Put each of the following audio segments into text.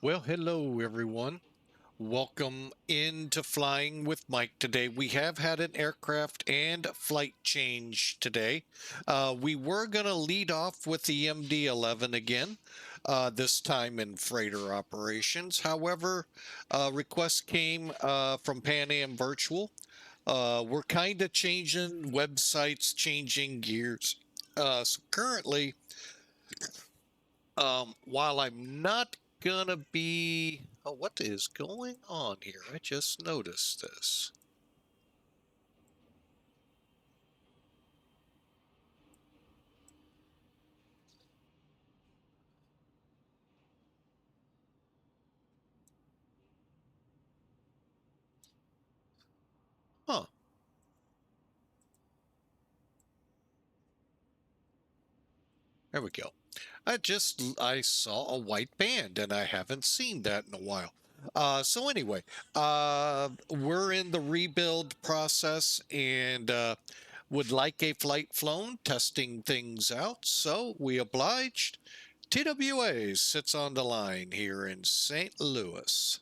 Well, hello everyone. Welcome into Flying with Mike today. We have had an aircraft and flight change today. We were going to lead off with the MD-11 again, this time in freighter operations. However, request came from Pan Am Virtual. We're kind of changing websites, changing gears. So currently, while I'm not gonna be, oh, what is going on here? I just noticed this. Huh, there we go. I saw a white band and I haven't seen that in a while. So anyway, we're in the rebuild process and would like a flight flown, testing things out. So we obliged. TWA sits on the line here in St. Louis.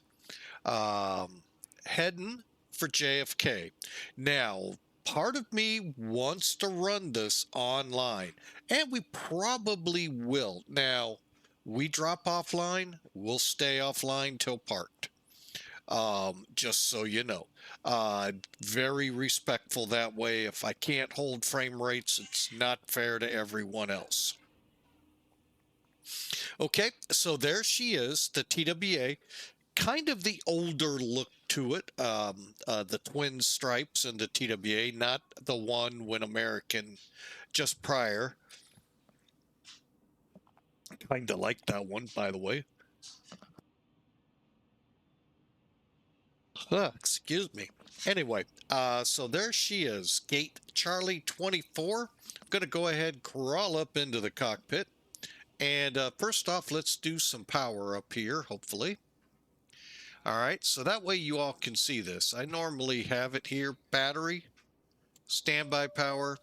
Heading for JFK. Now, part of me wants to run this online, and we probably will. Now, we drop offline, we'll stay offline till parked. Just so you know. Very respectful that way. If I can't hold frame rates, it's not fair to everyone else. Okay, so there she is, the TWA, kind of the older look to it. The twin stripes and the TWA, not the one when American just prior. Kind of like that one, by the way. Excuse me. Anyway, so there she is, gate Charlie 24. I'm going to go ahead and crawl up into the cockpit. And first off, let's do some power up here, hopefully. All right, so that way you all can see this. I normally have it here, battery, standby power.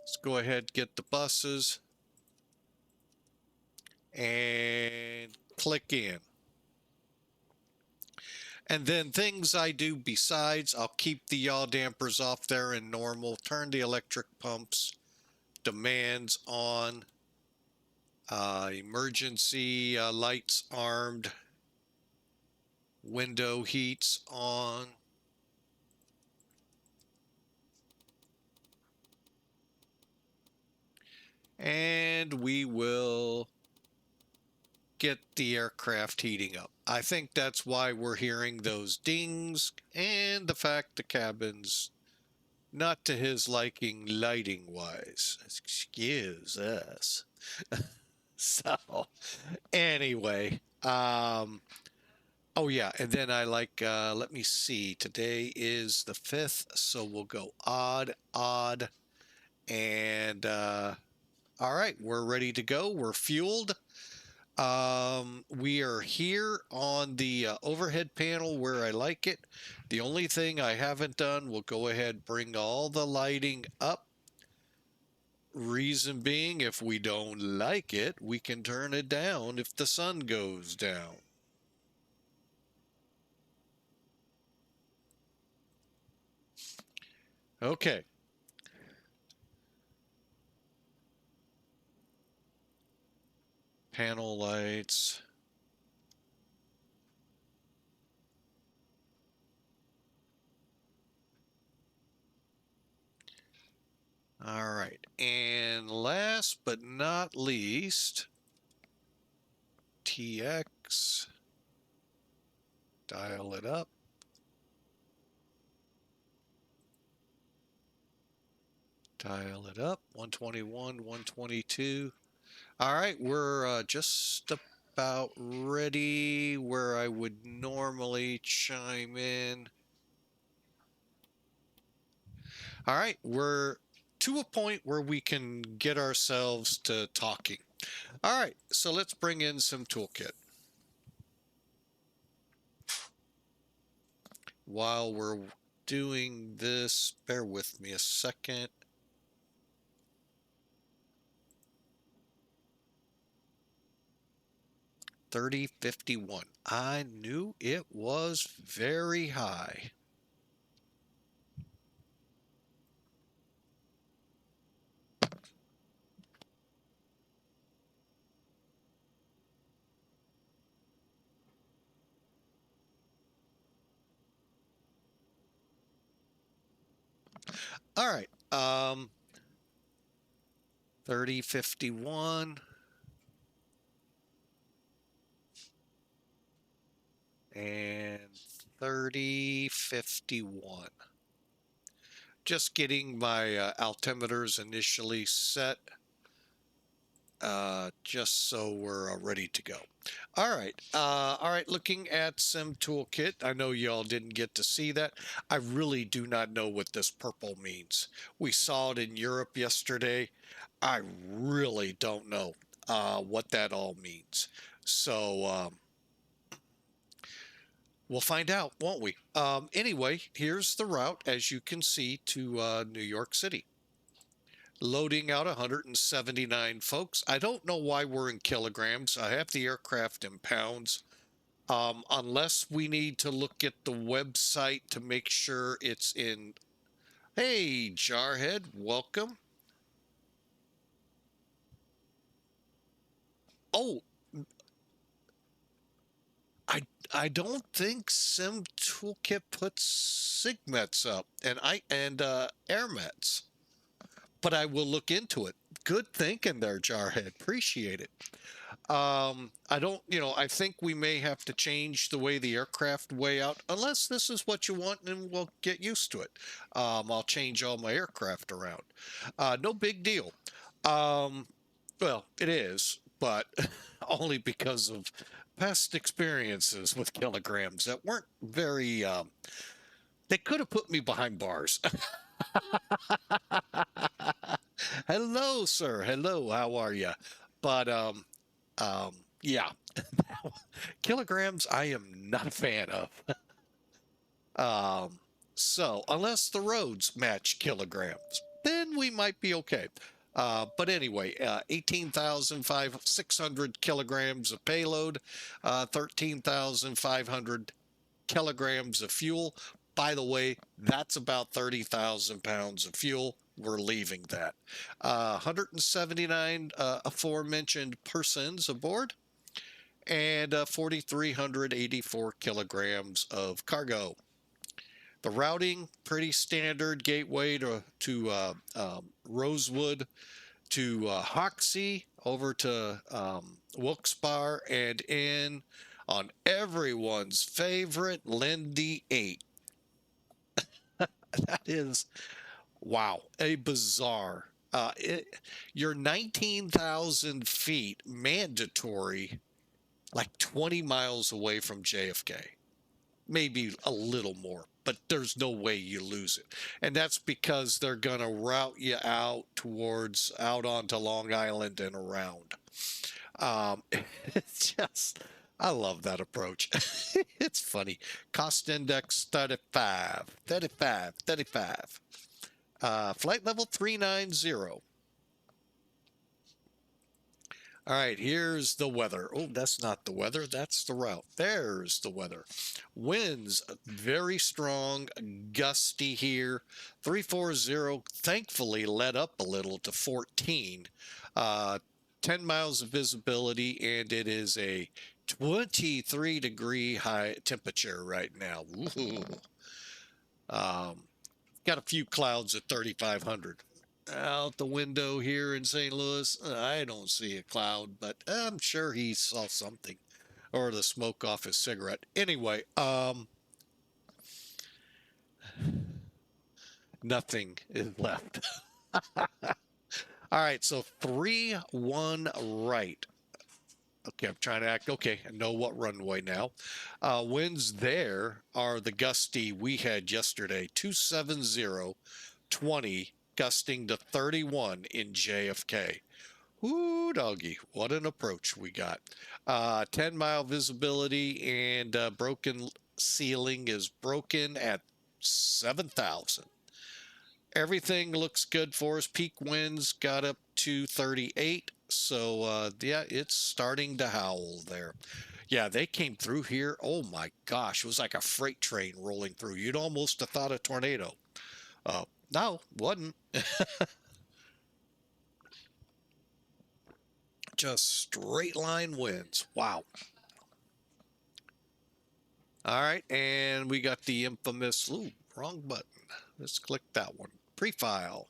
Let's go ahead, get the buses, and click in. And then things I do besides, I'll keep the yaw dampers off there in normal, turn the electric pumps, demands on, emergency lights armed, window heats on. And we will get the aircraft heating up. I think that's why we're hearing those dings and the fact the cabin's not to his liking lighting wise. Excuse us. So, anyway, oh yeah, and then I like, let me see, today is the 5th, so we'll go odd, odd, and, all right, we're ready to go. We're fueled. We are here on the overhead panel where I like it. The only thing I haven't done, we'll go ahead, bring all the lighting up. Reason being, if we don't like it, we can turn it down if the sun goes down. Okay. Panel lights. All right. And last but not least, TX. Dial it up. Dial it up. 121, 122. All right. We're just about ready where I would normally chime in. All right. We're to a point where we can get ourselves to talking. All right. So let's bring in some toolkit. While we're doing this, bear with me a second. 3051. I knew it was very high. All right. 3051 and 3051. Just getting my altimeters initially set, just so we're ready to go. All right, looking at Sim Toolkit. I know y'all didn't get to see that. I really do not know what this purple means. We saw it in Europe yesterday. I really don't know what that all means. So we'll find out, won't we? Anyway, here's the route, as you can see, to New York City. Loading out 179 folks. I don't know why we're in kilograms. I have the aircraft in pounds. Unless we need to look at the website to make sure it's in. Hey, Jarhead, welcome. Oh, I don't think Sim Toolkit puts SIGMETs up and AirMets, but I will look into it. Good thinking there, Jarhead. Appreciate it. I don't, I think we may have to change the way the aircraft weigh out, unless this is what you want, and we'll get used to it. I'll change all my aircraft around. No big deal. Um, well, it is, but only because of past experiences with kilograms that weren't very, they could have put me behind bars. Hello, sir. Hello, how are you? But, yeah, kilograms I am not a fan of. So unless the roads match kilograms, then we might be okay. But anyway, 18,600 kilograms of payload, 13,500 kilograms of fuel. By the way, that's about 30,000 pounds of fuel. We're leaving that. 179 aforementioned persons aboard, and 4,384 kilograms of cargo. The routing, pretty standard. Gateway to Rosewood, to HOXIE, over to Wilkes-Barre, and in on everyone's favorite Lindy 8. That is, wow, a bizarre. You're 19,000 feet mandatory, like 20 miles away from JFK. Maybe a little more, but there's no way you lose it. And that's because they're going to route you out onto Long Island and around. Um, it's just, I love that approach. It's funny. Cost index 35, 35, 35. Flight level 390. All right, here's the weather. Oh, that's not the weather. That's the route. There's the weather. Winds very strong, gusty here. 340 thankfully let up a little to 14. 10 miles of visibility, and it is a 23-degree high temperature right now. Ooh. Got a few clouds at 3,500. Out the window here in St. Louis, I don't see a cloud, but I'm sure he saw something, or the smoke off his cigarette. Anyway, nothing is left. All right, so 3-1 right. Okay, I'm trying to act okay. I know what runway now. Winds there are the gusty we had yesterday, 270, 20, gusting to 31 in JFK. Ooh, doggy, what an approach we got. 10-mile visibility, and broken ceiling is broken at 7,000. Everything looks good for us. Peak winds got up to 38. So, yeah, it's starting to howl there. Yeah, they came through here. Oh my gosh, it was like a freight train rolling through. You'd almost have thought a tornado. No, wasn't. Just straight line winds. Wow. All right, and we got the infamous, ooh, wrong button. Let's click that one. Pre-file.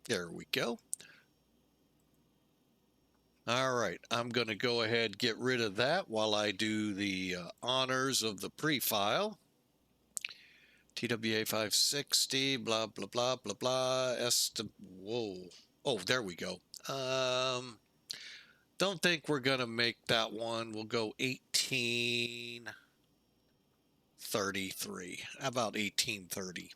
There we go. All right, I'm going to go ahead and get rid of that while I do the honors of the pre-file. TWA 560, blah, blah, blah, blah, blah. Whoa. Oh, there we go. Don't think we're going to make that one. We'll go 1833. How about 1830?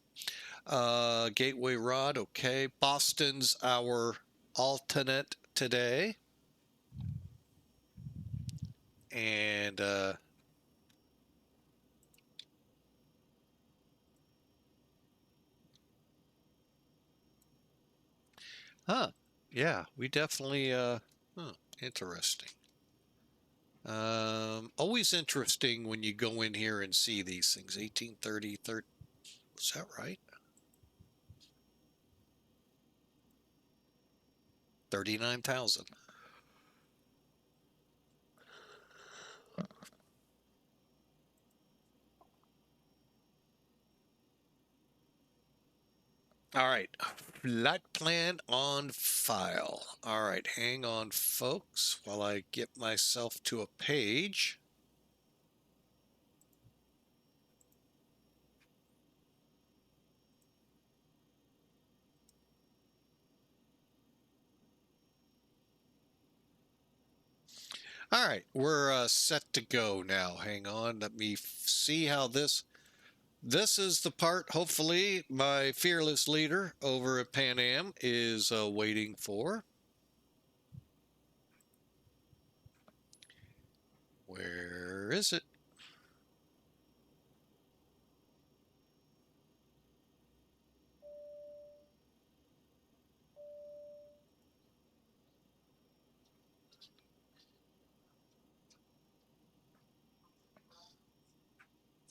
Gateway rod, okay. Boston's our alternate today. And yeah, we definitely interesting. Always interesting when you go in here and see these things. 1830, was that right? 39,000. All right, flight plan on file. All right, hang on, folks, while I get myself to a page. All right, we're set to go now. Hang on, let me see how this is the part, hopefully, my fearless leader over at Pan Am is waiting for. Where is it?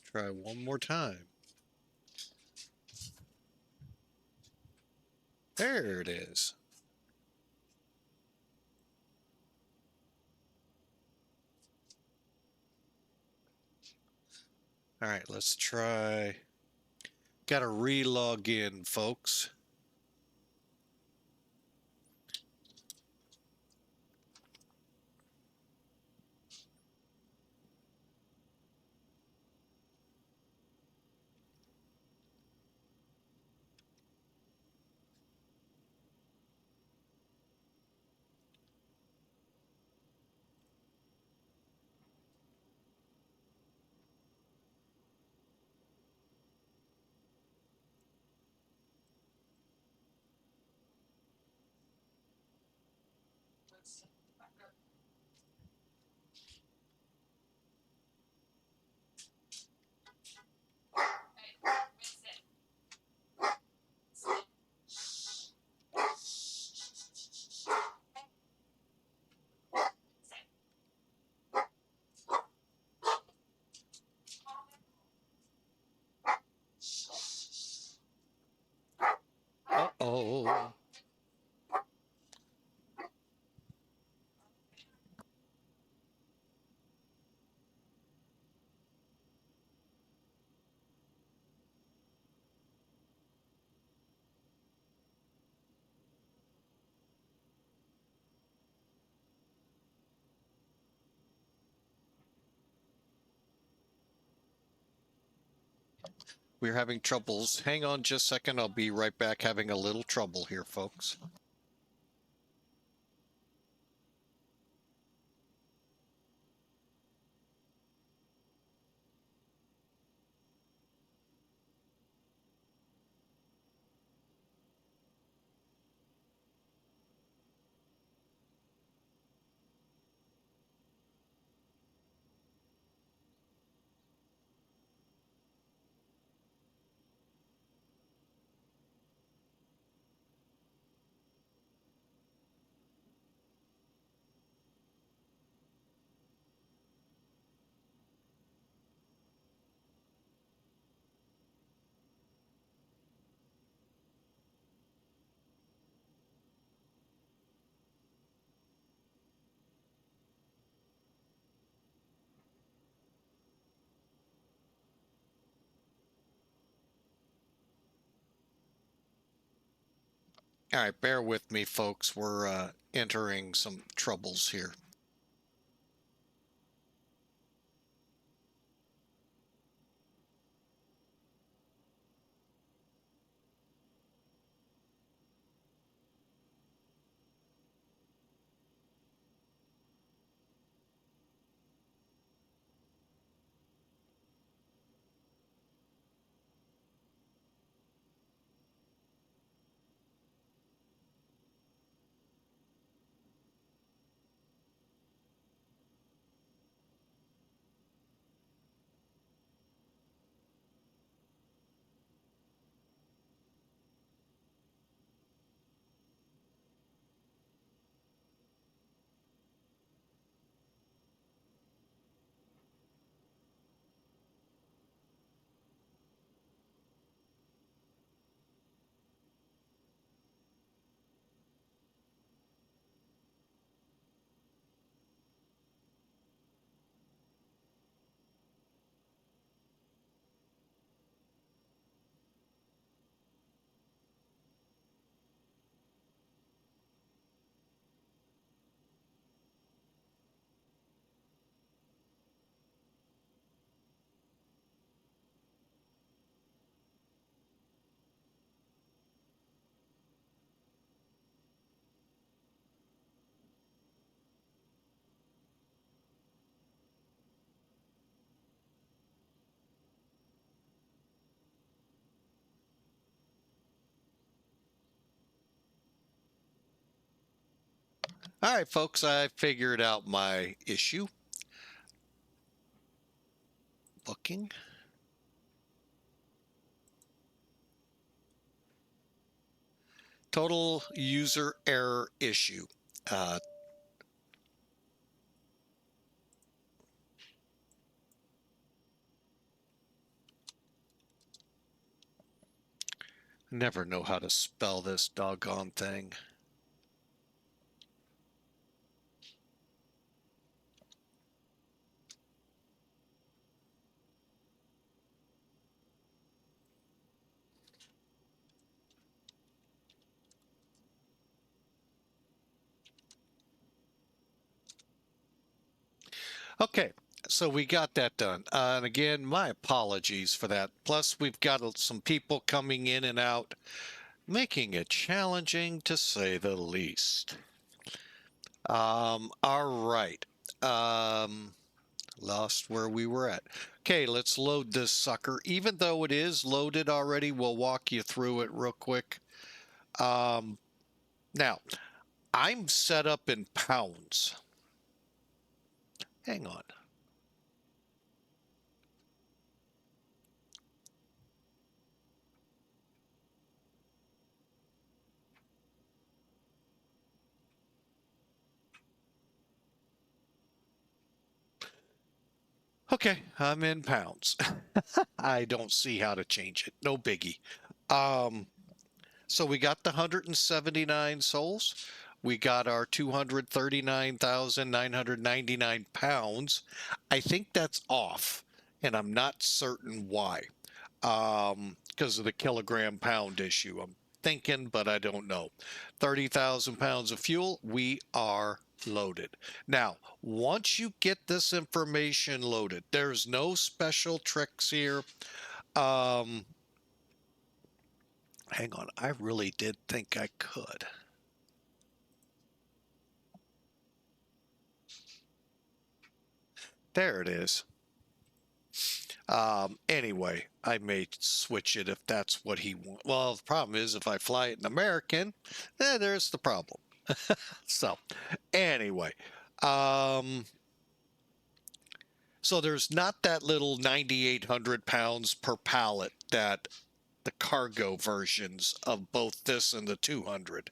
Try one more time. There it is. All right, let's try. Got to re-log in, folks. Uh-oh. We're having troubles. Hang on just a second. I'll be right back having a little trouble here, folks. All right, bear with me, folks. We're entering some troubles here. All right, folks, I figured out my issue. Booking. Total user error issue. Uh, Never know how to spell this doggone thing. Okay, so we got that done. And again, my apologies for that. Plus, we've got some people coming in and out, making it challenging to say the least. All right. Um, Lost where we were at. Okay, let's load this sucker. Even though it is loaded already, we'll walk you through it real quick. Now, I'm set up in pounds. Hang on. Okay, I'm in pounds. I don't see how to change it. No biggie. Um, so we got the 179 souls. We got our 239,999 pounds. I think that's off, and I'm not certain why. Because of the kilogram pound issue. I'm thinking, but I don't know. 30,000 pounds of fuel. We are loaded. Now, once you get this information loaded, there's no special tricks here. Um, Hang on. I really did think I could. There it is. Anyway, I may switch it if that's what he wants. Well, the problem is if I fly it in American, there's the problem. So, anyway, um, so there's not that little 9,800 pounds per pallet that the cargo versions of both this and the 200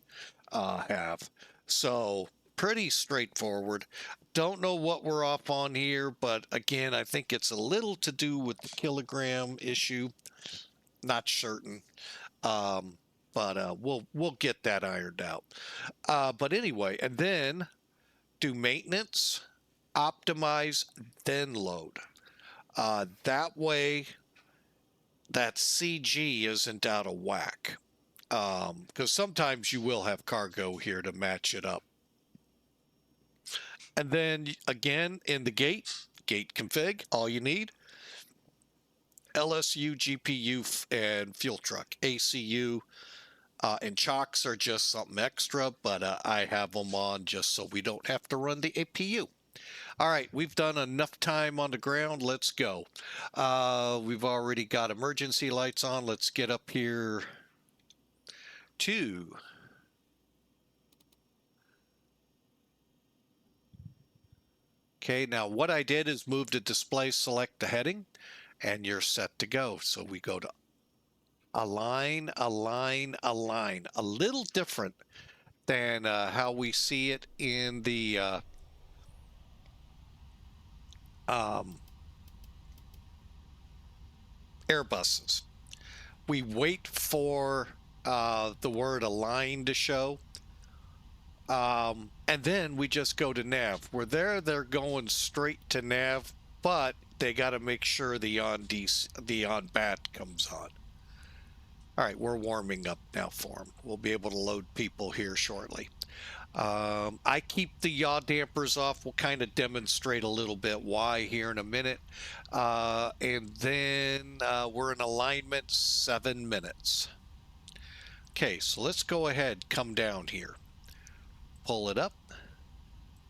have. So pretty straightforward. Don't know what we're off on here, but again, I think it's a little to do with the kilogram issue. Not certain, um, but we'll get that ironed out. But anyway, and then do maintenance, optimize, then load. That way, that CG isn't out of whack. because sometimes you will have cargo here to match it up. And then again, in the gate config, all you need, LSU, GPU, and fuel truck. ACU and chocks are just something extra, but I have them on just so we don't have to run the APU. All right, we've done enough time on the ground. Let's go. We've already got emergency lights on. Let's get up here to okay. Now what I did is move the display, select the heading, and you're set to go. So we go to align, align, align. A little different than how we see it in the Airbuses. We wait for the word align to show. And then we just go to nav. We're there, they're going straight to nav, but they got to make sure the on bat comes on. All right, we're warming up now for them. We'll be able to load people here shortly. I keep the yaw dampers off. We'll kind of demonstrate a little bit why here in a minute. And then we're in alignment 7 minutes. Okay, so let's go ahead, come down here. Pull it up.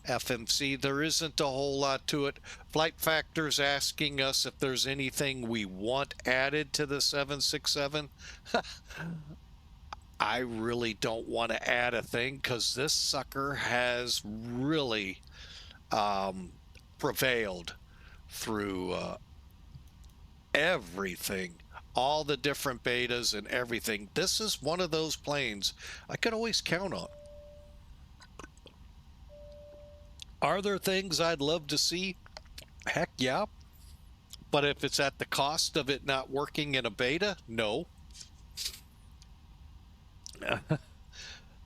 FMC, there isn't a whole lot to it. Flight Factor's asking us if there's anything we want added to the 767. I really don't want to add a thing because this sucker has really prevailed through everything, all the different betas and everything. This is one of those planes I could always count on. Are there things I'd love to see? Heck yeah. But if it's at the cost of it not working in a beta, no.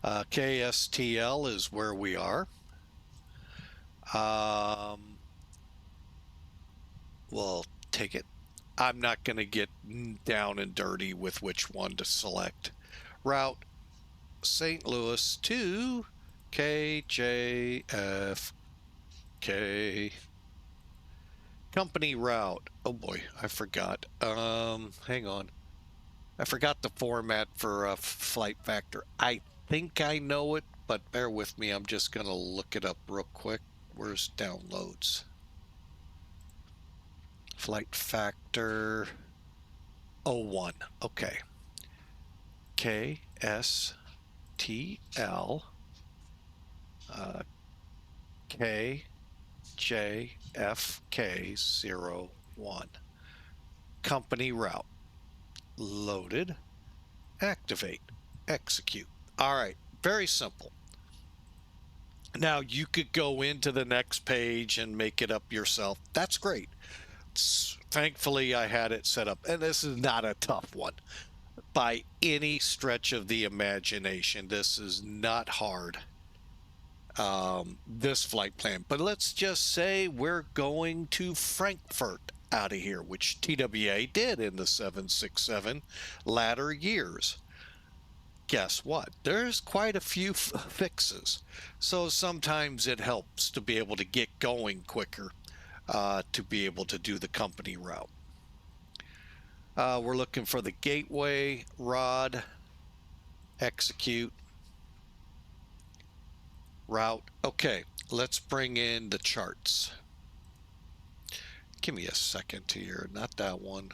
KSTL is where we are. We'll take it. I'm not going to get down and dirty with which one to select. Route St. Louis to KJFK. Company route. Oh boy, I forgot. Hang on. I forgot the format for Flight Factor. I think I know it, but bear with me. I'm just going to look it up real quick. Where's downloads? Flight Factor 01. Okay. KSTL KJFK 01. Company route. Loaded. Activate. Execute. All right. Very simple. Now you could go into the next page and make it up yourself. That's great. Thankfully, I had it set up. And this is not a tough one by any stretch of the imagination. This is not hard. This flight plan. But let's just say we're going to Frankfurt out of here, which TWA did in the 767 latter years. Guess what? There's quite a few fixes. So sometimes it helps to be able to get going quicker, to be able to do the company route. We're looking for the gateway rod. Execute. Route. Okay, let's bring in the charts. Give me a second here. Not that one.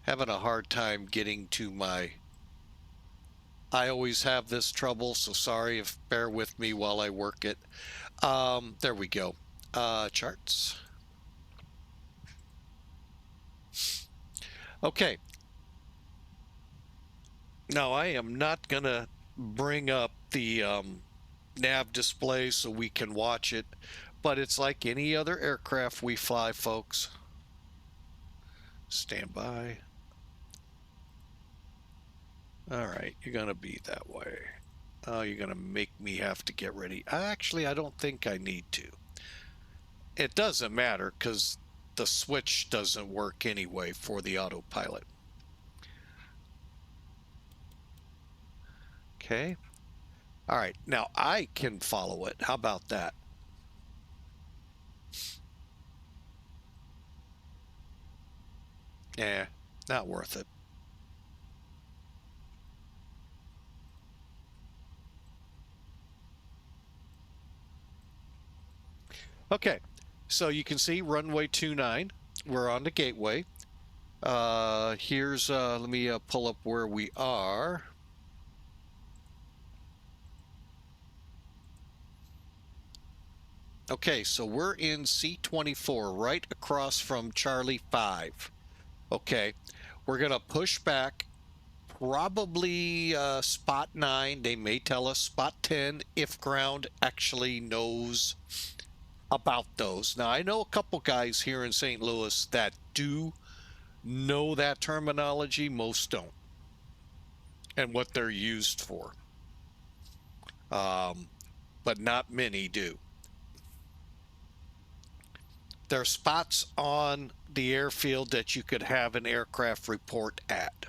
Having a hard time getting to my... I always have this trouble, so sorry if bear with me while I work it. There we go. Charts. Okay. Now I am not going to bring up the nav display so we can watch it, but it's like any other aircraft we fly, folks. Stand by. All right, you're going to be that way. Oh, you're going to make me have to get ready. Actually, I don't think I need to. It doesn't matter because the switch doesn't work anyway for the autopilot. Okay. All right. Now I can follow it. How about that? Yeah, not worth it. Okay. So you can see runway 29. We're on the gateway. Here's, let me pull up where we are. Okay, so we're in C24, right across from Charlie 5. Okay, we're going to push back probably spot 9. They may tell us spot 10 if ground actually knows about those. Now, I know a couple guys here in St. Louis that do know that terminology. Most don't, and what they're used for. But not many do. There are spots on the airfield that you could have an aircraft report at.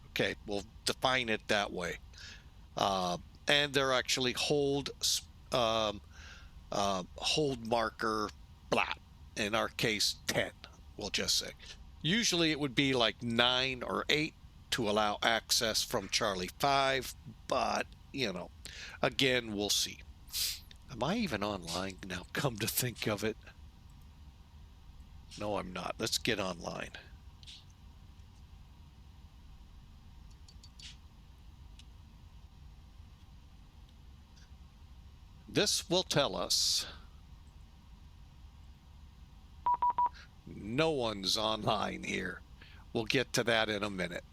Okay, we'll define it that way. And they're actually um, hold marker, blah. In our case, 10, we'll just say. Usually it would be like 9 or 8 to allow access from Charlie 5, but, you know, again, we'll see. Am I even online now, come to think of it? No, I'm not. Let's get online. This will tell us no one's online here. We'll get to that in a minute.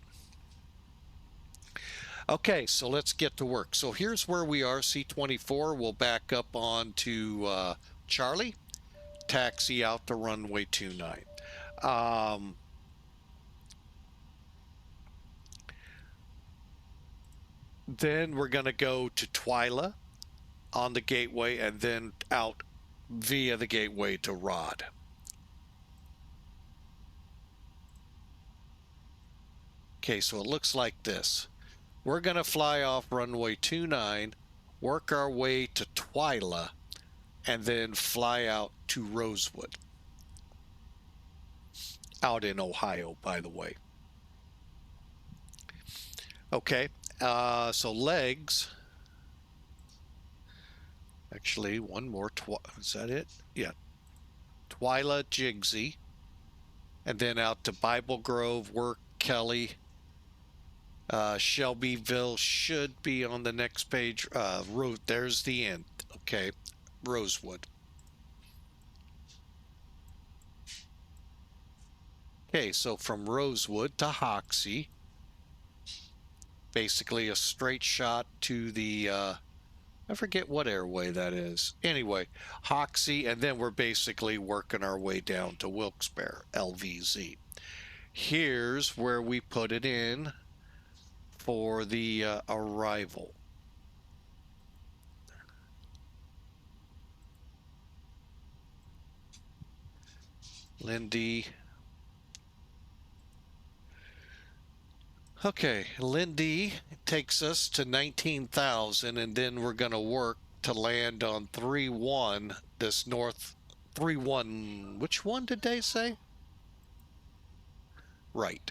Okay, so let's get to work. So here's where we are, C24. We'll back up on to Charlie, taxi out to runway 29. Then we're going to go to Twyla on the gateway and then out via the gateway to Rod. Okay, so it looks like this. We're going to fly off runway 29, work our way to Twyla, and then fly out to Rosewood. Out in Ohio, by the way. Okay, so legs. Actually, one more. Is that it? Yeah. Twyla, Jigsy. And then out to Bible Grove, work Kelly. Shelbyville should be on the next page. There's the end. Okay. Rosewood. Okay, so from Rosewood to HOXIE. Basically a straight shot to the I forget what airway that is. Anyway, HOXIE, and then we're basically working our way down to Wilkes-Barre, LVZ. Here's where we put it in for the arrival. Lindy. Okay, Lindy takes us to 19,000, and then we're going to work to land on 3-1, this north 3-1. Which one did they say? Right.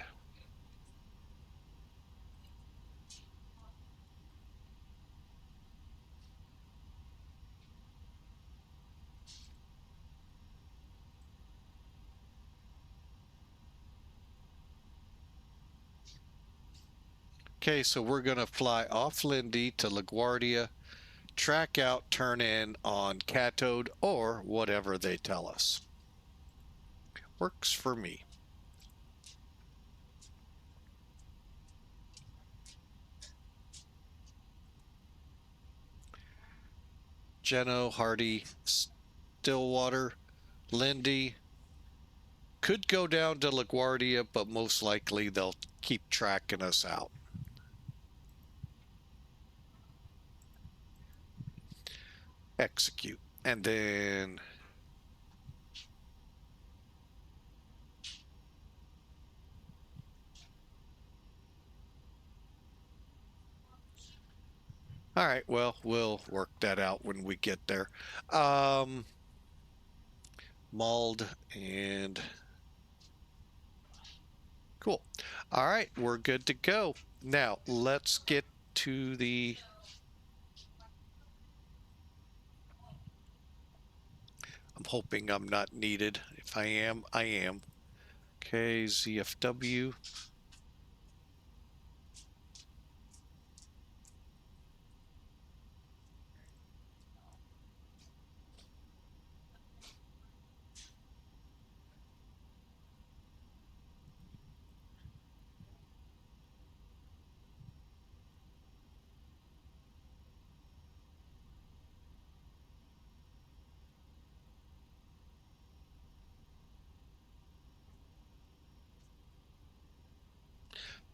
Okay, so we're going to fly off Lindy to LaGuardia, track out, turn in on Cathode, or whatever they tell us. Works for me. Jeno, Hardy, Stillwater, Lindy. Could go down to LaGuardia, but most likely they'll keep tracking us out. Execute. And then All right, well, we'll work that out when we get there. Um, Mauled and cool. All right, we're good to go. Now, let's get to the... I'm hoping I'm not needed. If I am, I am. Okay, ZFW.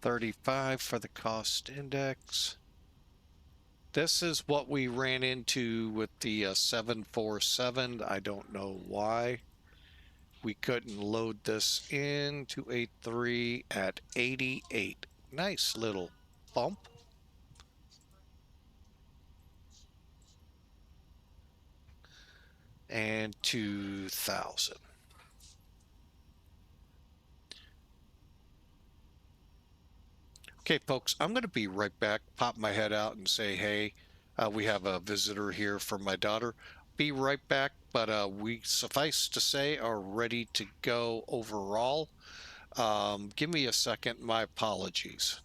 35 for the cost index. This is what we ran into with the 747. I don't know why we couldn't load this into A3 at 88. Nice little bump. And 2,000. Okay, folks, I'm going to be right back. Pop my head out and say, hey, we have a visitor here from my daughter. Be right back, but we, suffice to say, are ready to go overall. Give me a second. My apologies.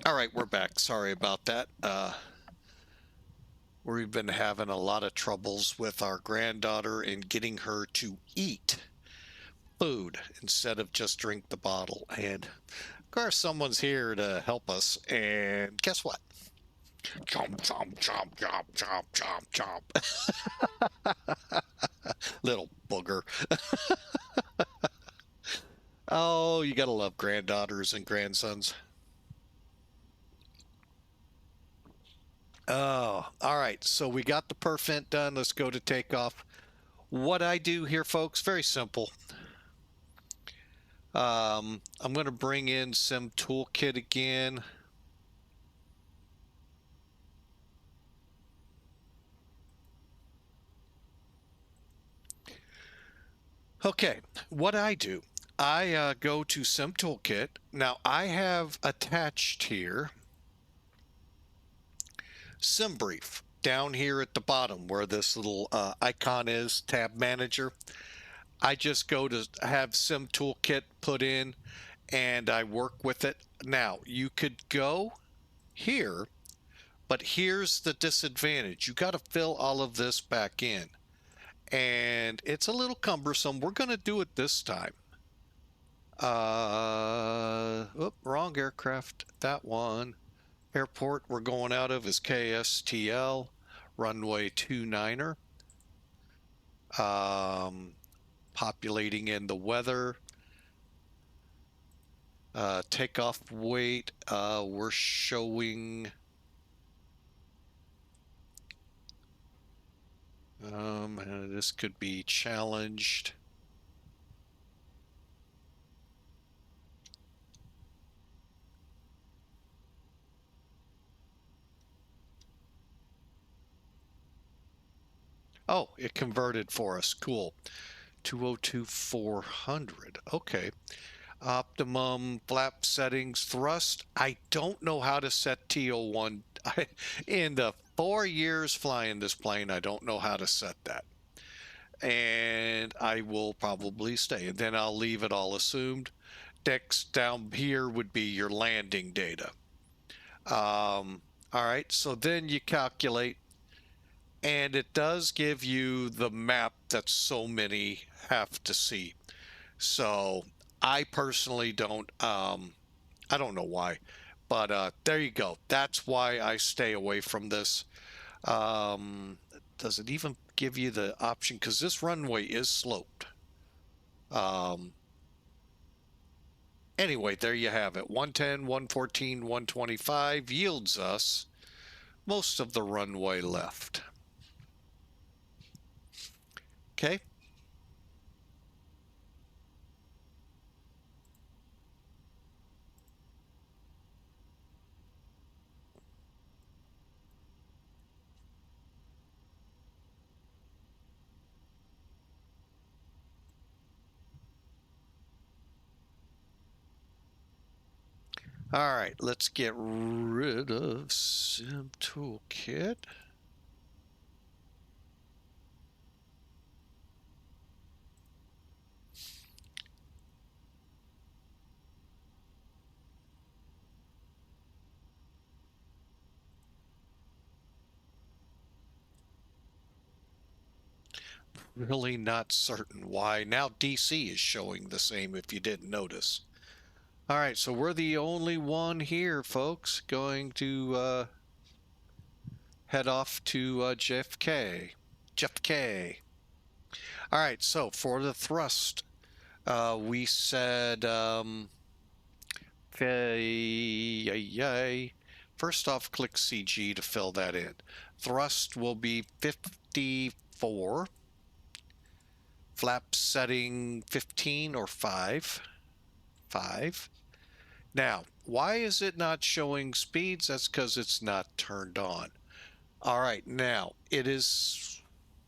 All right, we're back. Sorry about that. We've been having a lot of troubles with our granddaughter in getting her to eat food instead of just drink the bottle. And of course, someone's here to help us. And guess what? Chomp, chomp, chomp, chomp, chomp, chomp, chomp. Little booger. Oh, you gotta love granddaughters and grandsons. Oh, all right. So we got the perfent done. Let's go to takeoff. What I do here, folks, very simple. I'm going to bring in Sim Toolkit again. Okay, what I do, I go to Sim Toolkit. Now I have attached here Sim Brief down here at the bottom where this little icon is, Tab Manager. I just go to have Sim Toolkit put in and I work with it. Now you could go here, but here's the disadvantage. You got to fill all of this back in. And it's a little cumbersome. We're going to do it this time. Wrong aircraft. That one. Airport we're going out of is KSTL, runway 29er. Populating in the weather. Takeoff weight, we're showing this could be challenged. Oh, it converted for us. Cool. 202-400. Okay. Optimum flap settings, thrust. I don't know how to set TO1. In the 4 years flying this plane, I don't know how to set that. And I will probably stay. And then I'll leave it all assumed. Next down here would be your landing data. All right, so then you calculate, and it does give you the map that so many have to see. So I personally don't, I don't know why, but there you go. That's why I stay away from this. Does it even give you the option? Because this runway is sloped. Anyway, there you have it. 110, 114, 125 yields us most of the runway left. Okay. All right, let's get rid of Sim Toolkit. Really not certain why. Now DC is showing the same if you didn't notice. All right, so we're the only one here, folks, going to head off to JFK. JFK. All right, so for the thrust, we said, first off, click CG to fill that in. Thrust will be 54. Flap setting 15 or 5. 5. Now, why is it not showing speeds? That's because it's not turned on. All right, now it is,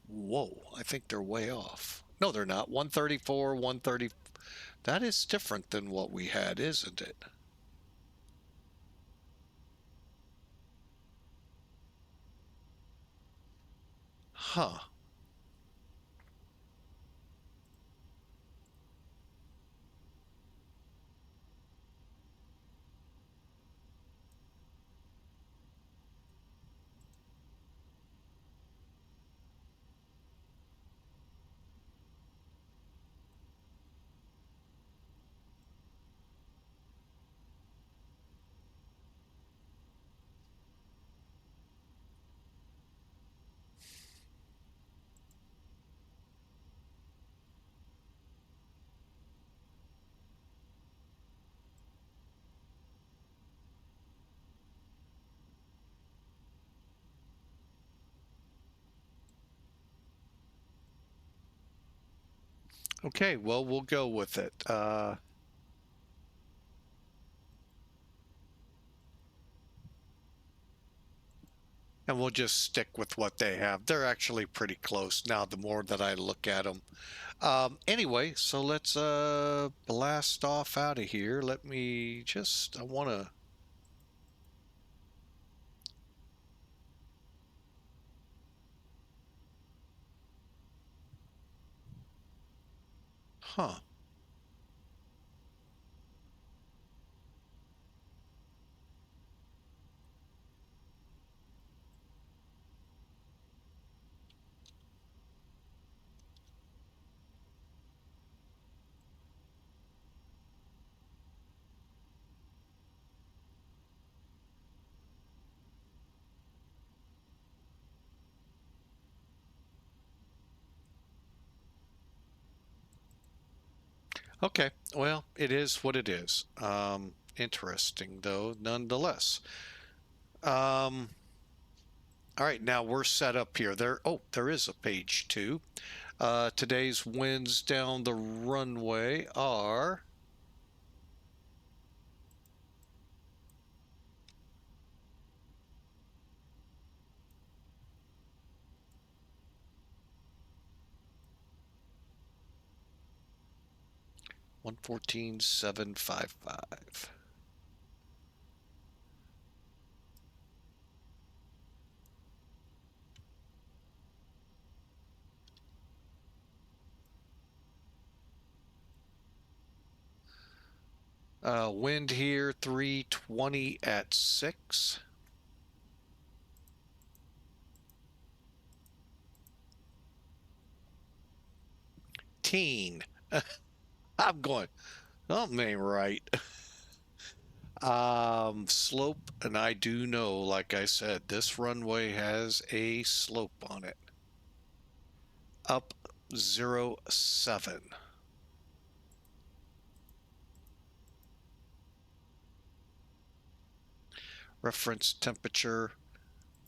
whoa, I think they're way off. No, they're not. 134, 130. That is different than what we had, isn't it? Huh. Okay, well, we'll go with it. And we'll just stick with what they have. They're actually pretty close now, the more that I look at them. Anyway, so let's blast off out of here. Let me just, I want to, huh. Okay, well, it is what it is. Interesting though, nonetheless. Um, all right, now we're set up here. There is a page two. Today's winds down the runway are 114,755. Wind here 320 at 6. Teen. I'm going, something ain't right. Slope, and I do know, like I said, this runway has a slope on it. Up 07. Reference temperature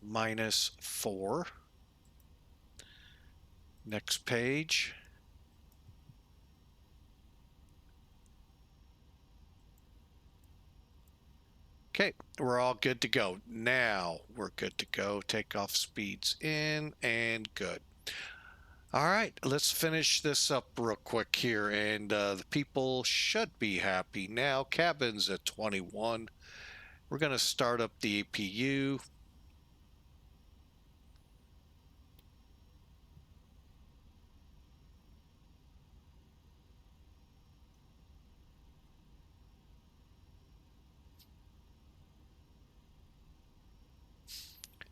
-4. Next page. Okay, we're all good to go. Now we're good to go. Takeoff speeds in and good. All right, let's finish this up real quick here, and the people should be happy now. Cabin's at 21. We're going to start up the APU.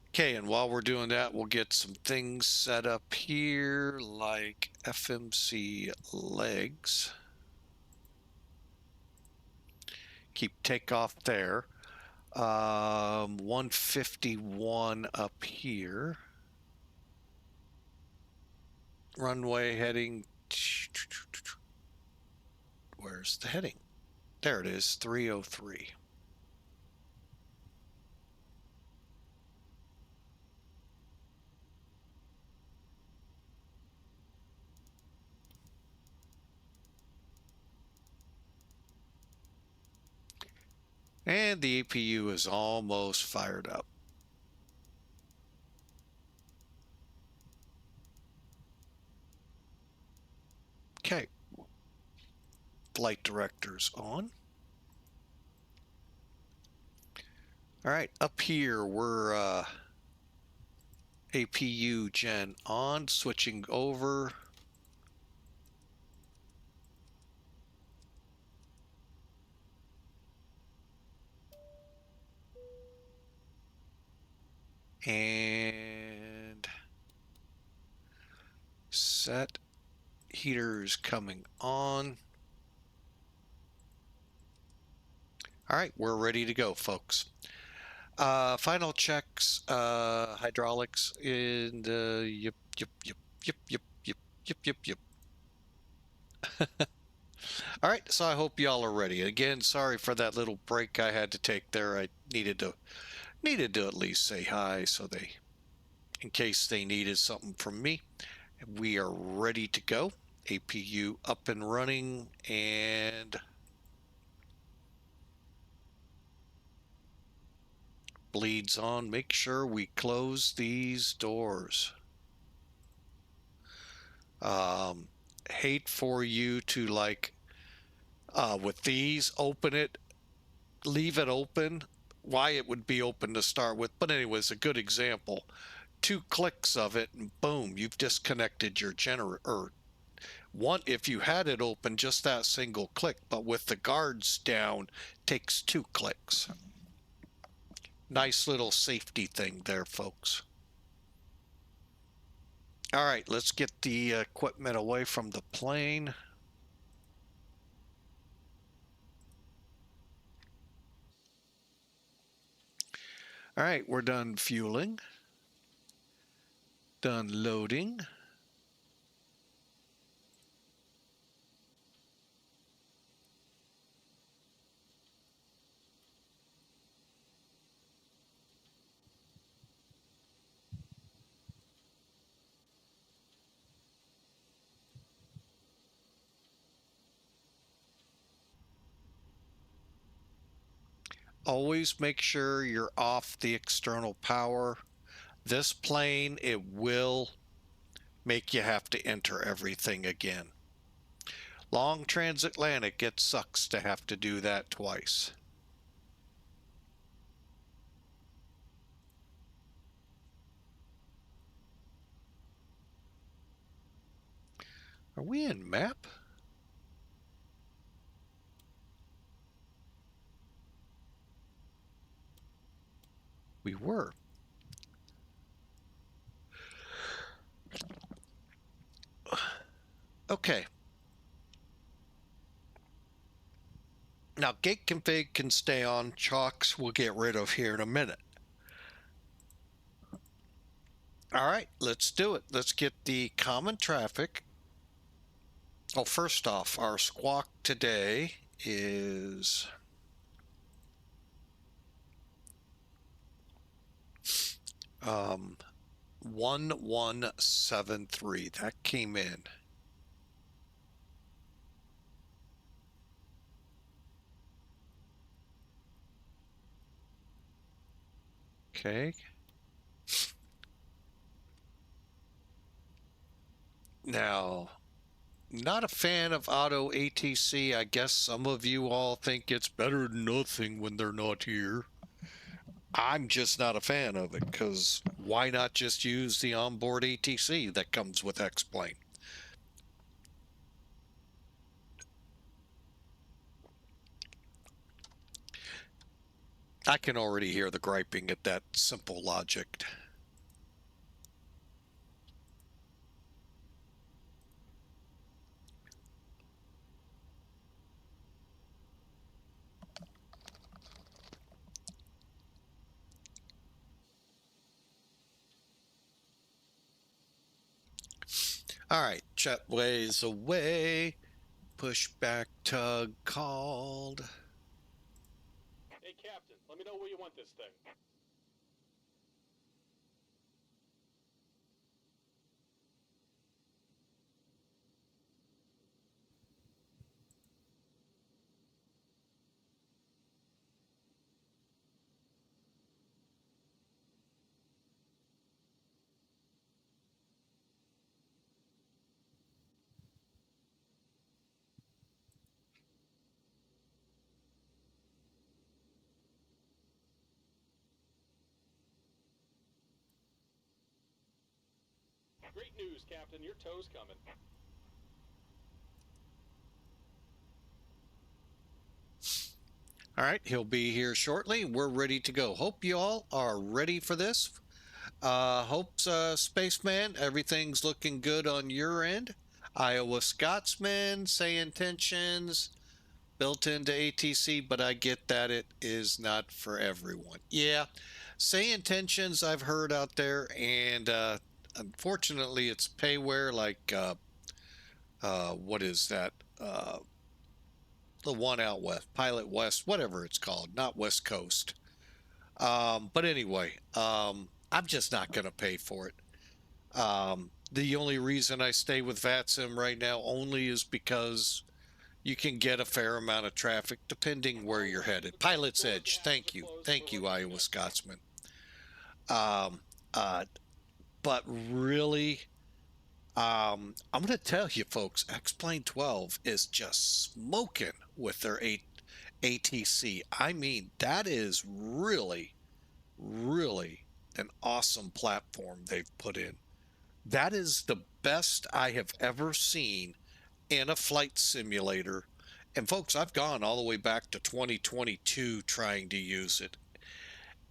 Okay, and while we're doing that, we'll get some things set up here, like FMC legs. Keep takeoff there. 151 up here. Runway heading. Where's the heading? There it is, 303. And the APU is almost fired up. Okay. Flight directors on. All right, up here we're APU gen on, switching over. And set heaters coming on. All right, we're ready to go, folks. Final checks, hydraulics in the yep, yep, yep, yep, yep, yep, yep, yep, yep. All right, so I hope y'all are ready. Again, sorry for that little break I had to take there. I needed to at least say hi, so in case they needed something from me. We are ready to go. APU up and running, and bleeds on. Make sure we close these doors. Hate for you to, like, with these, open it, leave it open. Why it would be open to start with, but anyways, a good example. 2 clicks of it and boom, you've disconnected your generator. Or one, if you had it open, just that single click, but with the guards down, takes 2 clicks. Nice little safety thing there, folks. All right, let's get the equipment away from the plane. All right, we're done fueling, done loading. Always make sure you're off the external power. This plane, it will make you have to enter everything again. Long transatlantic, it sucks to have to do that twice. Are we in map? We were. Okay. Now gate config can stay on. Chocks we'll get rid of here in a minute. All right, let's do it. Let's get the common traffic. Oh, first off, our squawk today is 1173. That came in. Okay. Now, not a fan of auto ATC. I guess some of you all think it's better than nothing when they're not here. I'm just not a fan of it, because why not just use the onboard ATC that comes with X-Plane? I can already hear the griping at that simple logic. All right, jetways away. Pushback tug called. Hey, Captain, let me know where you want this thing. Great news, Captain. Your tow's coming. All right, he'll be here shortly. We're ready to go. Hope you all are ready for this. Hope's Spaceman, everything's looking good on your end. Iowa Scotsman, say intentions, built into ATC, but I get that it is not for everyone. Yeah, say intentions I've heard out there, and unfortunately it's payware, like what is that? The one out west, Pilot West, whatever it's called, not West Coast. But anyway, I'm just not going to pay for it. The only reason I stay with VATSIM right now only is because you can get a fair amount of traffic depending where you're headed. Pilot's Edge, thank you, Iowa Scotsman. Um, uh, but really, I'm going to tell you, folks, X-Plane 12 is just smoking with their ATC. I mean, that is really, really an awesome platform they've put in. That is the best I have ever seen in a flight simulator. And folks, I've gone all the way back to 2022 trying to use it,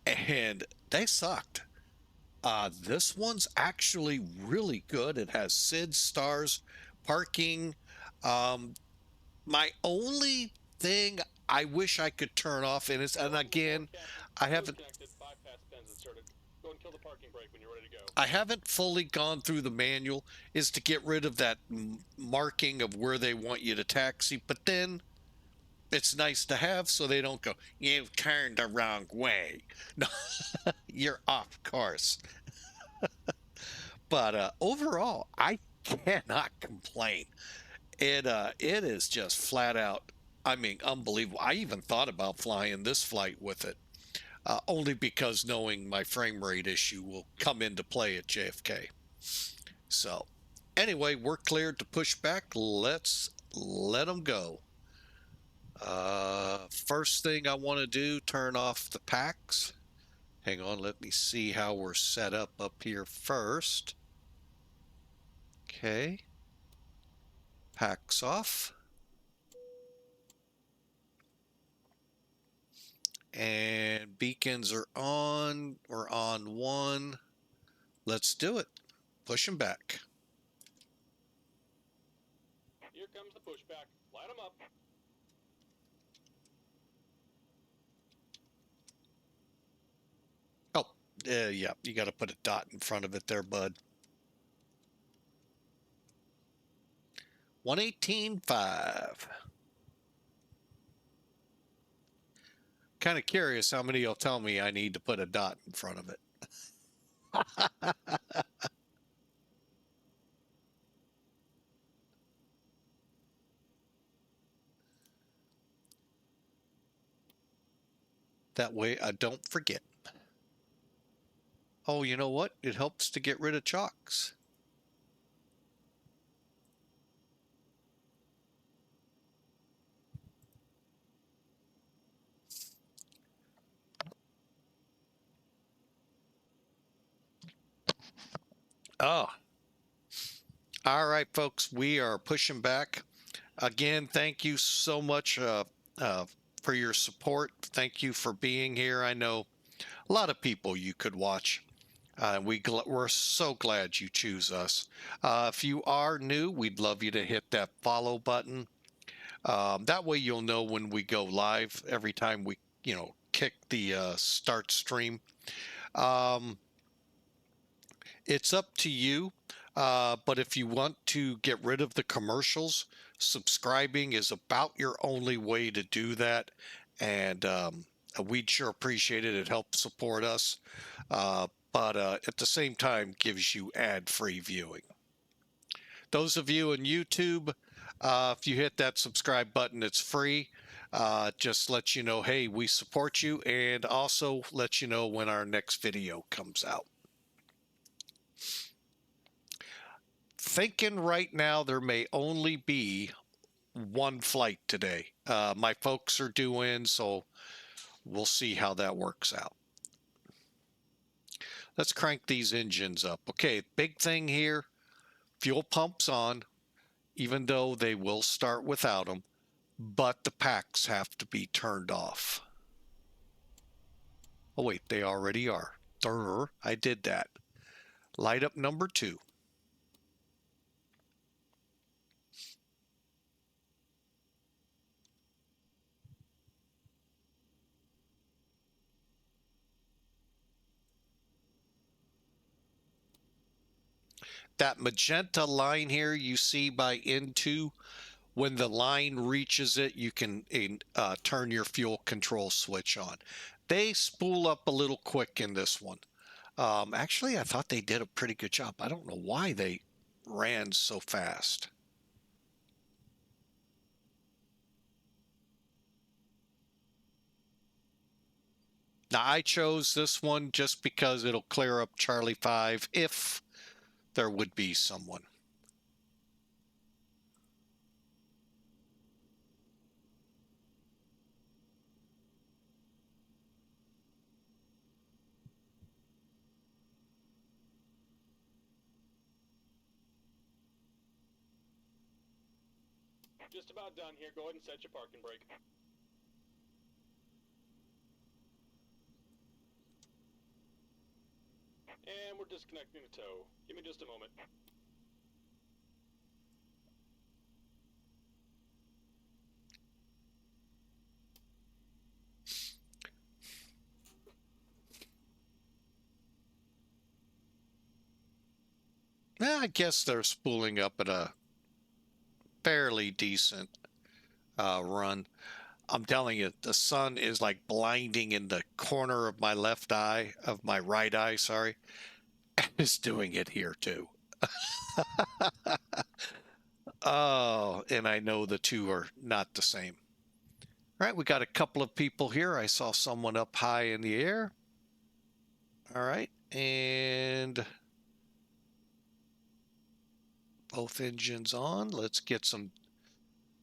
and they sucked. This one's actually really good. It has SID stars, parking. Um, my only thing I wish I could turn off, and again, I haven't I haven't fully gone through the manual, is to get rid of that marking of where they want you to taxi, but then it's nice to have so they don't go, you've turned the wrong way. No, you're off course. But overall, I cannot complain. It is just flat out, I mean, unbelievable. I even thought about flying this flight with it, only because knowing my frame rate issue will come into play at JFK. So, anyway, we're cleared to push back. Let's let them go. First thing I want to do, turn off the packs. Hang on, let me see how we're set up here first. Okay. Packs off. And beacons are on. We're on one. Let's do it. Push them back. Here comes the pushback. Light them up. Oh, yeah, you got to put a dot in front of it there, bud. 118.5. Kind of curious how many will tell me I need to put a dot in front of it. That way I don't forget. Oh, you know what? It helps to get rid of chocks. Oh, all right, folks, we are pushing back. Again, thank you so much uh, for your support. Thank you for being here. I know a lot of people you could watch. We're so glad you choose us. If you are new, we'd love you to hit that follow button. That way you'll know when we go live every time we, kick the start stream. Um, it's up to you. But if you want to get rid of the commercials, subscribing is about your only way to do that. And we'd sure appreciate it. It helps support us. But at the same time, gives you ad-free viewing. Those of you on YouTube, if you hit that subscribe button, it's free. Just let you know, hey, we support you, and also let you know when our next video comes out. Thinking right now there may only be one flight today. My folks are due in, so we'll see how that works out. Let's crank these engines up. Okay, big thing here, fuel pumps on, even though they will start without them, but the packs have to be turned off. Oh wait, they already are. Durr, I did that. Light up number 2. That magenta line here you see by N2, when the line reaches it, you can turn your fuel control switch on. They spool up a little quick in this one. Actually, I thought they did a pretty good job. I don't know why they ran so fast. Now, I chose this one just because it'll clear up Charlie 5 if there would be someone. Just about done here. Go ahead and set your parking brake. And we're disconnecting the tow. Give me just a moment. I guess they're spooling up at a fairly decent run. I'm telling you, the sun is like blinding in the corner of my left eye, of my right eye, sorry. It's doing it here too. Oh, and I know the two are not the same. All right, we got a couple of people here. I saw someone up high in the air. All right, and both engines on. Let's get some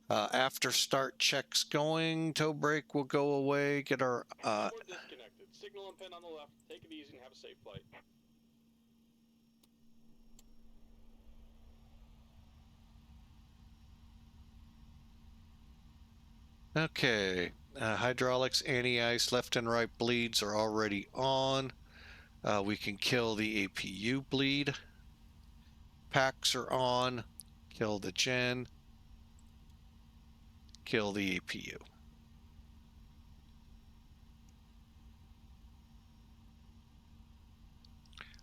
after start checks going. Tow brake will go away. Get our We're disconnected. Signal and pin on the left. Take it easy and have a safe flight. okay. Hydraulics, anti-ice, left and right bleeds are already on. We can kill the APU bleed. Packs are on. Kill the gen. Kill the APU.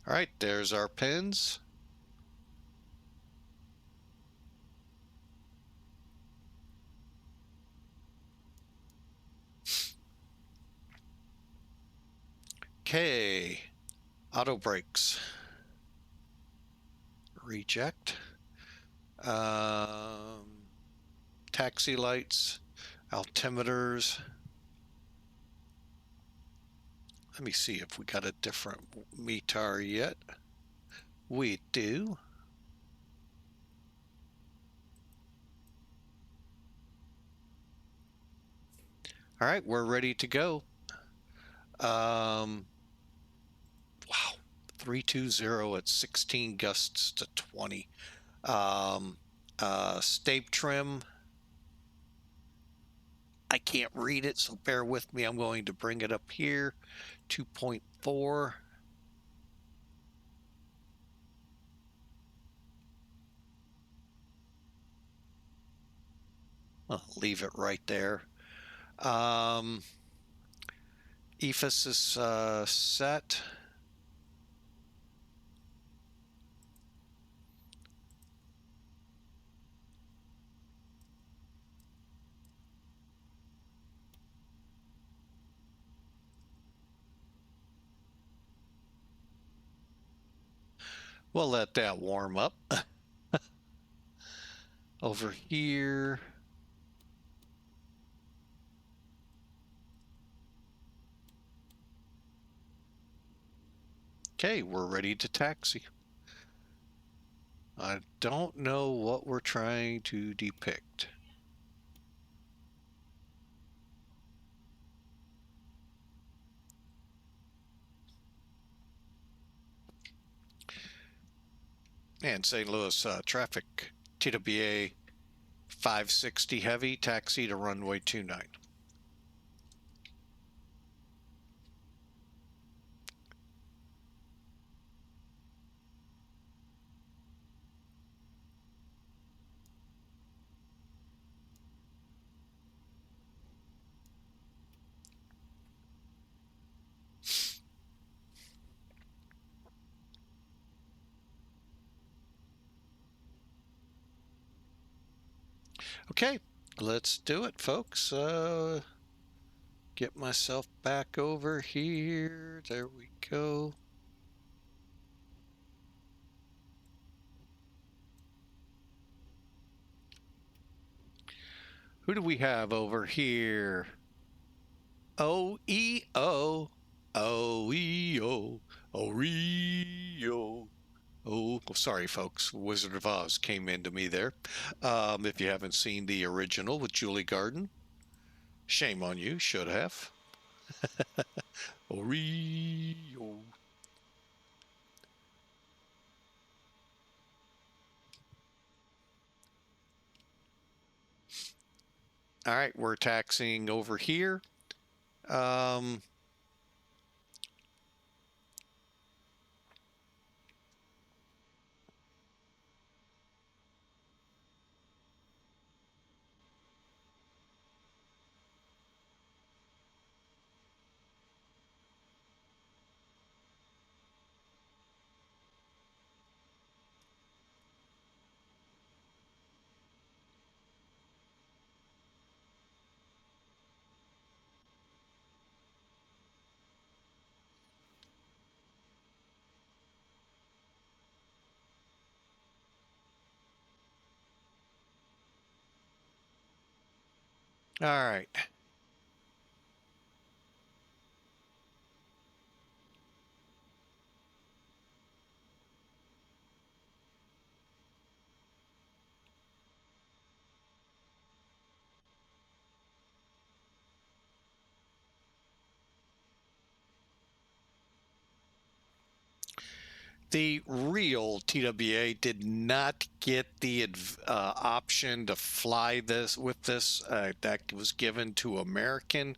All right, there's our pins. Okay, auto brakes. Reject. Taxi lights, altimeters. Let me see if we got a different METAR yet. We do. All right, we're ready to go. Wow, 320 at 16 gusts to 20. Stape trim. I can't read it, so bear with me. I'm going to bring it up here. 2.4. I'll leave it right there. EFIS is set. We'll let that warm up. Over here. Okay, we're ready to taxi. I don't know what we're trying to depict. And St. Louis traffic, TWA 560 heavy, taxi to runway 29. Okay, let's do it, folks. Get myself back over here. There we go. Who do we have over here? OEO. OEO. Oreo. Oh, sorry, folks. Wizard of Oz came into me there. If you haven't seen the original with Julie Garden, shame on you. Should have. Oreo. All right, we're taxiing over here. Um, all right. The real TWA did not get the option to fly this with this. That was given to American.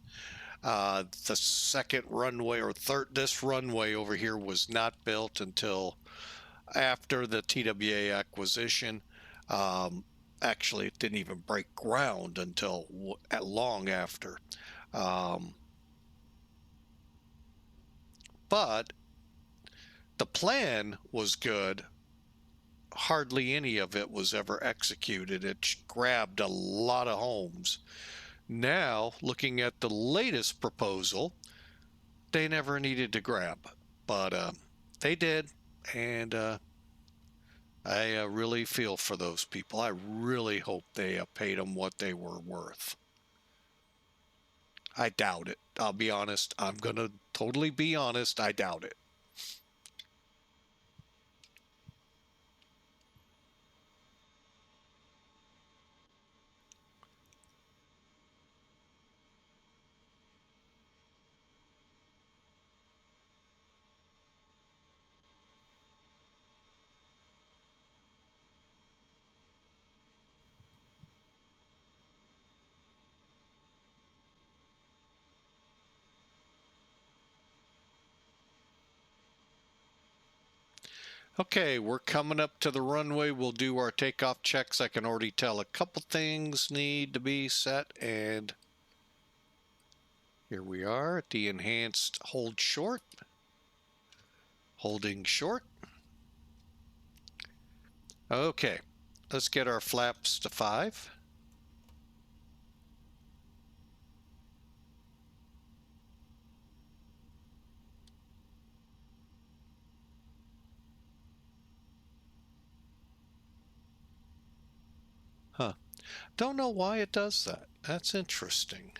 The second runway or third, this runway over here was not built until after the TWA acquisition. Um, Actually, it didn't even break ground until long after. Um, but the plan was good. Hardly any of it was ever executed. It grabbed a lot of homes. Now, looking at the latest proposal, they never needed to grab, but they did, and I really feel for those people. I really hope they paid them what they were worth. I doubt it. I'll be honest. I'm going to totally be honest. I doubt it. Okay, we're coming up to the runway. We'll do our takeoff checks. I can already tell a couple things need to be set, and here we are at the enhanced hold short. Holding short. Okay, let's get our flaps to 5. Huh. Don't know why it does that. That's interesting.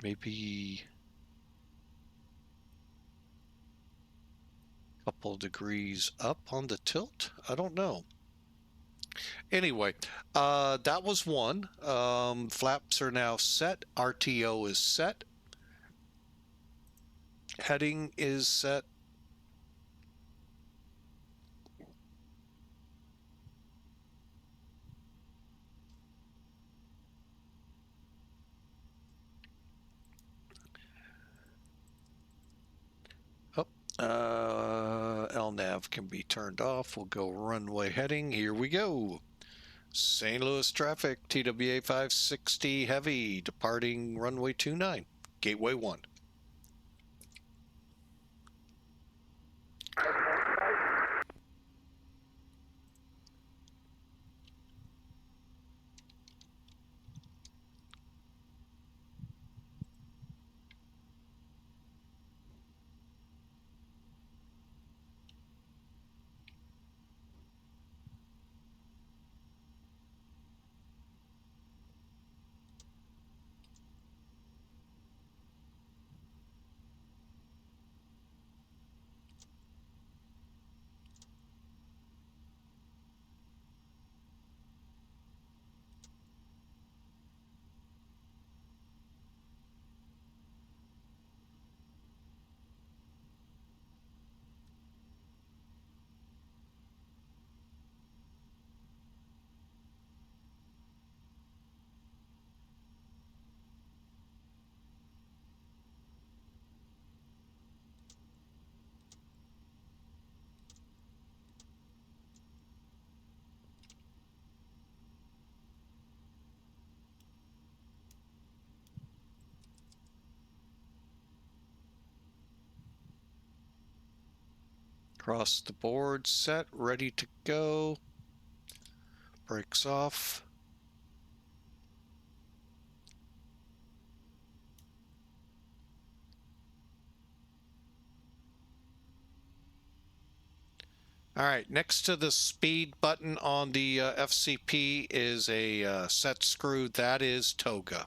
Maybe a couple degrees up on the tilt? I don't know. Anyway, that was one. Flaps are now set. RTO is set. Heading is set. Oh, LNAV can be turned off. We'll go runway heading. Here we go. St. Louis traffic, TWA 560 heavy, departing runway 29, gateway 1. Across the board, set, ready to go. Brakes off. All right, next to the speed button on the FCP is a set screw. That is toga.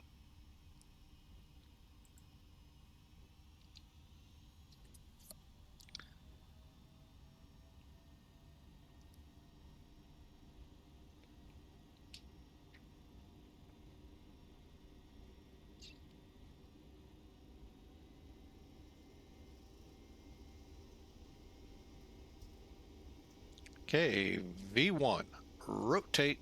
Okay, V1, rotate.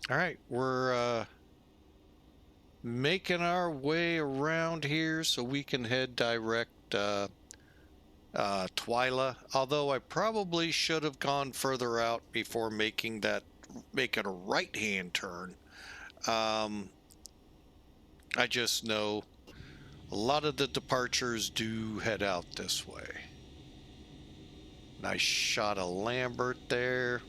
All right, we're making our way around here so we can head direct Twyla, although I probably should have gone further out before making a right-hand turn. I just know a lot of the departures do head out this way. Nice shot of Lambert there.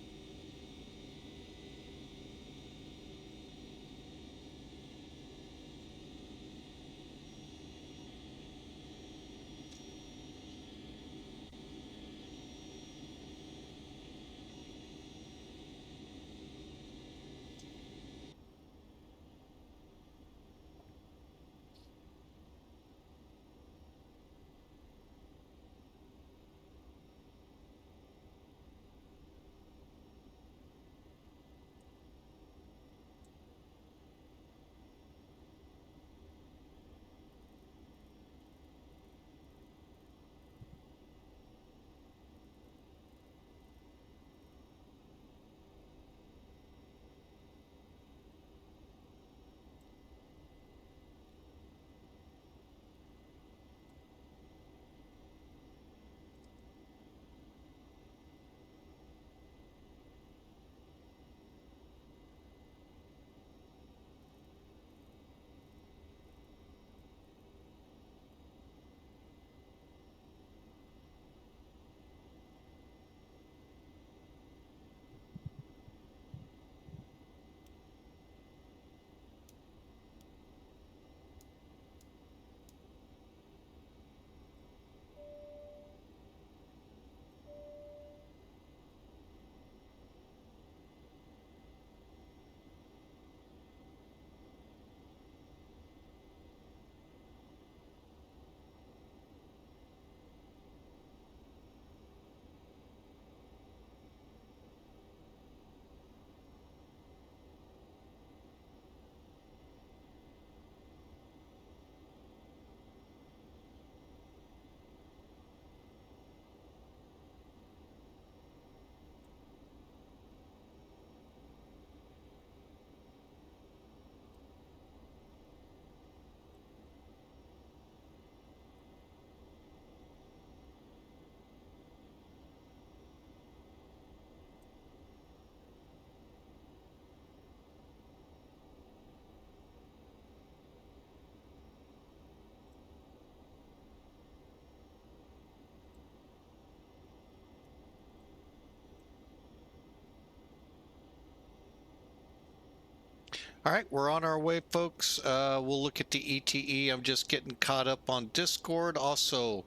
All right, we're on our way, folks. We'll look at the ETE. I'm just getting caught up on Discord. Also,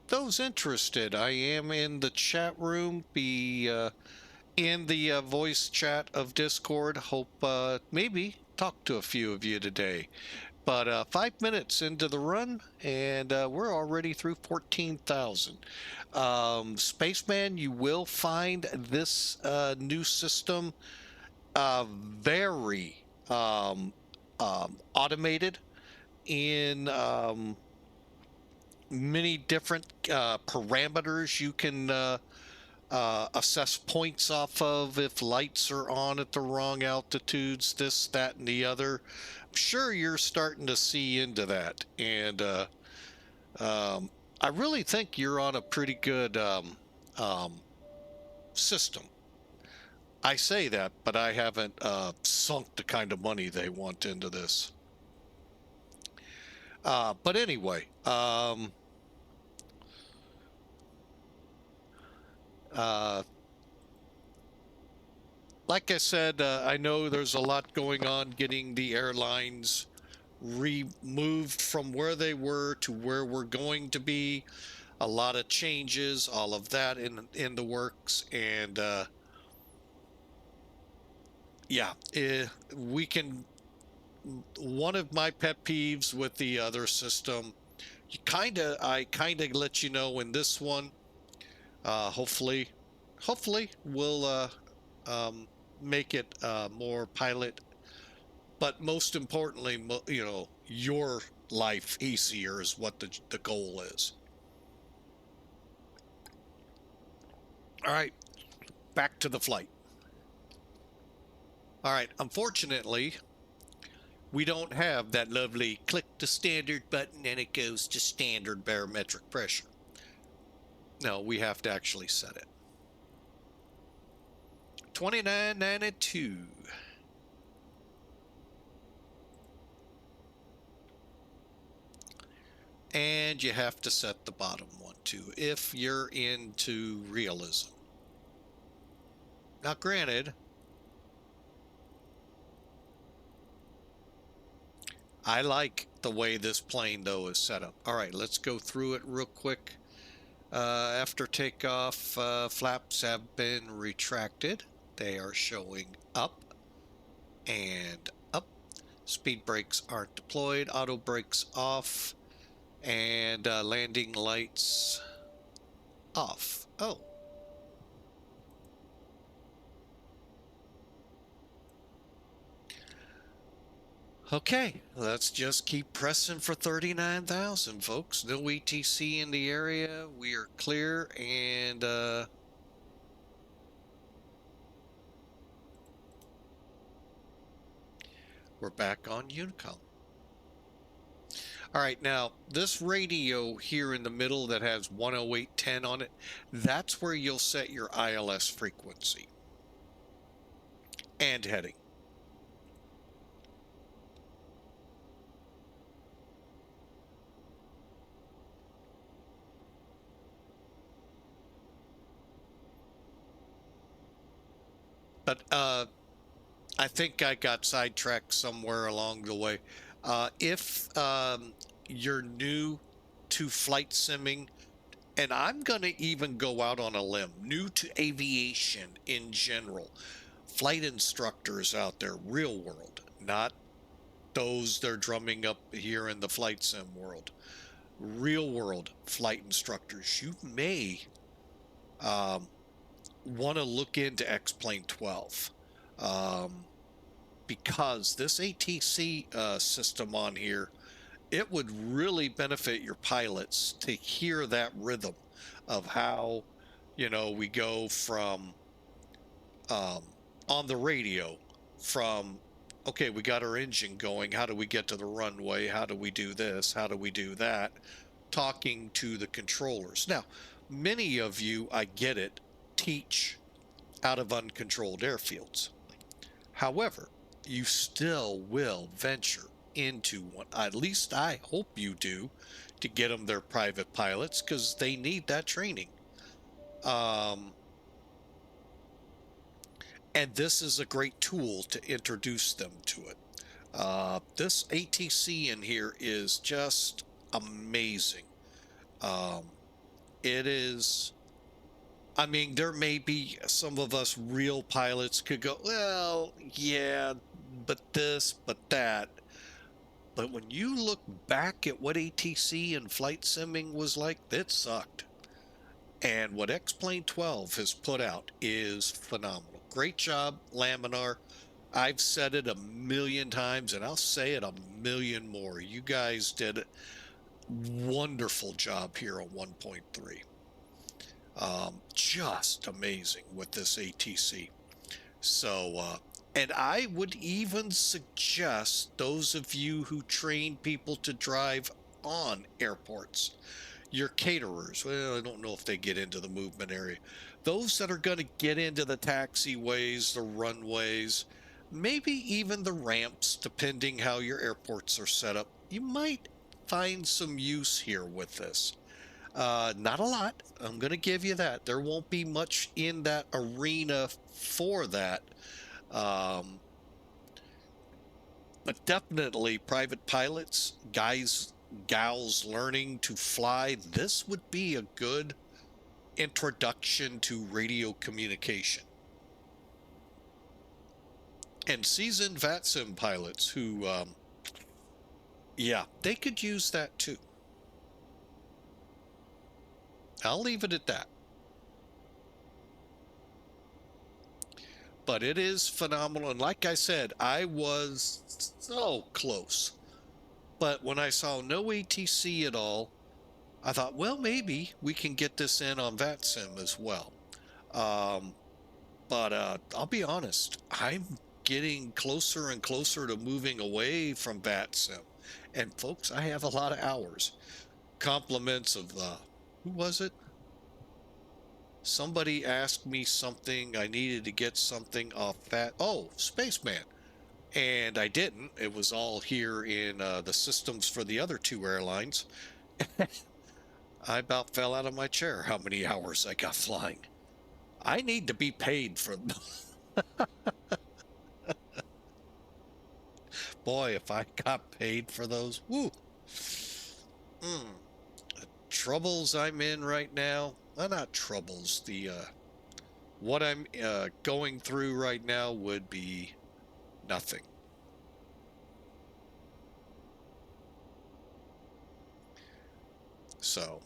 those interested, I am in the chat room. Be in the voice chat of Discord. Hope maybe talk to a few of you today. But 5 minutes into the run, and we're already through 14,000. Spaceman, you will find this new system very automated in many different parameters you can assess points off of if lights are on at the wrong altitudes, this, that, and the other. I'm sure you're starting to see into that. And I really think you're on a pretty good system. I say that, but I haven't sunk the kind of money they want into this. But anyway, like I said, I know there's a lot going on getting the airlines removed from where they were to where we're going to be. A lot of changes, all of that in the works, and yeah, we can. One of my pet peeves with the other system, I kind of let you know in this one. Hopefully we'll make it more pilot, but most importantly, your life easier is what the goal is. All right, back to the flight. All right, unfortunately, we don't have that lovely click the standard button and it goes to standard barometric pressure. No, we have to actually set it. 2992. And you have to set the bottom one too if you're into realism. Now, granted, I like the way this plane though is set up. All right, let's go through it real quick. After takeoff, flaps have been retracted. They are showing up and up. Speed brakes aren't deployed. Auto brakes off. And landing lights off. Oh. Okay, let's just keep pressing for 39,000, folks. No ETC in the area. We are clear, and we're back on Unicom. All right, now this radio here in the middle that has 10810 on it, that's where you'll set your ILS frequency and heading. But I think I got sidetracked somewhere along the way. If you're new to flight simming, and I'm going to even go out on a limb, new to aviation in general, flight instructors out there, real world, not those they're drumming up here in the flight sim world, real world flight instructors, you may want to look into XP12. Because this ATC system on here, it would really benefit your pilots to hear that rhythm of how, we go from on the radio from, okay, we got our engine going. How do we get to the runway? How do we do this? How do we do that? Talking to the controllers. Now, many of you, I get it, teach out of uncontrolled airfields. However, you still will venture into one. At least I hope you do, to get them their private pilots, because they need that training. And this is a great tool to introduce them to it. This ATC in here is just amazing. Um, it is, I mean, there may be some of us real pilots could go, well, yeah, but this, but that. But when you look back at what ATC and flight simming was like, it sucked. And what X-Plane 12 has put out is phenomenal. Great job, Laminar. I've said it a million times, and I'll say it a million more. You guys did a wonderful job here on 1.3. Just amazing with this ATC. So, and I would even suggest those of you who train people to drive on airports, your caterers, well, I don't know if they get into the movement area. Those that are going to get into the taxiways, the runways, maybe even the ramps, depending how your airports are set up, you might find some use here with this. Not a lot. I'm going to give you that. There won't be much in that arena for that. Um, but definitely private pilots, guys, gals learning to fly, this would be a good introduction to radio communication. And seasoned VATSIM pilots who, yeah, they could use that too. I'll leave it at that. But it is phenomenal. And like I said, I was so close. But when I saw no ATC at all, I thought, well, maybe we can get this in on VATSIM as well. Um, but I'll be honest, I'm getting closer and closer to moving away from VATSIM. And folks, I have a lot of hours. Compliments of who was it? Somebody asked me something. I needed to get something off that. Oh, Spaceman. And I didn't. It was all here in the systems for the other two airlines. I about fell out of my chair how many hours I got flying. I need to be paid for boy, if I got paid for those, woo. Mm, troubles I'm in right now. Well, not troubles. The what I'm going through right now would be nothing. So,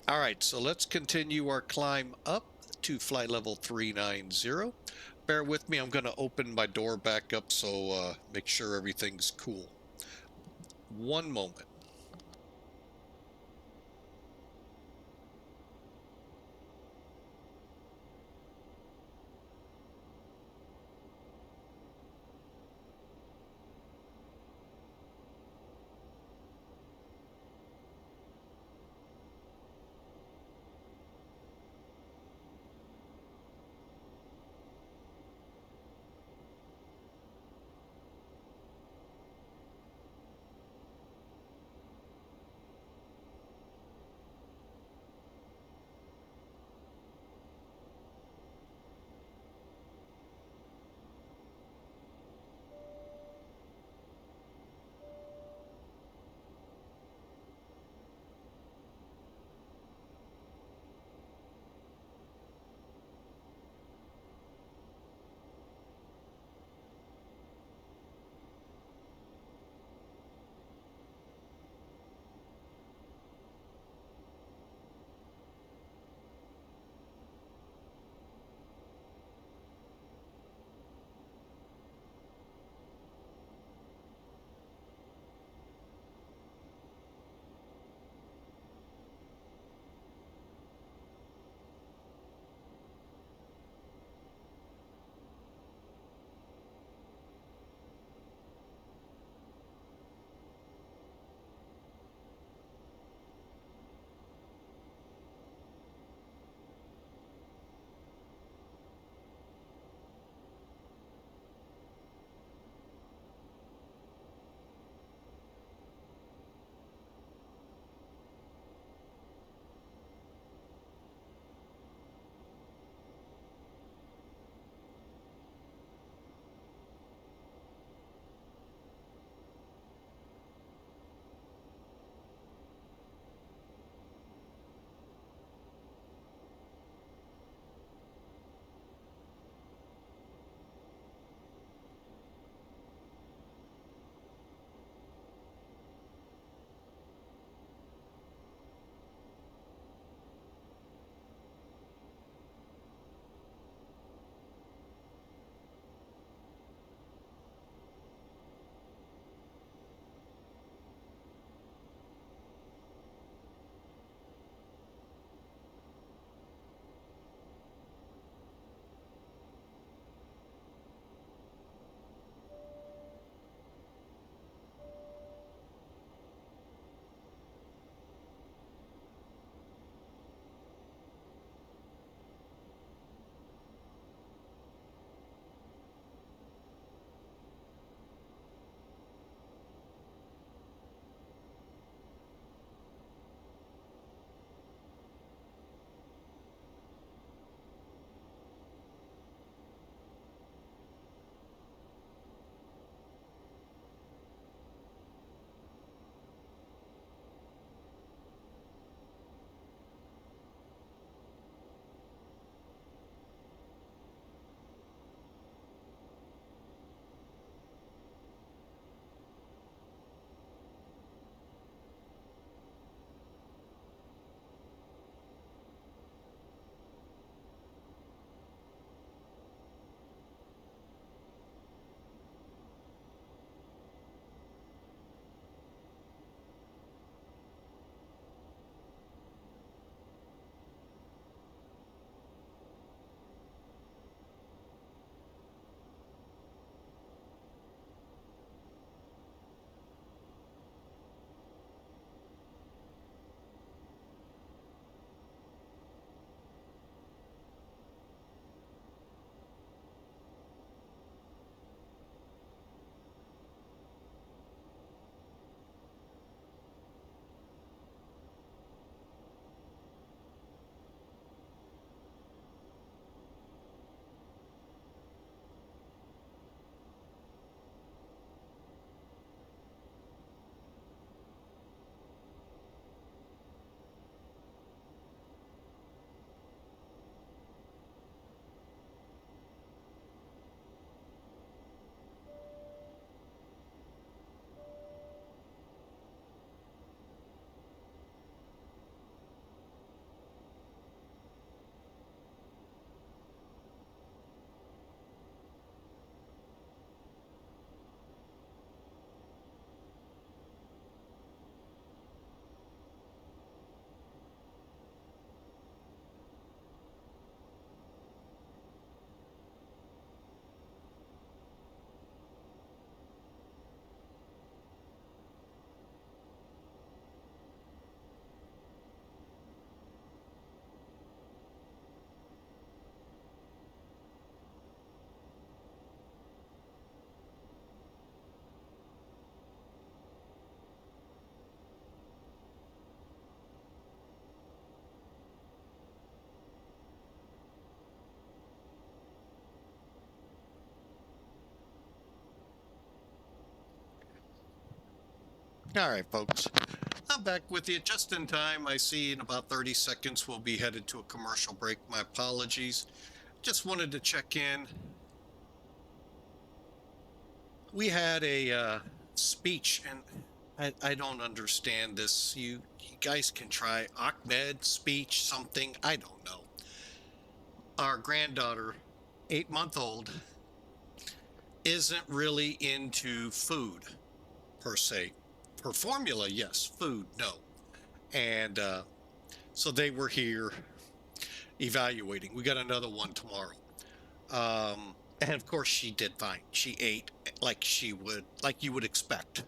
all right, so let's continue our climb up to flight level 390. Bear with me, I'm going to open my door back up so make sure everything's cool. One moment. All right, folks. I'm back with you just in time. I see in about 30 seconds we'll be headed to a commercial break. My apologies. Just wanted to check in. We had a speech, and I don't understand this. You guys can try Ahmed speech, something. I don't know. Our granddaughter, 8-month old, isn't really into food per se. Her formula, yes. Food, no. And so they were here evaluating. We got another one tomorrow. And of course she did fine. She ate like like you would expect.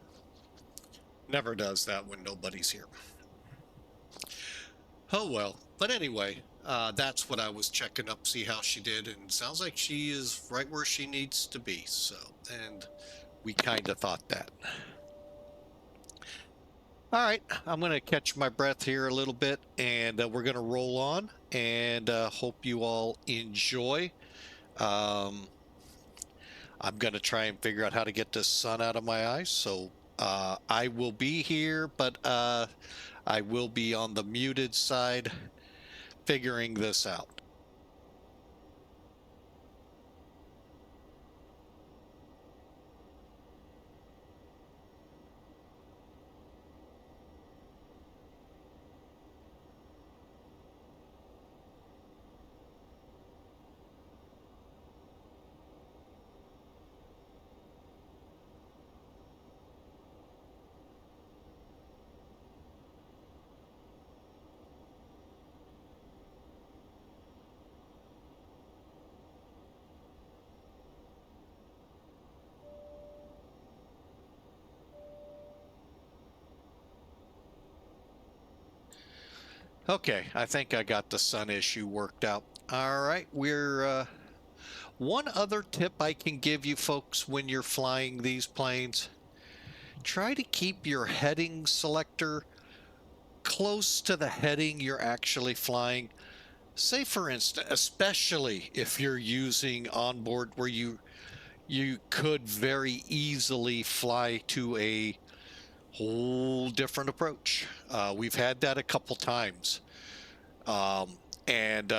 Never does that when nobody's here. Oh well. But anyway, that's what I was checking up, see how she did, and sounds like she is right where she needs to be. So, and we kind of thought that. All right, I'm going to catch my breath here a little bit, and we're going to roll on, and hope you all enjoy. Um, I'm going to try and figure out how to get this sun out of my eyes. So I will be here, but I will be on the muted side figuring this out. Okay, I think I got the sun issue worked out. All right, we're one other tip I can give you folks when you're flying these planes, try to keep your heading selector close to the heading you're actually flying. Say for instance, especially if you're using onboard where you could very easily fly to a whole different approach. We've had that a couple times. And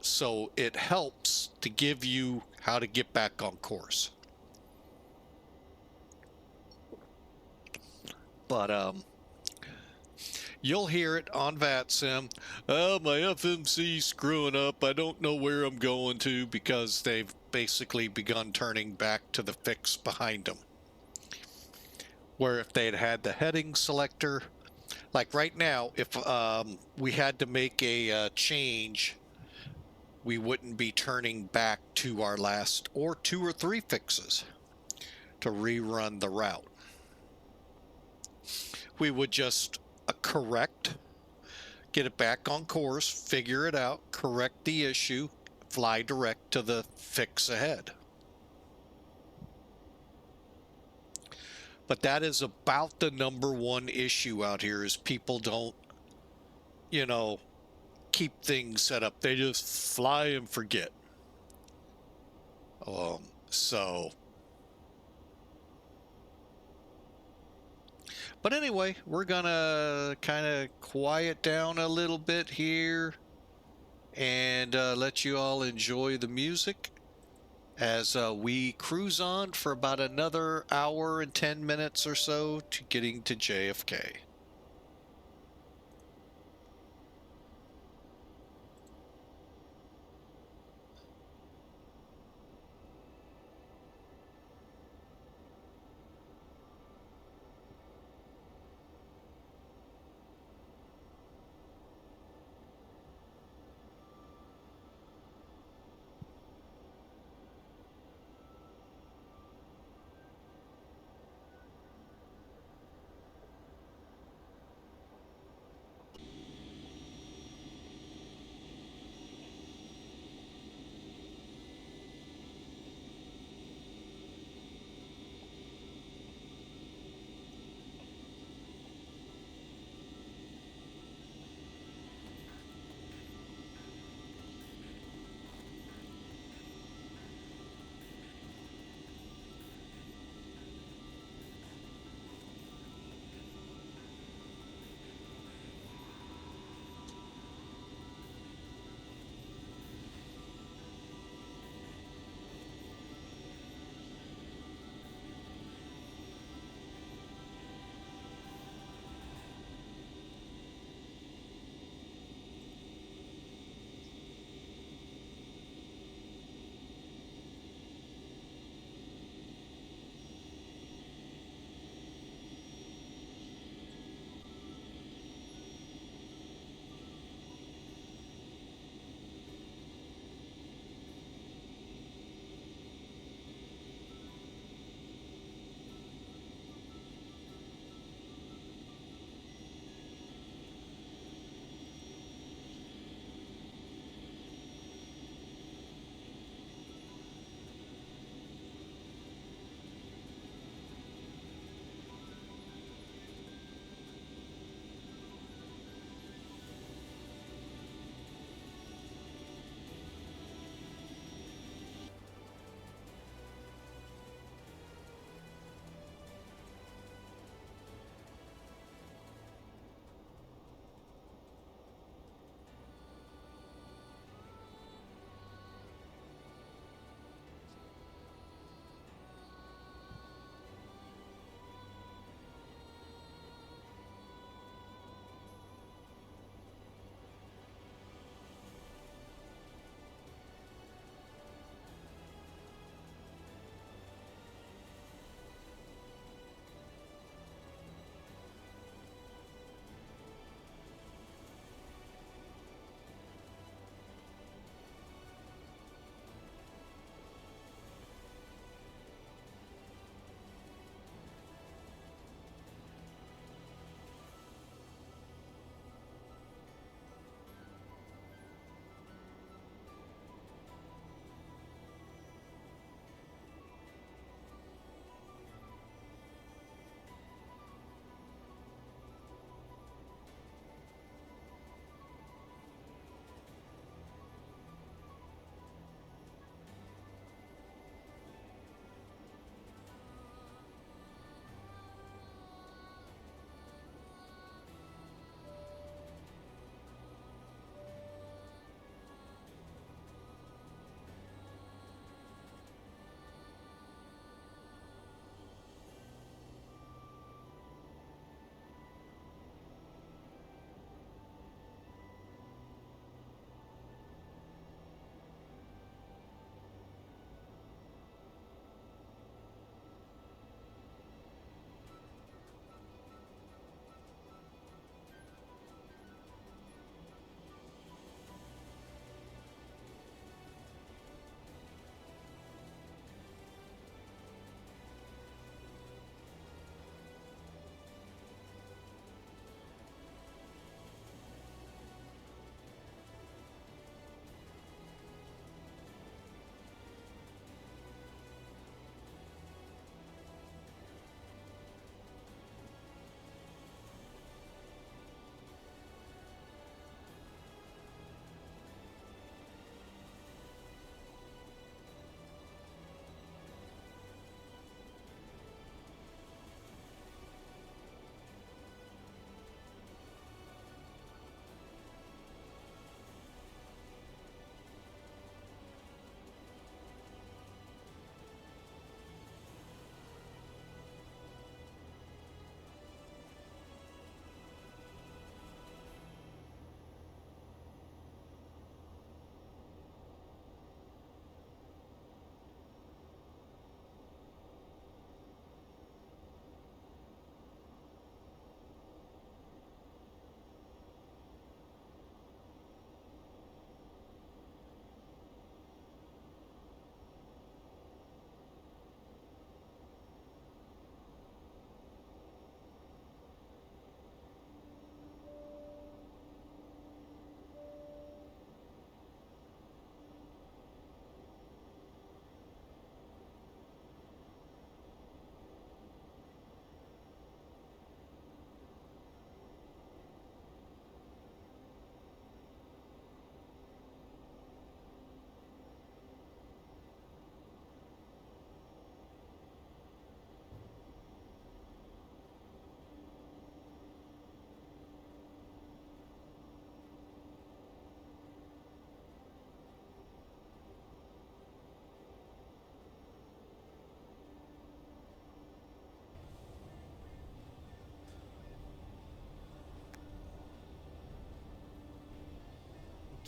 so it helps to give you how to get back on course. But you'll hear it on VATSIM. Oh, my FMC's screwing up. I don't know where I'm going to, because they've basically begun turning back to the fix behind them. Where if they'd had the heading selector, like right now, if we had to make a change, we wouldn't be turning back to our last or 2 or 3 fixes to rerun the route. We would just correct, get it back on course, figure it out, correct the issue, fly direct to the fix ahead. But that is about the #1 issue out here, is people don't, keep things set up. They just fly and forget. So, but anyway, we're gonna kind of quiet down a little bit here and let you all enjoy the music as we cruise on for about another hour and 10 minutes or so to getting to JFK.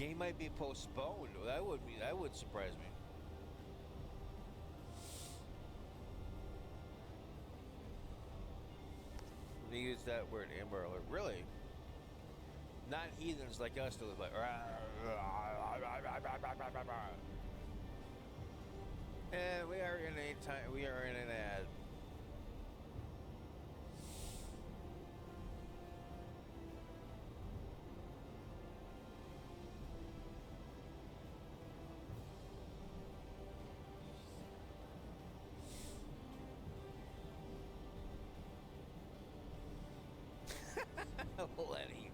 Game might be postponed. That would surprise me. They use that word, Amber Alert. Really? Not heathens like us to live like. And we are in a time. We are in an ad. Lenny.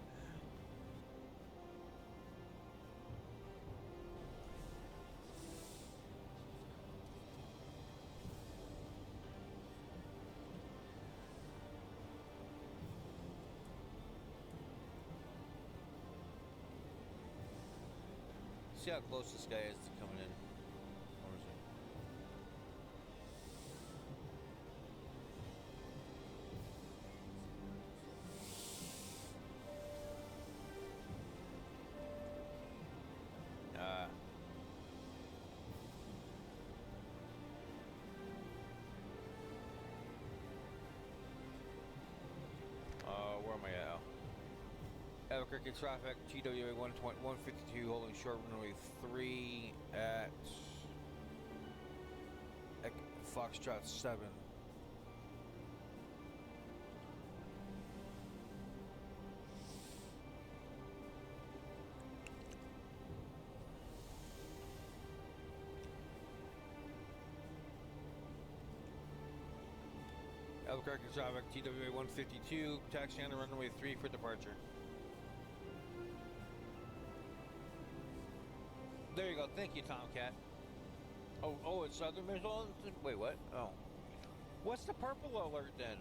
See how close this guy is to coming in. Or is it? Where am I at? Albuquerque traffic, TWA 152, holding short runway 3 at Foxtrot 7. Albuquerque traffic, TWA 152, taxi on the runway 3 for departure. There you go. Thank you, Tomcat. Oh, it's Southern Missile? Wait, what? Oh. What's the purple alert then?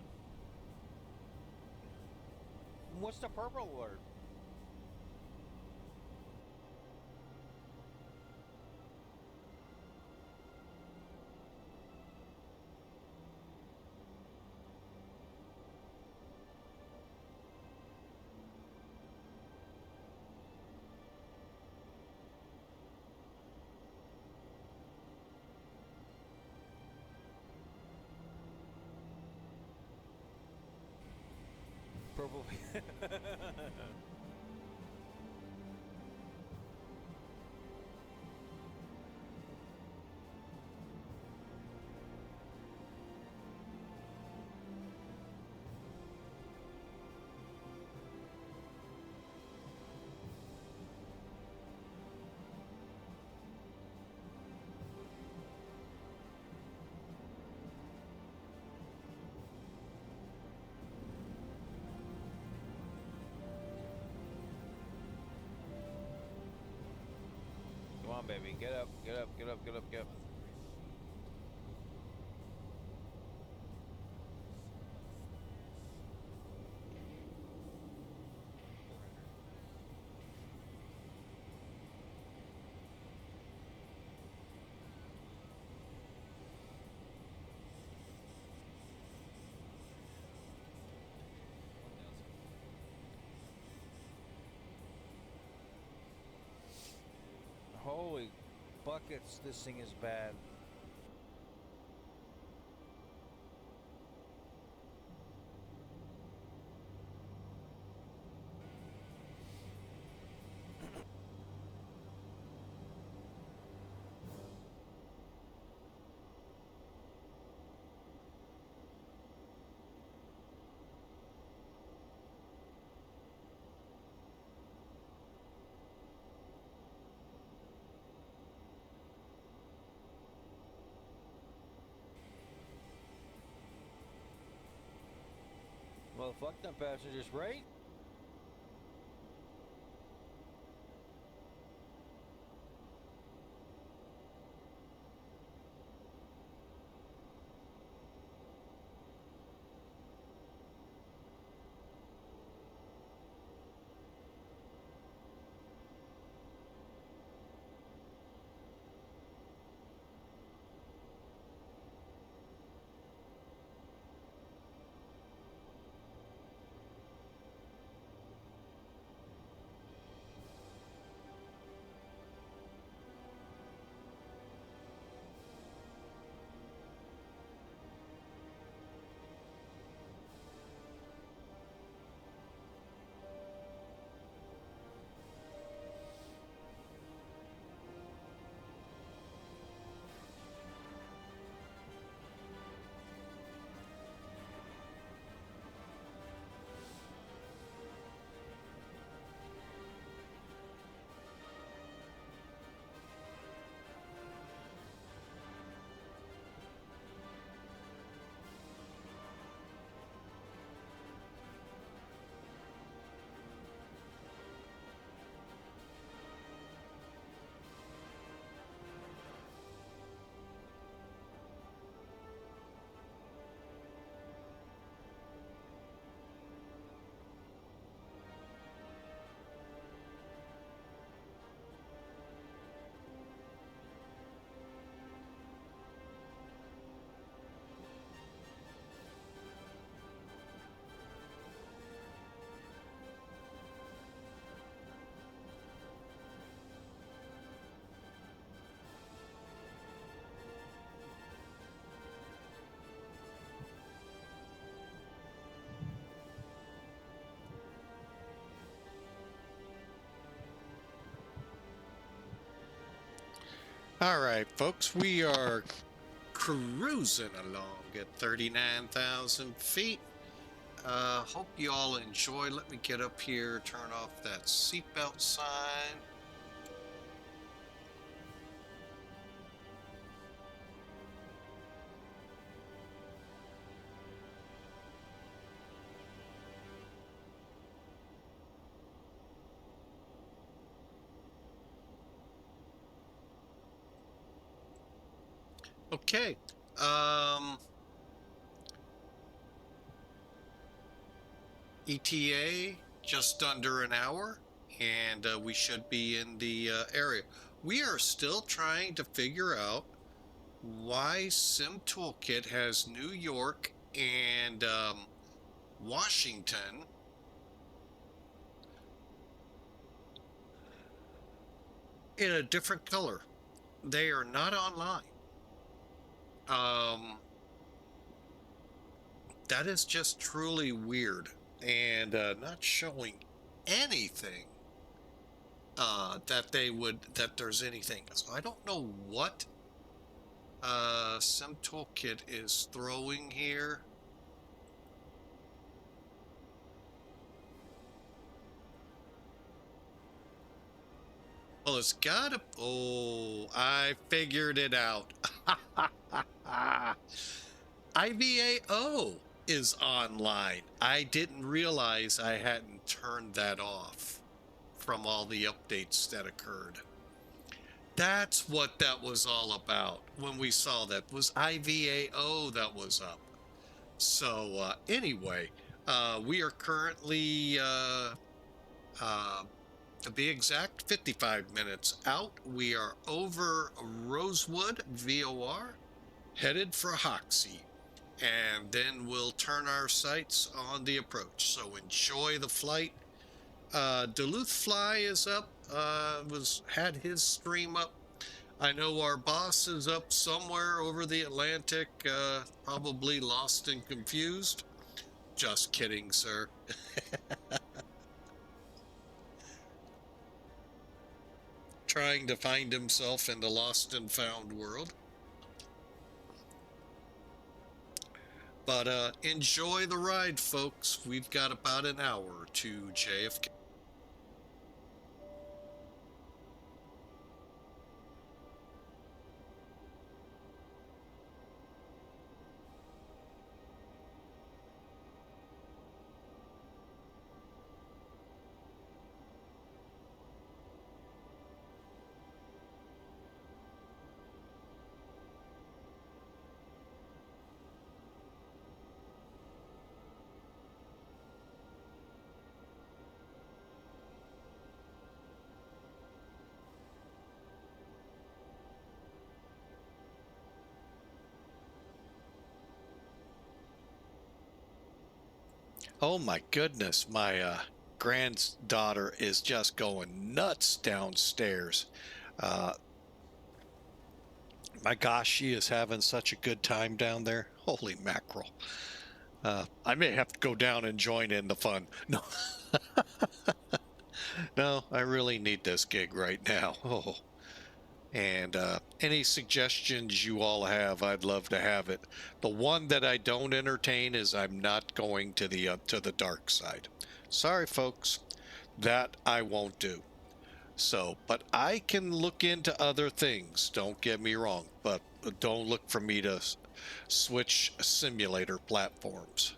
What's the purple alert? Purple. Come on, baby. Get up, get up, get up, get up, get up. Holy buckets, this thing is bad. Well, fuck them passengers, right? All right, folks, we are cruising along at 39,000 feet. Hope you all enjoy. Let me get up here, turn off that seatbelt sign. Okay. ETA just under an hour, and we should be in the area. We are still trying to figure out why Sim Toolkit has New York and Washington in a different color. They are not online. Um, that is just truly weird and not showing anything that there's anything. So I don't know what Sim Toolkit is throwing here. Well, it's gotta. Oh, I figured it out. IVAO is online. I didn't realize I hadn't turned that off from all the updates that occurred. That's what that was all about when we saw that was IVAO that was up. So anyway, we are currently to be exact 55 minutes out. We are over Rosewood VOR, headed for HOXIE, and then we'll turn our sights on the approach. So enjoy the flight. Duluth Fly is up, had his stream up. I know our boss is up somewhere over the Atlantic, probably lost and confused. Just kidding, sir. Trying to find himself in the lost and found world. But enjoy the ride, folks. We've got about an hour to JFK. Oh my goodness, my granddaughter is just going nuts downstairs. Uh, my gosh, she is having such a good time down there. Holy mackerel. I may have to go down and join in the fun. No, no, I really need this gig right now. Oh. And any suggestions you all have, I'd love to have it. The one that I don't entertain is I'm not going to the dark side. Sorry, folks, that I won't do. So, but I can look into other things. Don't get me wrong, but don't look for me to switch simulator platforms.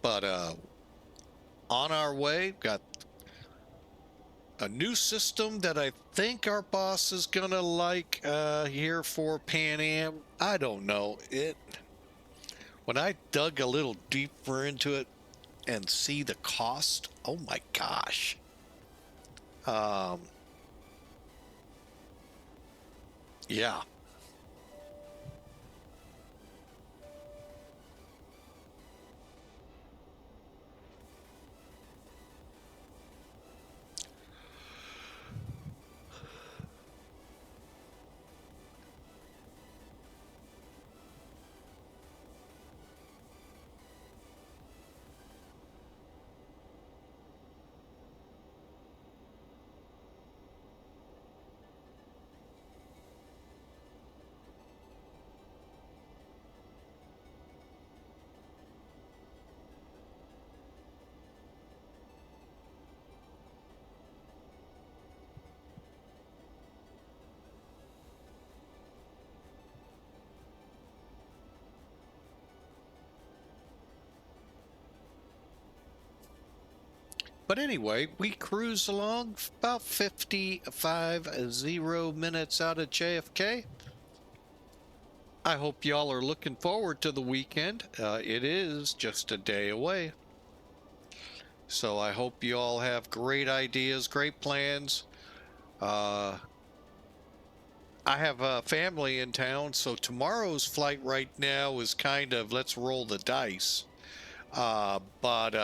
But on our way, got a new system that I think our boss is gonna like here for Pan Am. I don't know it. When I dug a little deeper into it and see the cost, oh my gosh. Um, yeah. But anyway, we cruise along about 55 minutes out of JFK. I hope y'all are looking forward to the weekend. It is just a day away. So I hope you all have great ideas, great plans. Uh, I have a family in town, so tomorrow's flight right now is kind of let's roll the dice. But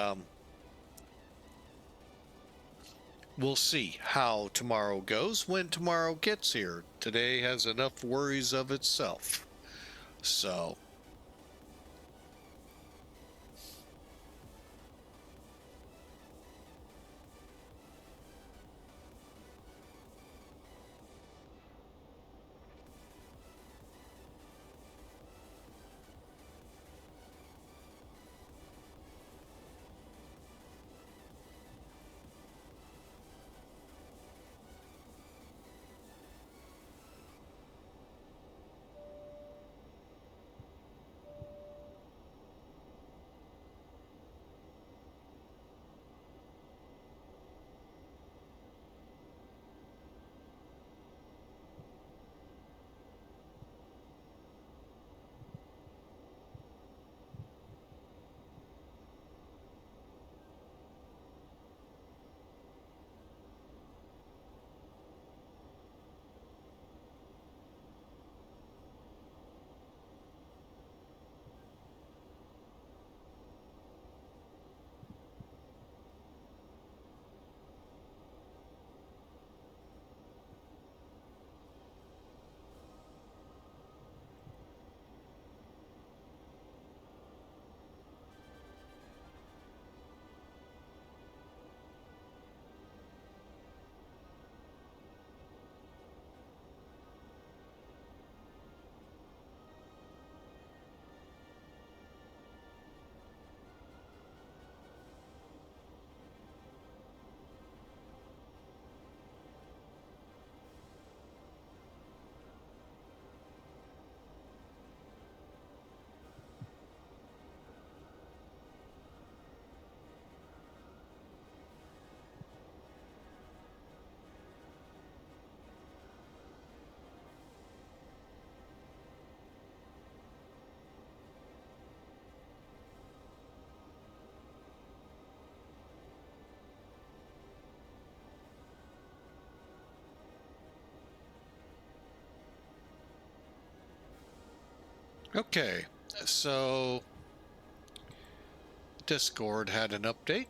we'll see how tomorrow goes when tomorrow gets here. Today has enough worries of itself. So, okay. So, Discord had an update.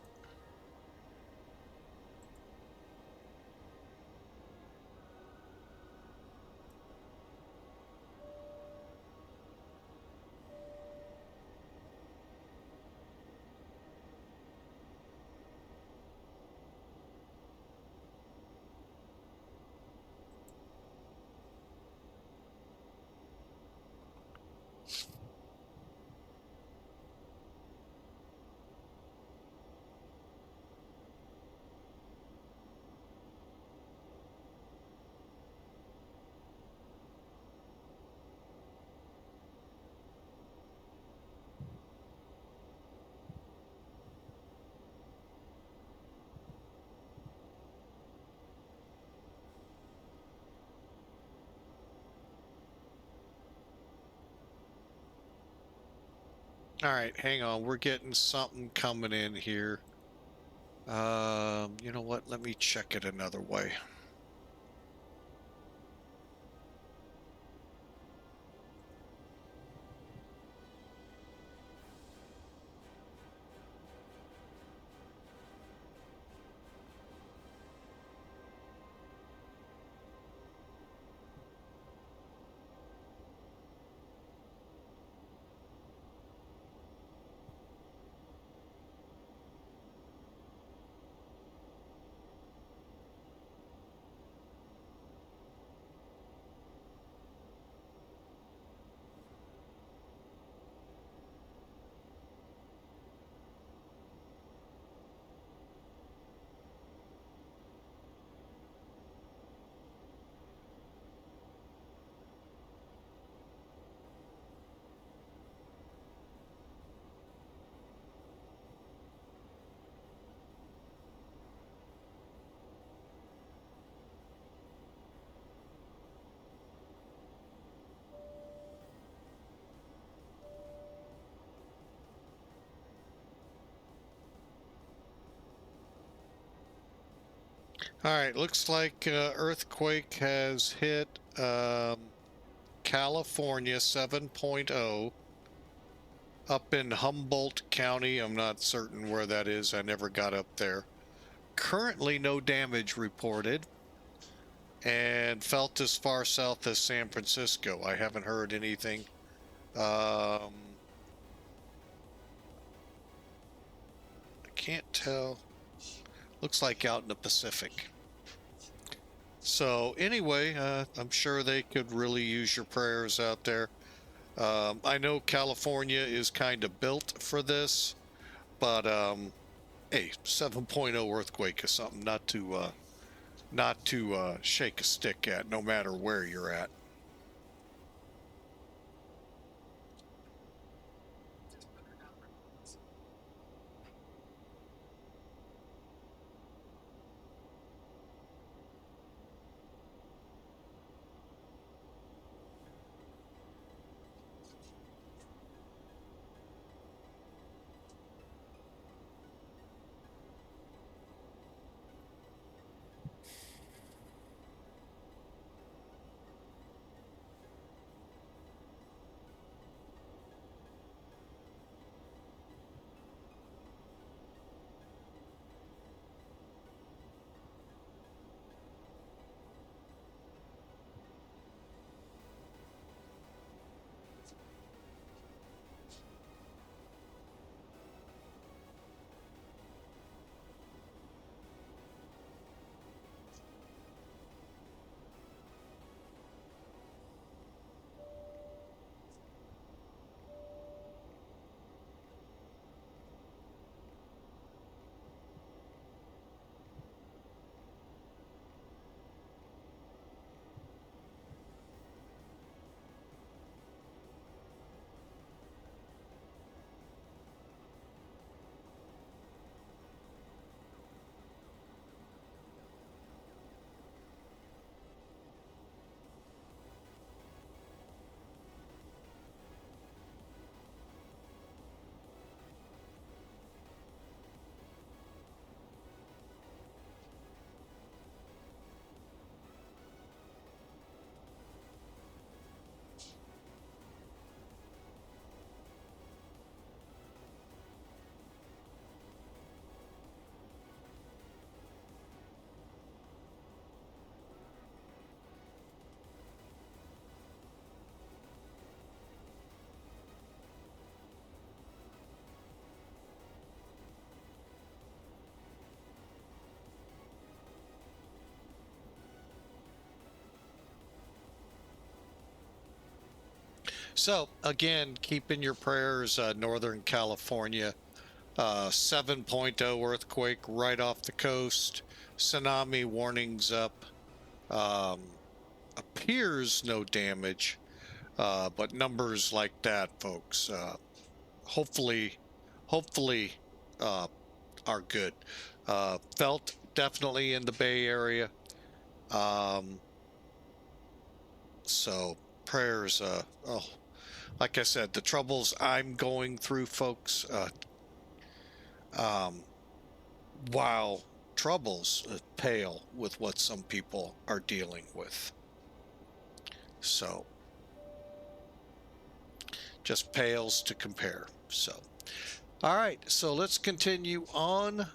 All right, hang on. We're getting something coming in here. You know what? Let me check it another way. All right, looks like earthquake has hit California 7.0 up in Humboldt County. I'm not certain where that is. I never got up there. Currently, no damage reported and felt as far south as San Francisco. I haven't heard anything. I can't tell. Looks like out in the Pacific. So anyway, I'm sure they could really use your prayers out there. I know California is kind of built for this, but hey, 7.0 earthquake is something not to shake a stick at, no matter where you're at. So again, keep in your prayers, Northern California, 7.0 earthquake right off the coast, tsunami warnings up. Appears no damage, but numbers like that, folks, hopefully, hopefully, uh, are good. Felt definitely in the Bay Area. Um, so prayers, oh, like I said, the troubles I'm going through, folks, um, wow, troubles pale with what some people are dealing with. So just pales to compare. So, all right, so let's continue on.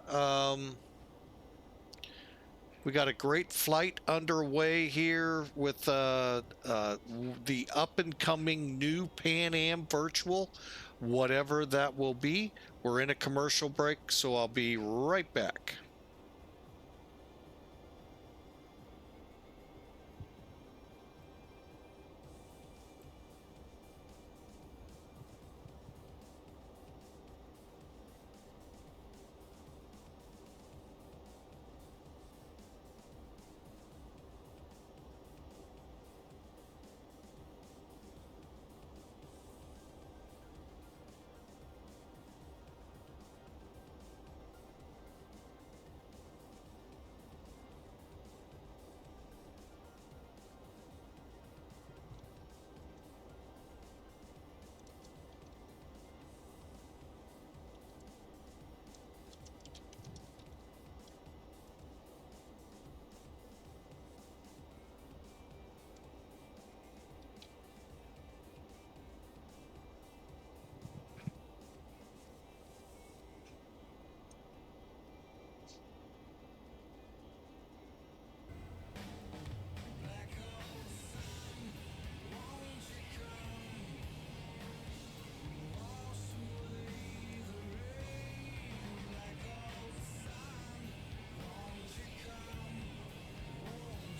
We got a great flight underway here with the up and coming new Pan Am Virtual, whatever that will be. We're in a commercial break, so I'll be right back.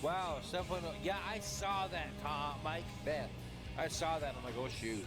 Wow, 7.0. Yeah, I saw that, Tom, Mike. Beth. I saw that. I'm like, oh, shoot.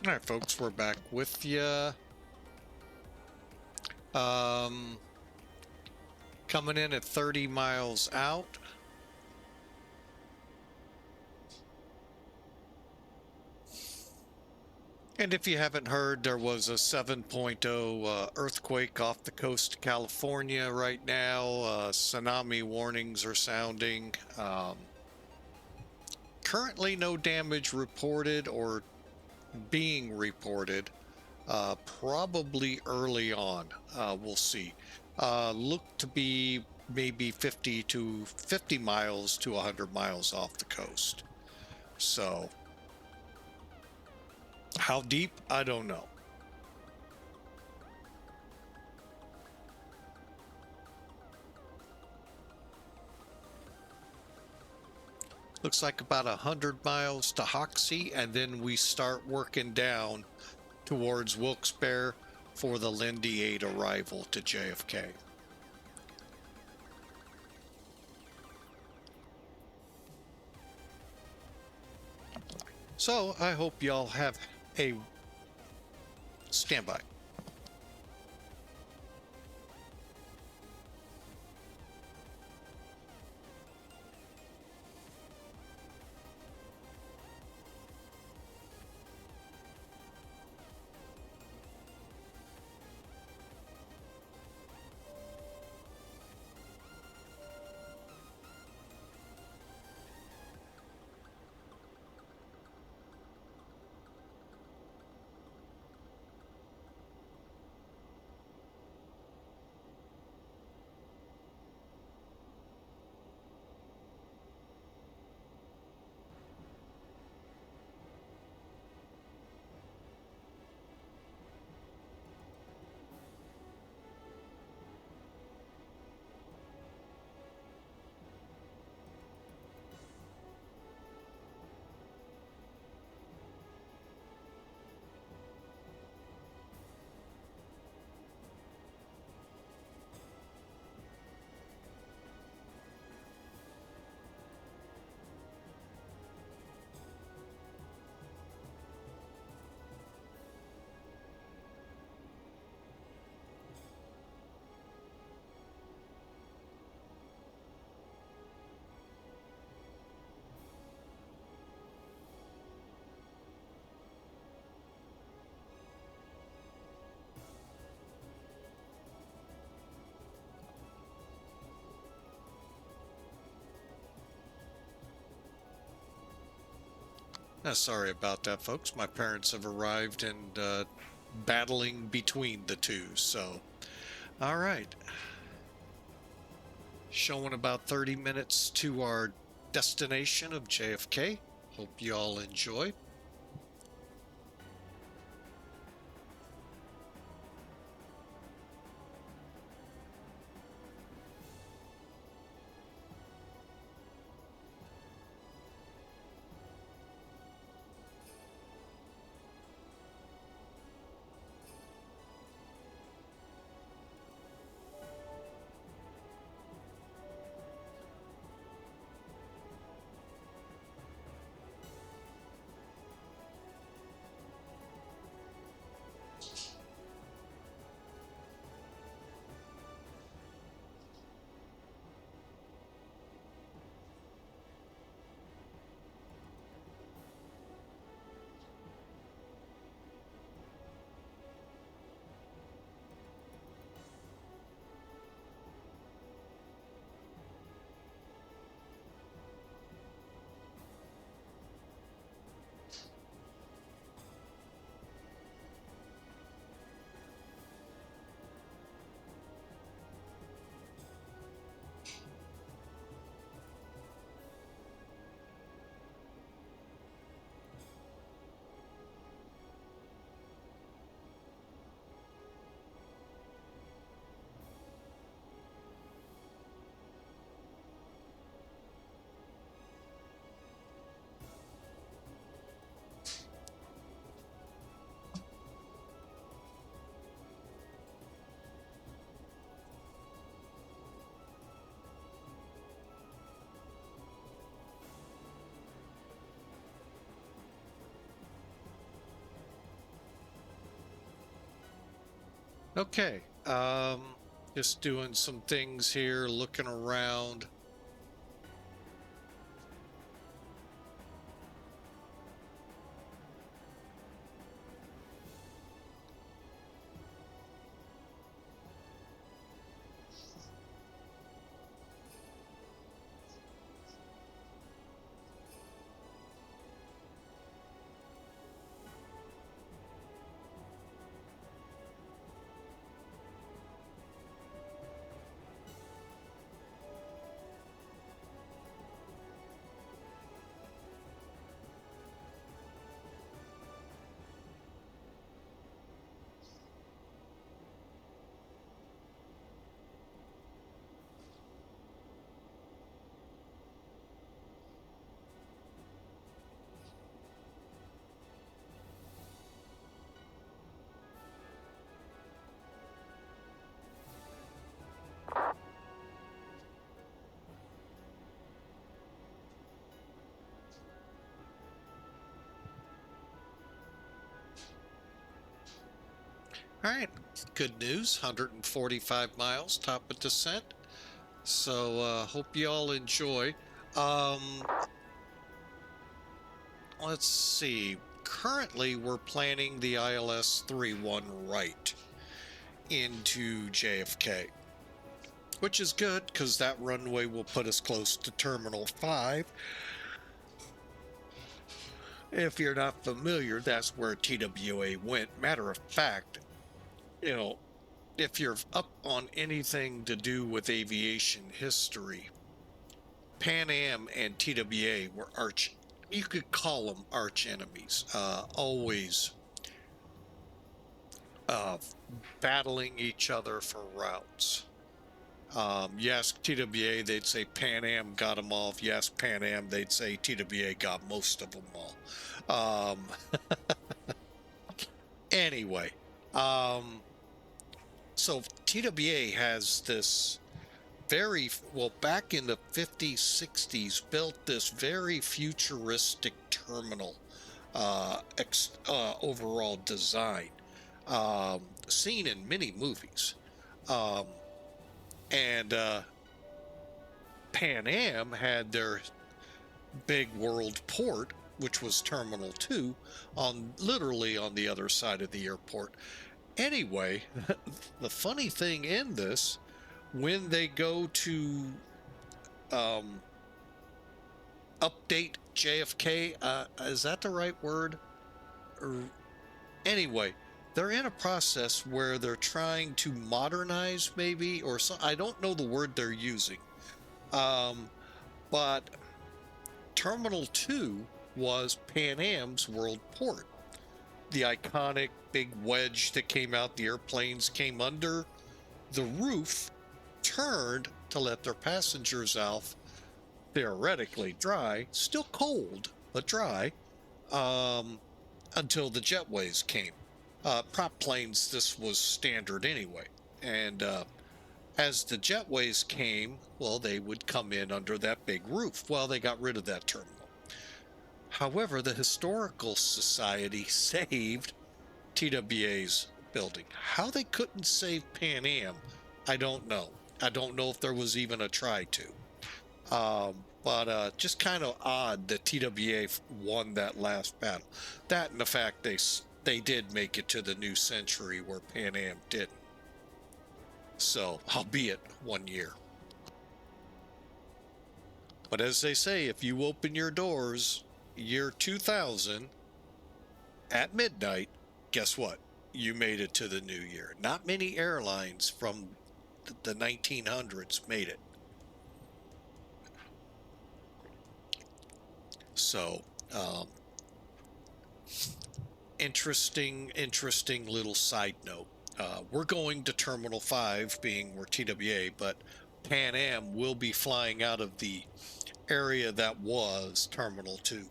All right, folks, we're back with you. Coming in at 30 miles out. And if you haven't heard, there was a 7.0 earthquake off the coast of California right now. Tsunami warnings are sounding. Currently, no damage reported or being reported. Probably early on. We'll see. Look to be maybe 50 miles to 100 miles off the coast. So, how deep? I don't know. Looks like about 100 miles to HOXIE, and then we start working down towards Wilkes-Barre for the Lindy 8 arrival to JFK. So I hope y'all have a standby. Sorry about that, folks. My parents have arrived and battling between the two. So, all right. Showing about 30 minutes to our destination of JFK. Hope you all enjoy. Okay. Just doing some things here, looking around. All right, good news. 145 miles, top of descent. So hope you all enjoy. Um, let's see. Currently, we're planning the ILS 31 right into JFK, which is good because that runway will put us close to Terminal 5. If you're not familiar, that's where TWA went. Matter of fact, you know, if you're up on anything to do with aviation history, Pan Am and TWA were you could call them arch enemies, always uh, battling each other for routes. You ask TWA, they'd say Pan Am got them all. If you ask Pan Am, they'd say TWA got most of them all. Anyway, so TWA has this back in the 50s, 60s, built this very futuristic terminal overall design, seen in many movies. Um, and Pan Am had their big world port, which was Terminal 2, literally on the other side of the airport. Anyway, the funny thing in this, when they go to update JFK, is that the right word? Anyway, they're in a process where they're trying to modernize, maybe, or so. I don't know the word they're using. But Terminal 2 was Pan Am's world port. The iconic big wedge that came out, the airplanes came under the roof, turned to let their passengers out, theoretically dry, still cold, but dry, until the jetways came. Prop planes, this was standard anyway. And as the jetways came, well, they would come in under that big roof. Well, they got rid of that terminal. However, the Historical Society saved TWA's building. How they couldn't save Pan Am, I don't know. I don't know if there was even a try to. But just kind of odd that TWA won that last battle. That and the fact they did make it to the new century where Pan Am didn't. So, albeit 1 year. But as they say, if you open your doors year 2000 at midnight, guess what? You made it to the new year. Not many airlines from the 1900s made it. So, interesting little side note. We're going to Terminal 5, being where TWA, but Pan Am will be flying out of the area that was Terminal 2.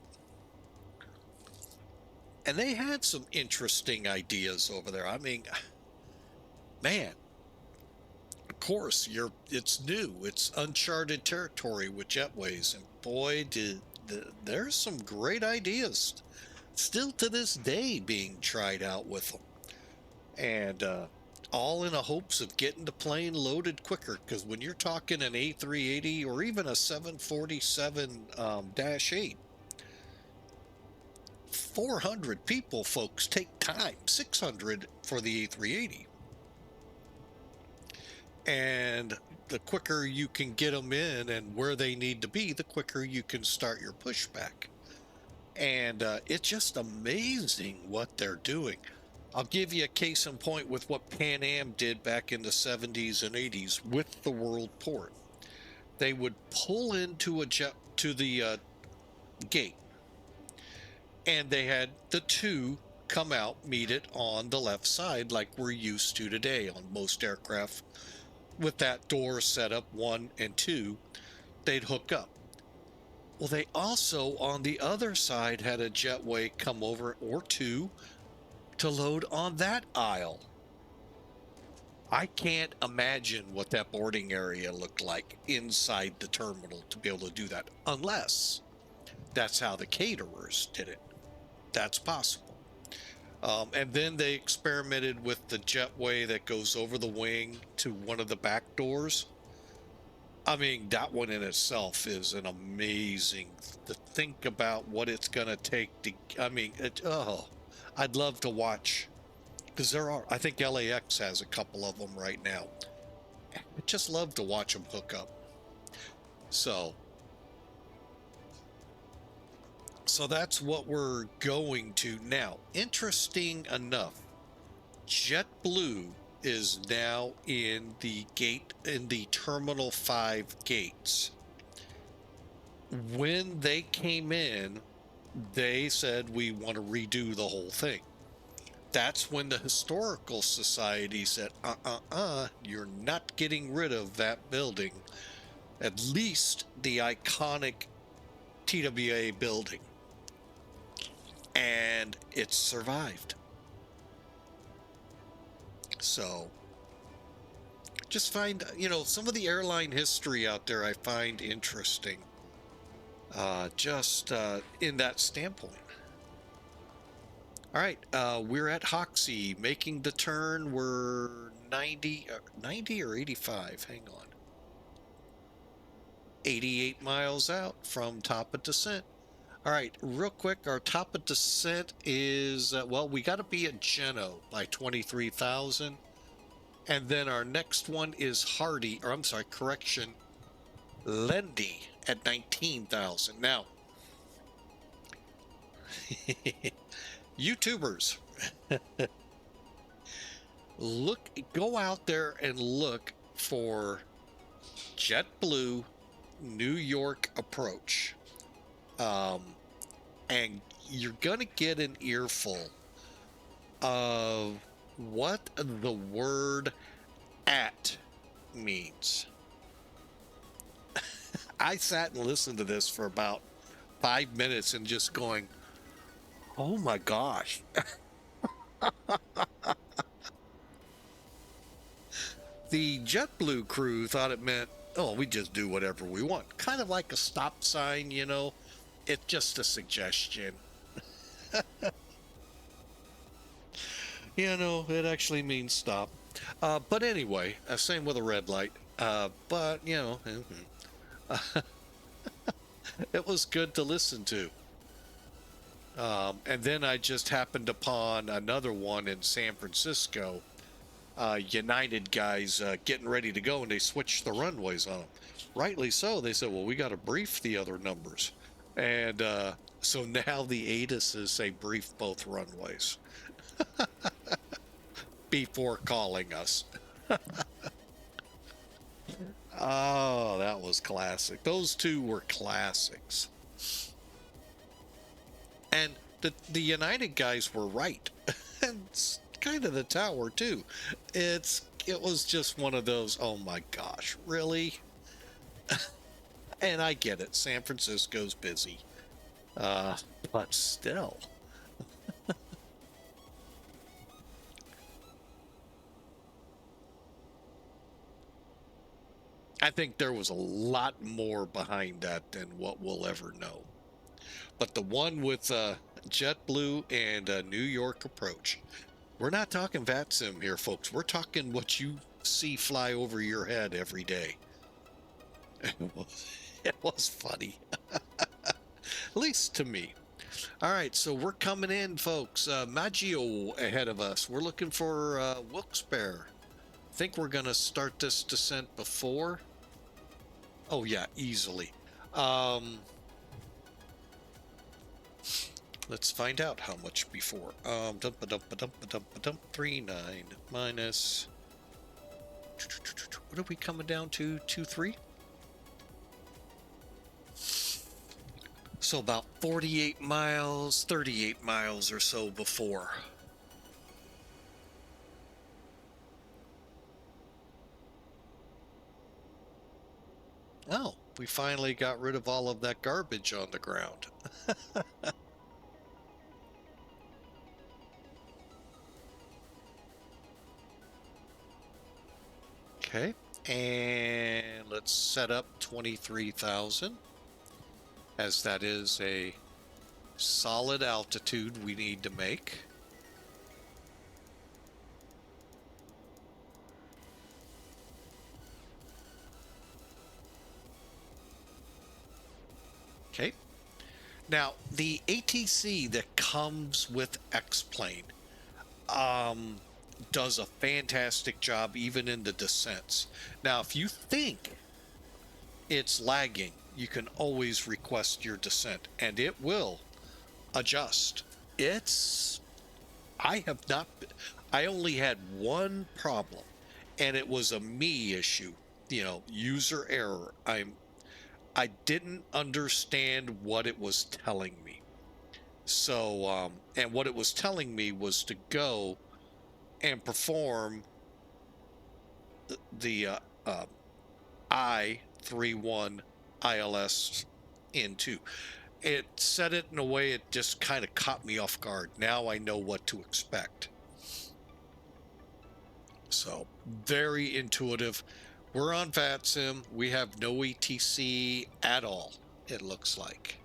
And they had some interesting ideas over there. I mean, man, of course, it's new. It's uncharted territory with jetways. And boy, there's some great ideas still to this day being tried out with them. And all in a hopes of getting the plane loaded quicker. Because when you're talking an A380 or even a 747 -8, 400 people, folks, take time. 600 for the A380. And the quicker you can get them in and where they need to be, the quicker you can start your pushback. And it's just amazing what they're doing. I'll give you a case in point with what Pan Am did back in the 70s and 80s with the World Port. They would pull into the gate, and they had the two come out, meet it on the left side like we're used to today on most aircraft. With that door set up 1 and 2, they'd hook up. Well, they also on the other side had a jetway come over, or two, to load on that aisle. I can't imagine what that boarding area looked like inside the terminal to be able to do that, unless that's how the caterers did it. That's possible. And then they experimented with the jetway that goes over the wing to one of the back doors. I mean, that one in itself is an amazing to think about what it's going to take to, I mean, I'd love to watch, because I think LAX has a couple of them right now. I'd just love to watch them hook up. So that's what we're going to now. Interesting enough, JetBlue is now in the Terminal 5 gates. When they came in, they said we want to redo the whole thing. That's when the Historical Society said, you're not getting rid of that building, at least the iconic TWA building. And it survived. So just find, some of the airline history out there I find interesting, in that standpoint. All right, we're at HOXIE, making the turn. We're 90 or 85, hang on. 88 miles out from top of descent. All right, real quick, our top of descent is, we got to be at Geno by 23,000. And then our next one is Lendy at 19,000. Now, YouTubers, go out there and look for JetBlue New York approach. And you're gonna get an earful of what the word "at" means. I sat and listened to this for about 5 minutes and just going, oh my gosh. The JetBlue crew thought it meant, we just do whatever we want. Kind of like a stop sign, It's just a suggestion. It actually means stop. But anyway, same with a red light. But, it was good to listen to. And then I just happened upon another one in San Francisco. United guys getting ready to go, and they switched the runways on them. Rightly so. They said, well, we got to brief the other numbers. And so now the ATISes say brief both runways before calling us. Oh, that was classic. Those two were classics. And the United guys were right. And it's kind of the tower too. It was just one of those, oh my gosh, really? And I get it, San Francisco's busy. But still. I think there was a lot more behind that than what we'll ever know. But the one with JetBlue and New York approach, We're not talking VATSIM here, folks. We're talking what you see fly over your head every day. It was funny, at least to me. All right, so we're coming in, folks. Maggio ahead of us. We're looking for Wilkes-Barre. I think we're going to start this descent before. Oh, yeah, easily. Let's find out how much before. Dump, dump, dump, dump, dump, 39 minus. What are we coming down to? 2-3? So about 48 miles, 38 miles or so before. Oh, we finally got rid of all of that garbage on the ground. Okay, and let's set up 23,000, as that is a solid altitude we need to make. Okay. Now, the ATC that comes with X-Plane does a fantastic job even in the descents. Now, if you think it's lagging, you can always request your descent and it will adjust. I have not, I only had one problem and it was a me issue, user error. I didn't understand what it was telling me. So, and what it was telling me was to go and perform the I-31 ILS into. It said it in a way it just kind of caught me off guard. Now I know what to expect. So, very intuitive. We're on VATSIM. We have no ETC at all, it looks like.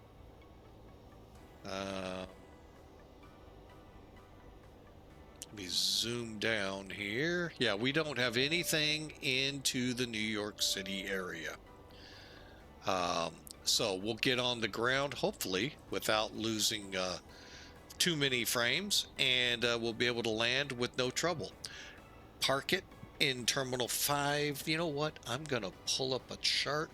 Let me zoom down here. Yeah, we don't have anything into the New York City area. So we'll get on the ground, hopefully, without losing too many frames, and we'll be able to land with no trouble. Park it in Terminal 5. You know what? I'm going to pull up a chart.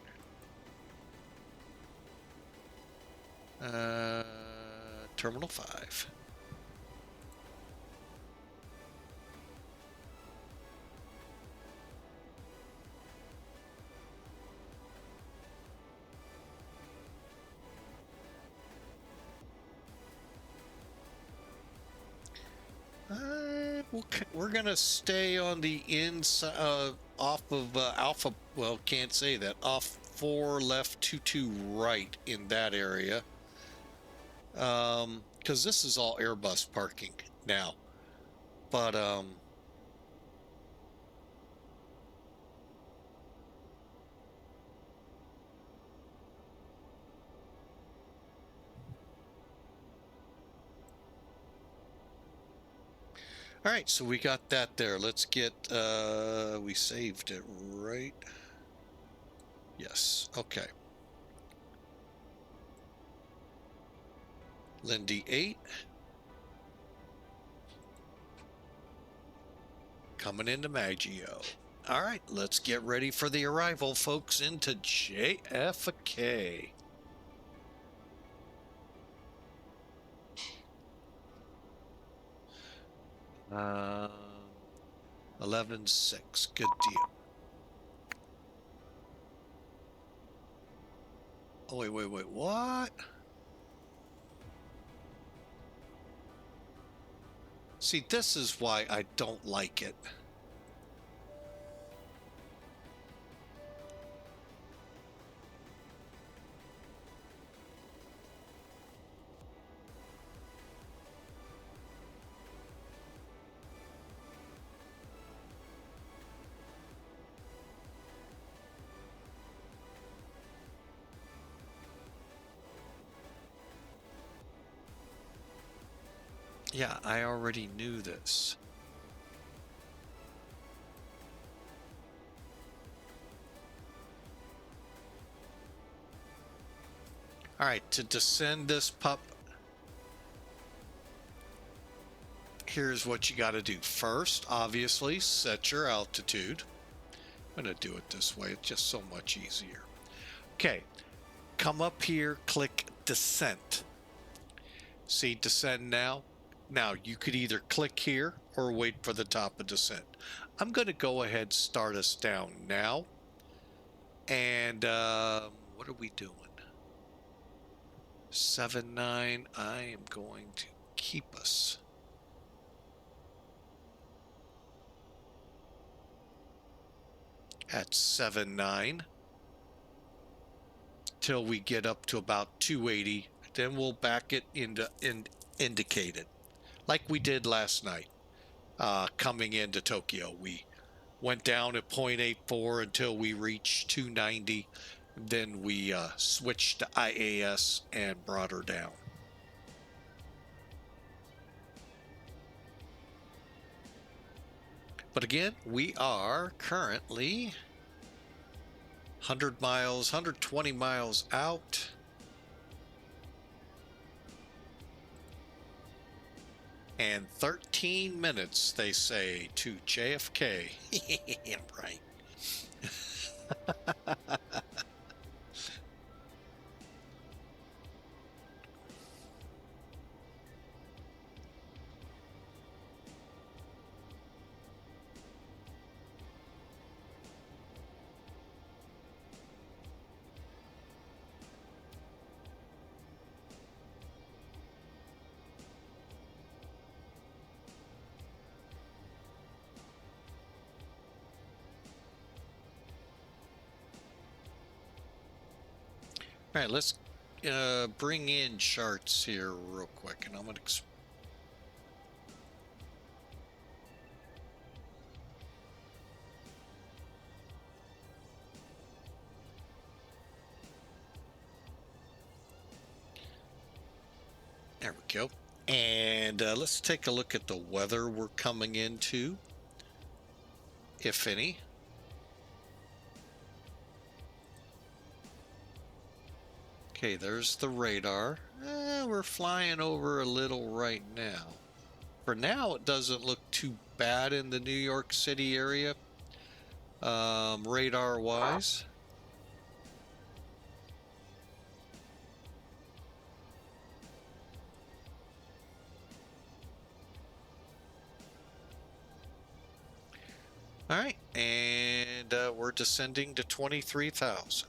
Terminal 5. We're gonna stay on the inside, off of Alpha. Well, can't say that. Off 4 left, 22 right in that area. Because this is all Airbus parking now. But all right, so we got that there. Let's get, we saved it, right? Yes, okay. Lindy 8. Coming into Maggio. All right, let's get ready for the arrival, folks, into JFK. 11.6. Good deal. Oh, wait. What? See, this is why I don't like it. Yeah, I already knew this. All right, to descend this pup, here's what you got to do. First, obviously, set your altitude. I'm going to do it this way. It's just so much easier. Okay, come up here, click descent. See descend now? Now, you could either click here or wait for the top of descent. I'm going to go ahead and start us down now. And what are we doing? 7-9. I am going to keep us at 7-9 till we get up to about 280. Then we'll back it into indicated, like we did last night. Coming into Tokyo, we went down at 0.84 until we reached 290. Then we switched to IAS and brought her down. But again, we are currently 100 miles, 120 miles out. And 13 minutes, they say, to JFK. Right. All right, let's bring in charts here real quick, and I'm going to there we go. And let's take a look at the weather we're coming into, if any. Okay, there's the radar. We're flying over a little right now. For now, it doesn't look too bad in the New York City area, radar-wise. All right, and we're descending to 23,000.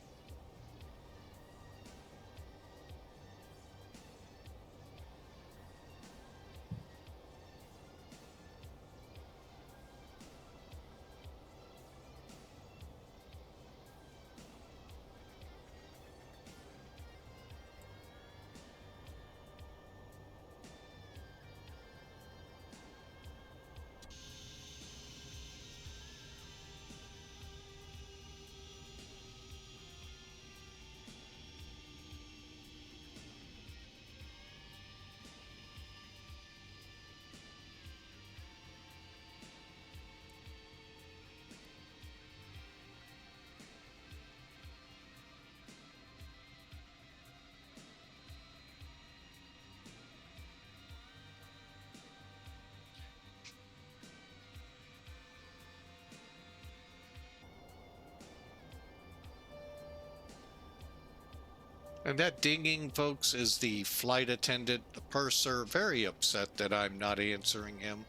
And that dinging, folks, is the flight attendant, the purser, very upset that I'm not answering him.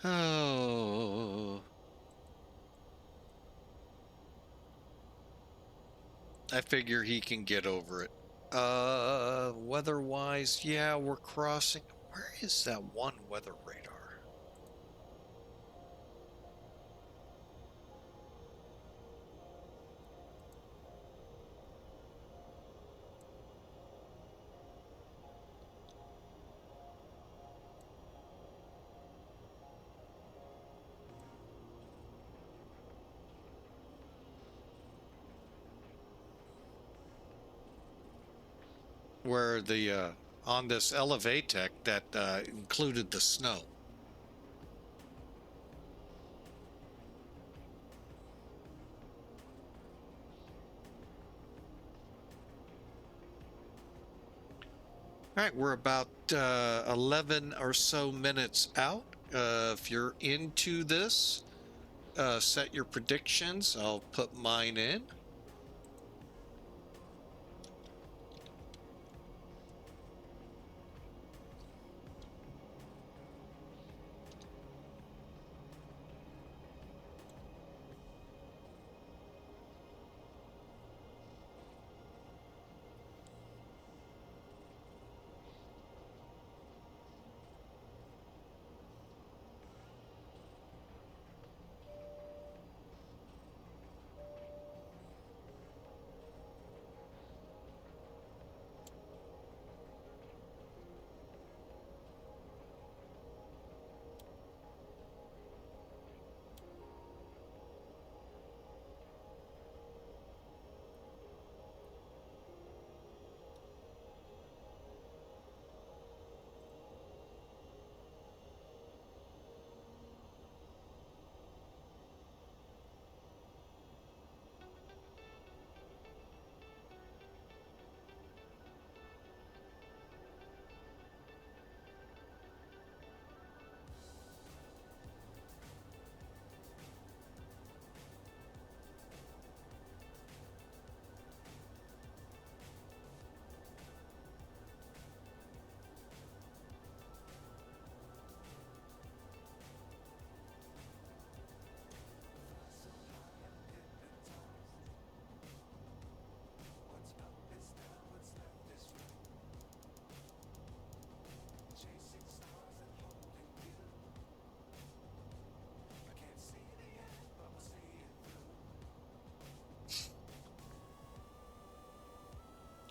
Oh. I figure he can get over it. Weather-wise, yeah, we're crossing. Where is that one weather radar? where the on this Elevatech that included the snow. All right, we're about 11 or so minutes out. If you're into this, set your predictions. I'll put mine in.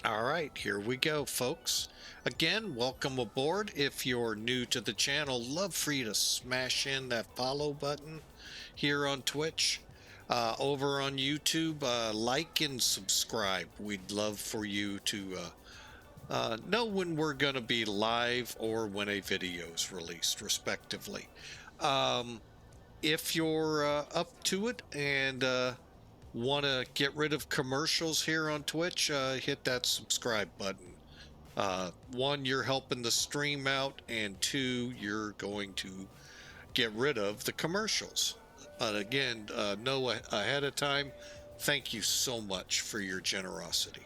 All right, here we go, folks. Again, welcome aboard. If you're new to the channel, love for you to smash in that follow button here on Twitch. Over on YouTube, like and subscribe. We'd love for you to know when we're going to be live or when a video is released, respectively. If you're up to it and want to get rid of commercials here on Twitch, hit that subscribe button. One, you're helping the stream out, and two, you're going to get rid of the commercials. But again, know ahead of time, thank you so much for your generosity.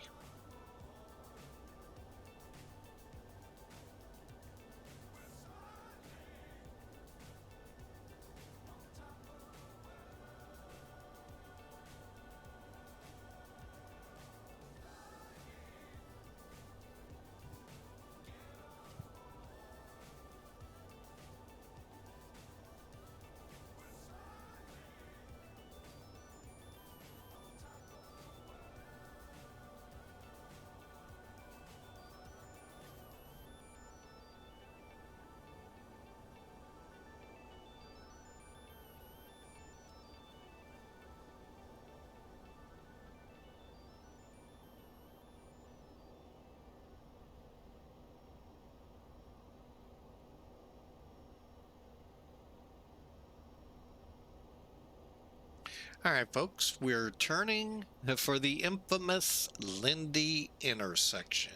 All right, folks, we're turning for the infamous Lindy intersection.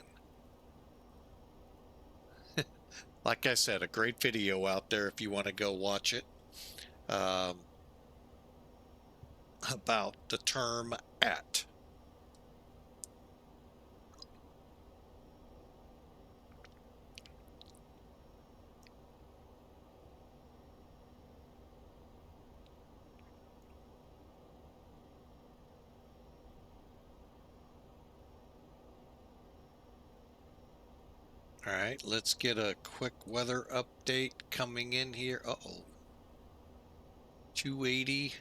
Like I said, a great video out there if you want to go watch it about the term at. All right, let's get a quick weather update coming in here. Uh-oh. 280.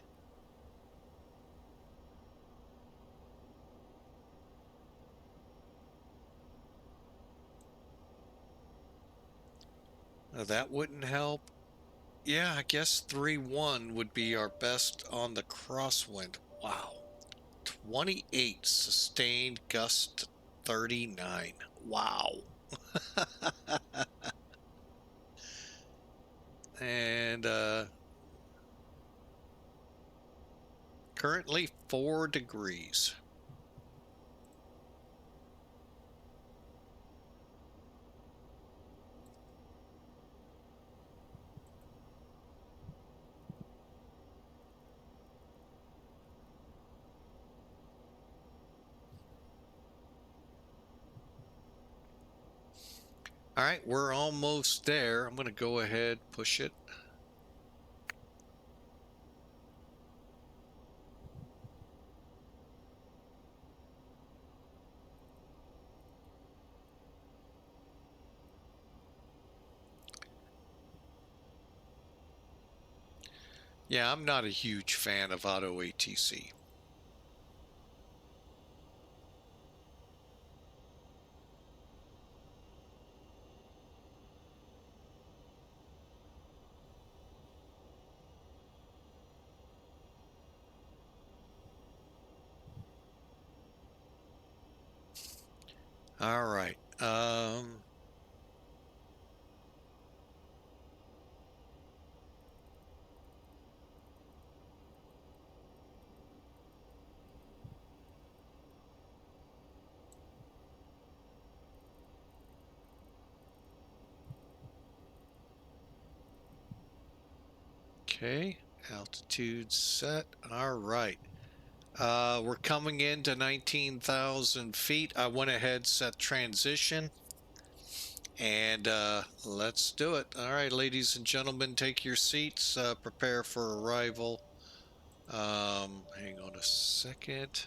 That wouldn't help. Yeah, I guess 3-1 would be our best on the crosswind. Wow. 28 sustained, gust 39. Wow. And currently 4 degrees. All right, we're almost there. I'm going to go ahead, push it. Yeah, I'm not a huge fan of auto ATC. All right. Okay, altitude set. All right. We're coming into 19,000 feet. I went ahead, set transition, and let's do it. All right, ladies and gentlemen, take your seats. Prepare for arrival. Hang on a second.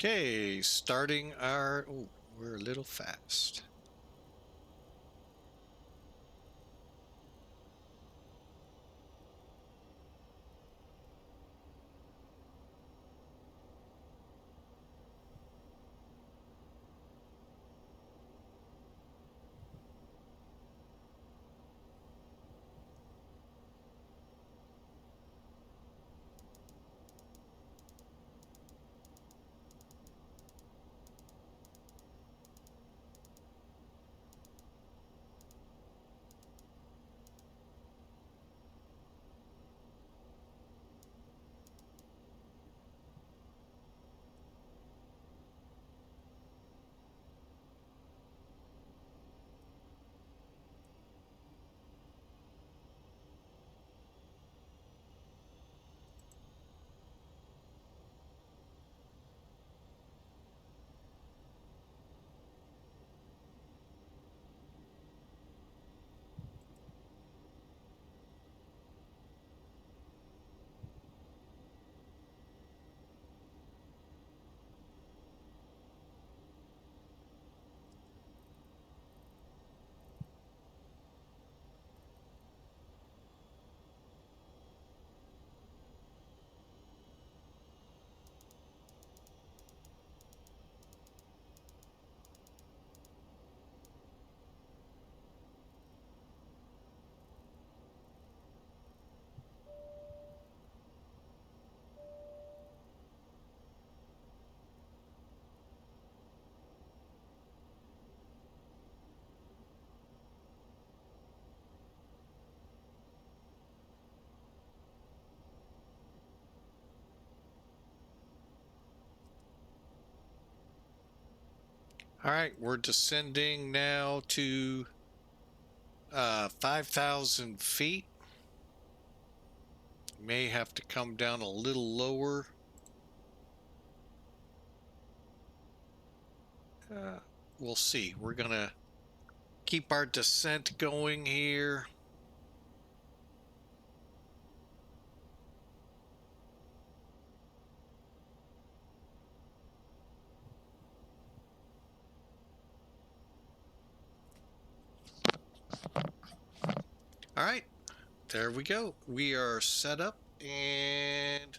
Okay, starting our. Oh, we're a little fast. All right, we're descending now to 5,000 feet. May have to come down a little lower. We'll see. We're gonna keep our descent going here. All right, there we go. We are set up and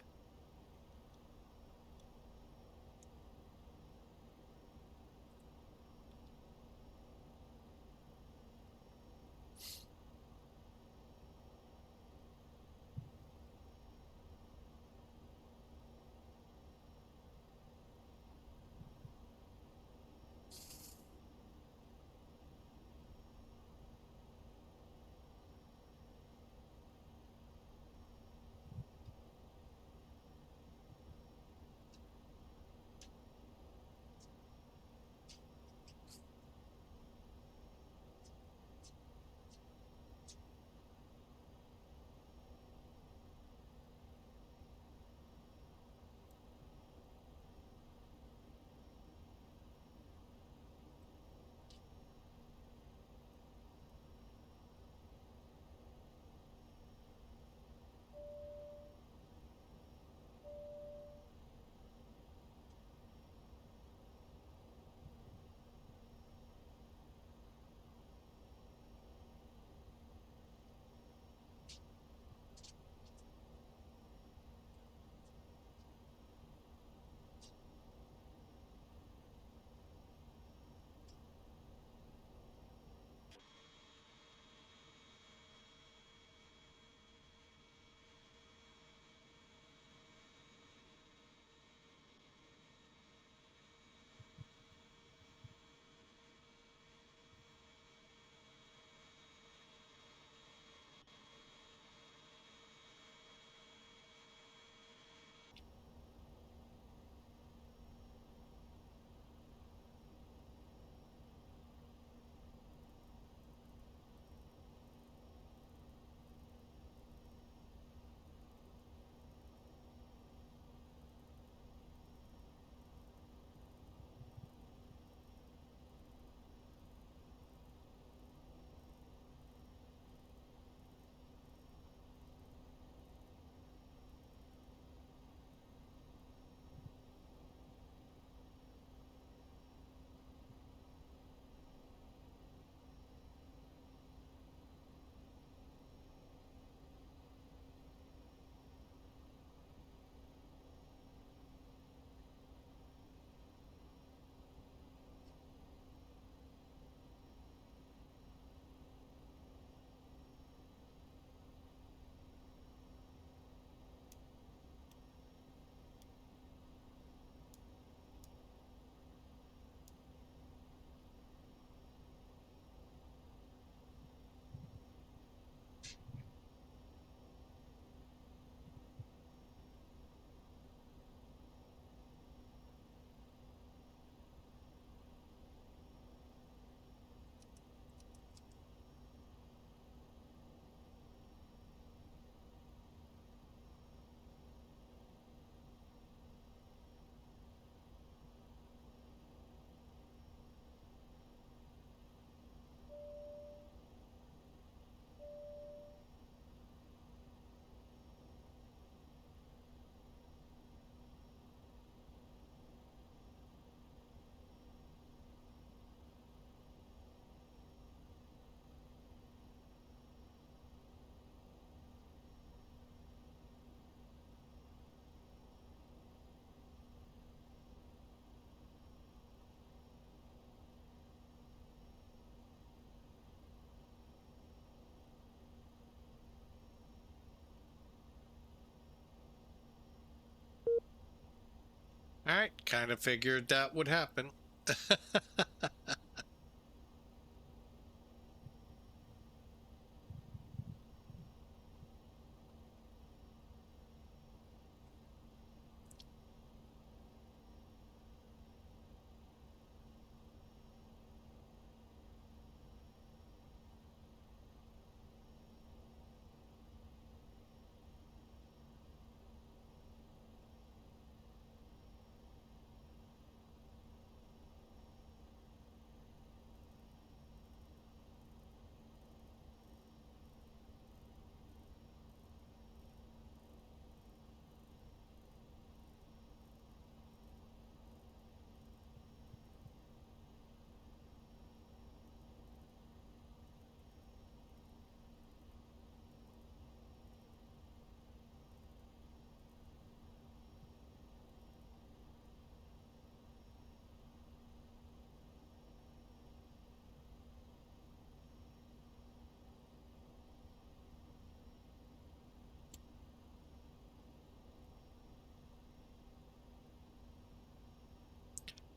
all right, kind of figured that would happen.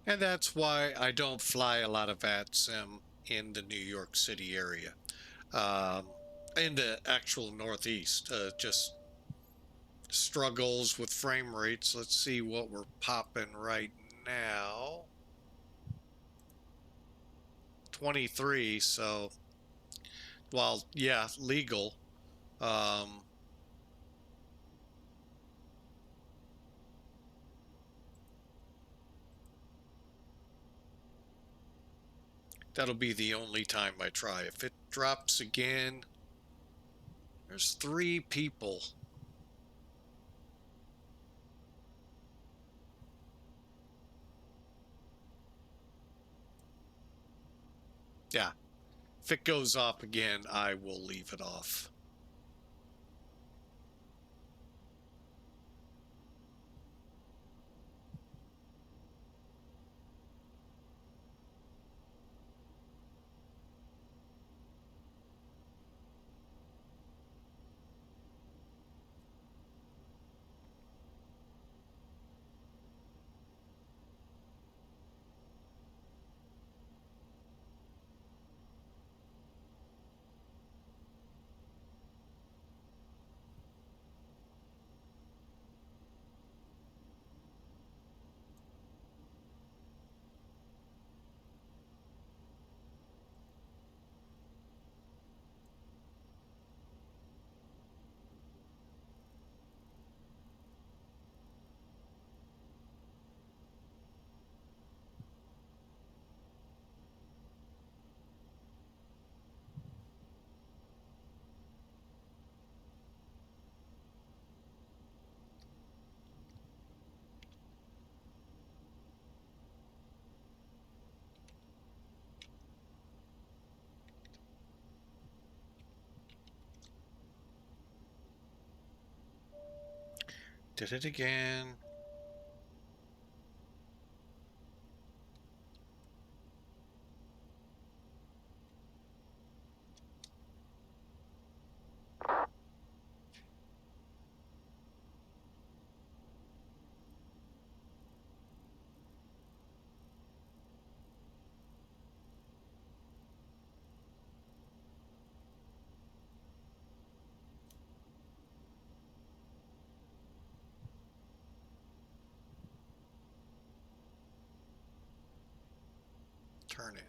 And that's why I don't fly a lot of VATSIM in the New York City area. In the actual Northeast, just struggles with frame rates. Let's see what we're popping right now. 23, so, well, yeah, legal. Um, that'll be the only time I try. If it drops again, there's 3 people. Yeah, if it goes up again, I will leave it off. Did it again. Turn it.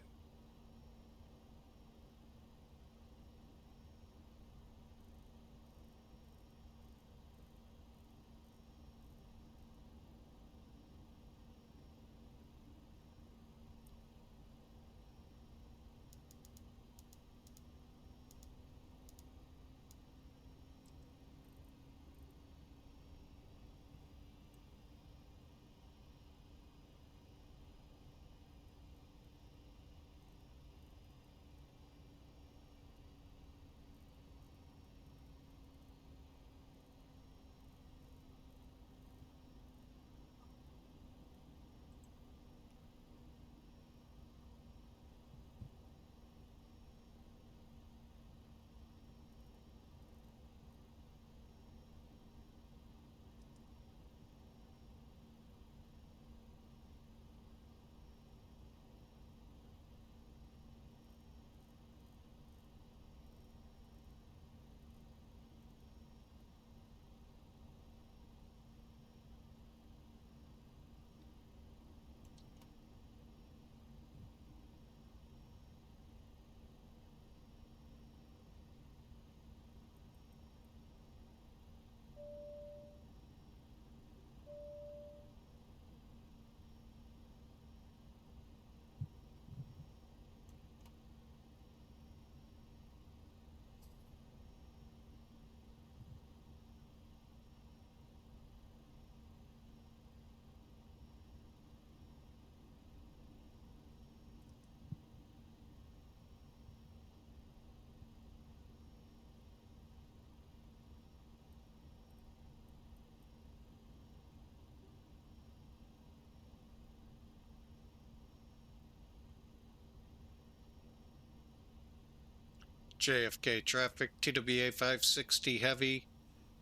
JFK traffic, TWA 560 heavy,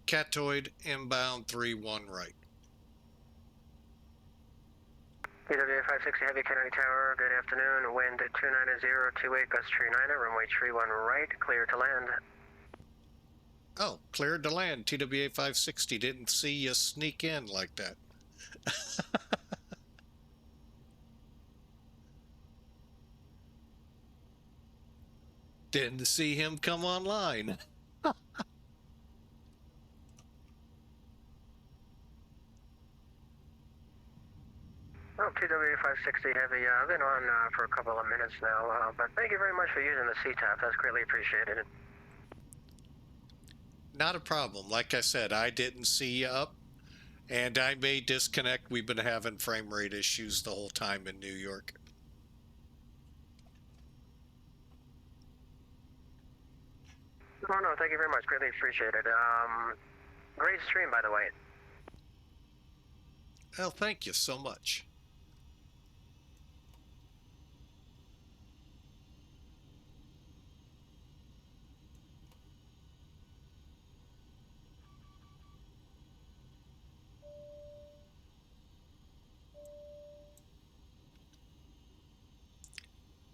Catoid inbound 31 right. EWA 560 Heavy Kennedy Tower, good afternoon. Wind 29028, gust tree 9, runway tree 1 right, clear to land. Oh, cleared to land. TWA 560 didn't see you sneak in like that. Didn't see him come online. Oh, TWA 560 Heavy, I've been on for a couple of minutes now, but thank you very much for using the CTAP. That's greatly appreciated. Not a problem. Like I said, I didn't see you up, and I may disconnect. We've been having frame rate issues the whole time in New York. Oh, no, thank you very much. Greatly appreciated. Great stream, by the way. Well, thank you so much.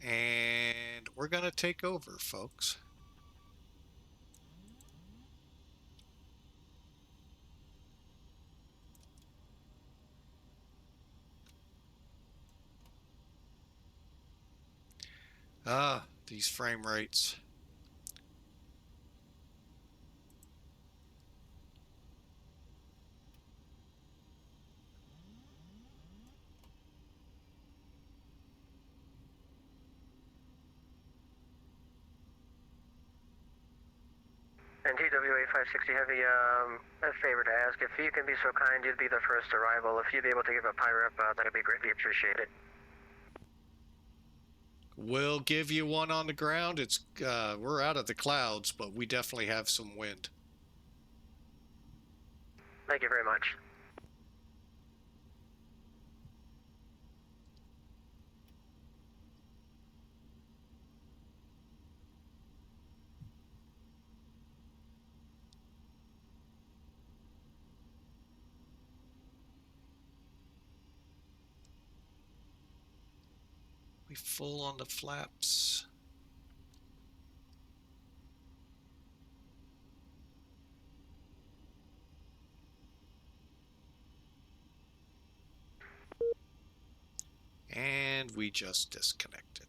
And we're going to take over, folks. Ah, these frame rates. And TWA 560 Heavy, a favor to ask. If you can be so kind, you'd be the first arrival. If you'd be able to give a PIREP, that'd be greatly appreciated. We'll give you one on the ground. It's we're out of the clouds, but we definitely have some wind. Thank you very much. We full on the flaps. And we just disconnected.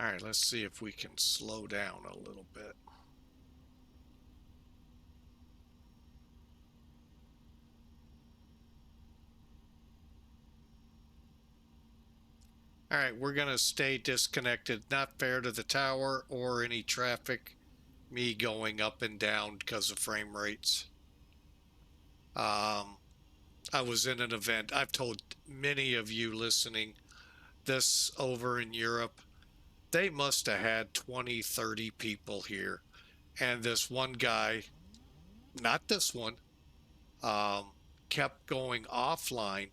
All right, let's see if we can slow down a little bit. All right, we're going to stay disconnected. Not fair to the tower or any traffic. Me going up and down because of frame rates. I was in an event. I've told many of you listening this over in Europe. They must have had 20, 30 people here. And this one guy, not this one, kept going offline,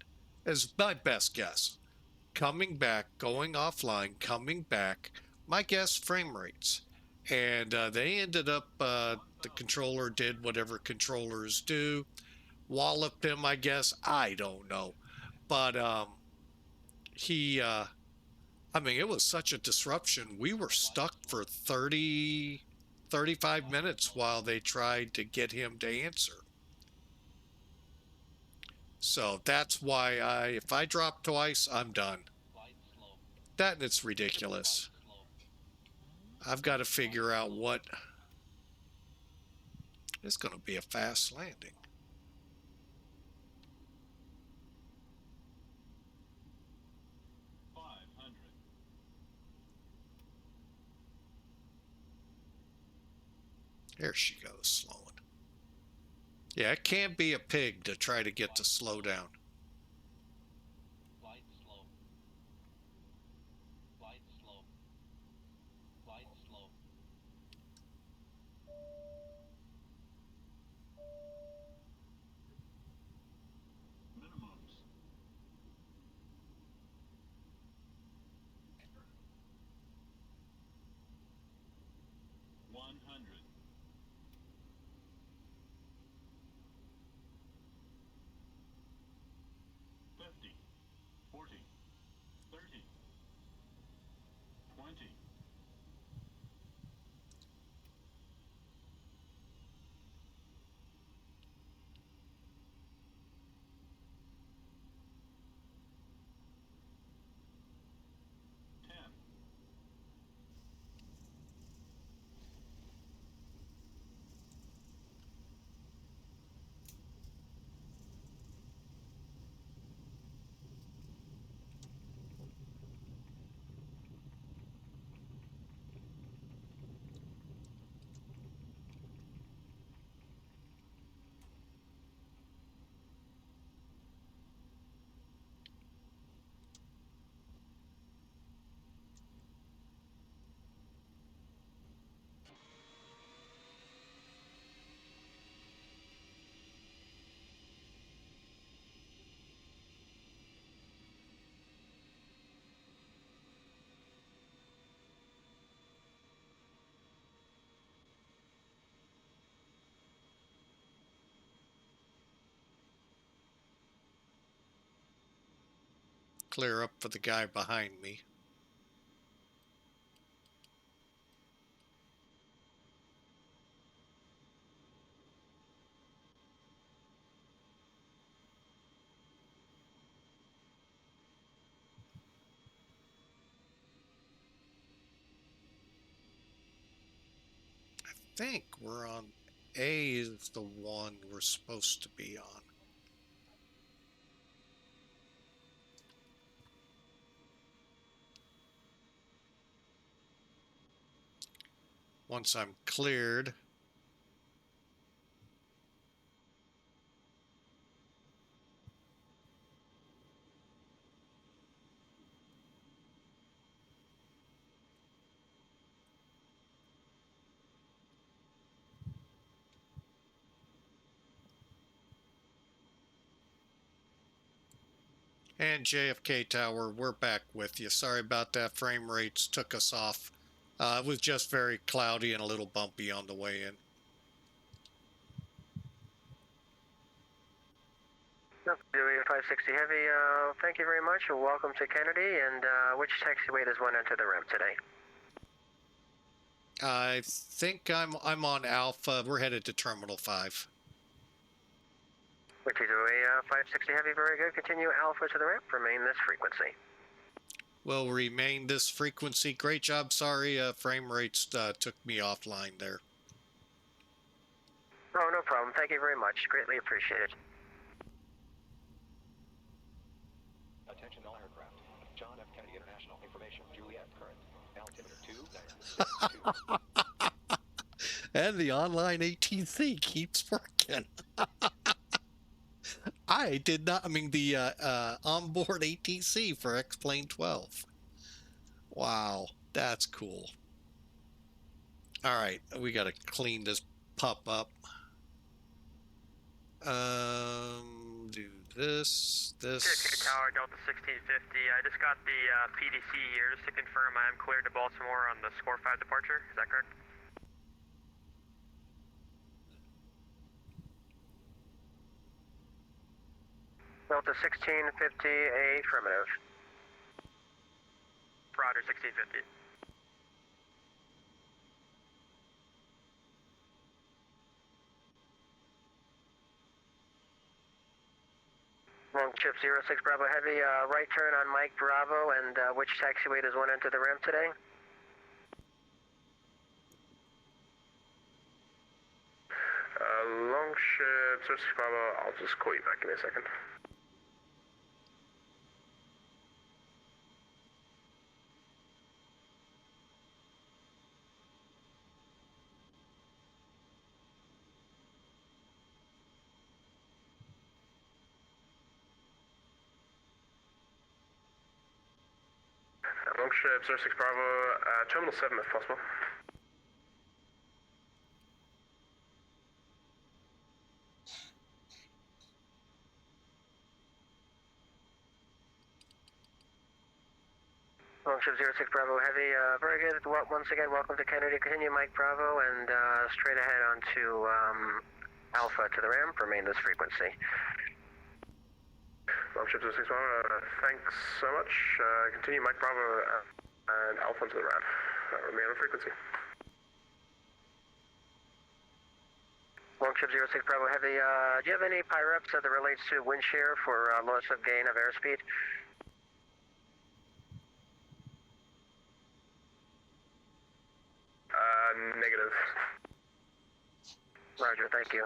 is my best guess. Coming back, going offline, coming back. My guess, frame rates. And they ended up, the controller did whatever controllers do. Walloped him, I guess. I don't know. But he, I mean, it was such a disruption. We were stuck for 30, 35 minutes while they tried to get him to answer. So that's why if I drop twice, I'm done. That and it's ridiculous. I've got to figure out what. It's going to be a fast landing. There she goes, slowing. Yeah, it can't be a pig to try to get to slow down. Glide slow. Glide slow. Glide slow. Minimums. 100. 50. 40. 30. 20. 10. Clear up for the guy behind me. I think we're on A is the one we're supposed to be on. Once I'm cleared, and JFK Tower, we're back with you. Sorry about that. Frame rates took us off. It was just very cloudy and a little bumpy on the way in. Dewey 560 Heavy, thank you very much. Welcome to Kennedy, and which taxiway does one enter the ramp today? I think I'm on Alpha. We're headed to Terminal 5. Which Dewey 560 Heavy, very good. Continue Alpha to the ramp. Remain this frequency. Will remain this frequency. Great job. Sorry, frame rates took me offline there. Oh, no problem. Thank you very much. Greatly appreciated. Attention all aircraft. John F. Kennedy International Information. Juliet current. Altimeter 2. And the online ATC keeps working. I did not, I mean, the onboard ATC for X-Plane 12. Wow, that's cool. All right, we got to clean this pup up. Do this. JFK Tower, Delta 1650. I just got the PDC here just to confirm I am cleared to Baltimore on the Score 5 departure. Is that correct? Delta 1650, affirmative. Roger, 1650. Long chip 06 Bravo Heavy, right turn on Mike Bravo, and which taxiway does one enter the ramp today? Long ship 06 Bravo, I'll just call you back in a second. Longship 06 Bravo, Terminal 7 if possible. Longship 06 Bravo Heavy, very good. Once again, welcome to Kennedy. Continue Mike Bravo and straight ahead onto Alpha to the ramp. Remain this frequency. Longship 06 Bravo, thanks so much. Continue Mike Bravo and Alpha to the ramp. Remain on frequency. Longship 06 Bravo Heavy, do you have any PIREPs that relates to wind shear for loss of gain of airspeed? Negative. Roger, thank you.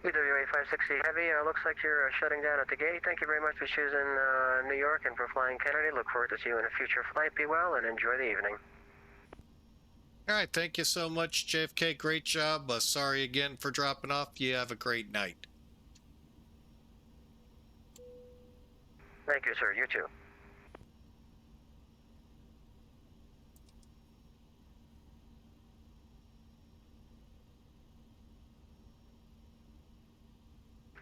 UWA 560 Heavy, looks like you're shutting down at the gate. Thank you very much for choosing New York and for flying Kennedy. Look forward to see you in a future flight. Be well and enjoy the evening. All right, thank you so much, JFK. Great job. Sorry again for dropping off. You have a great night. Thank you, sir. You too.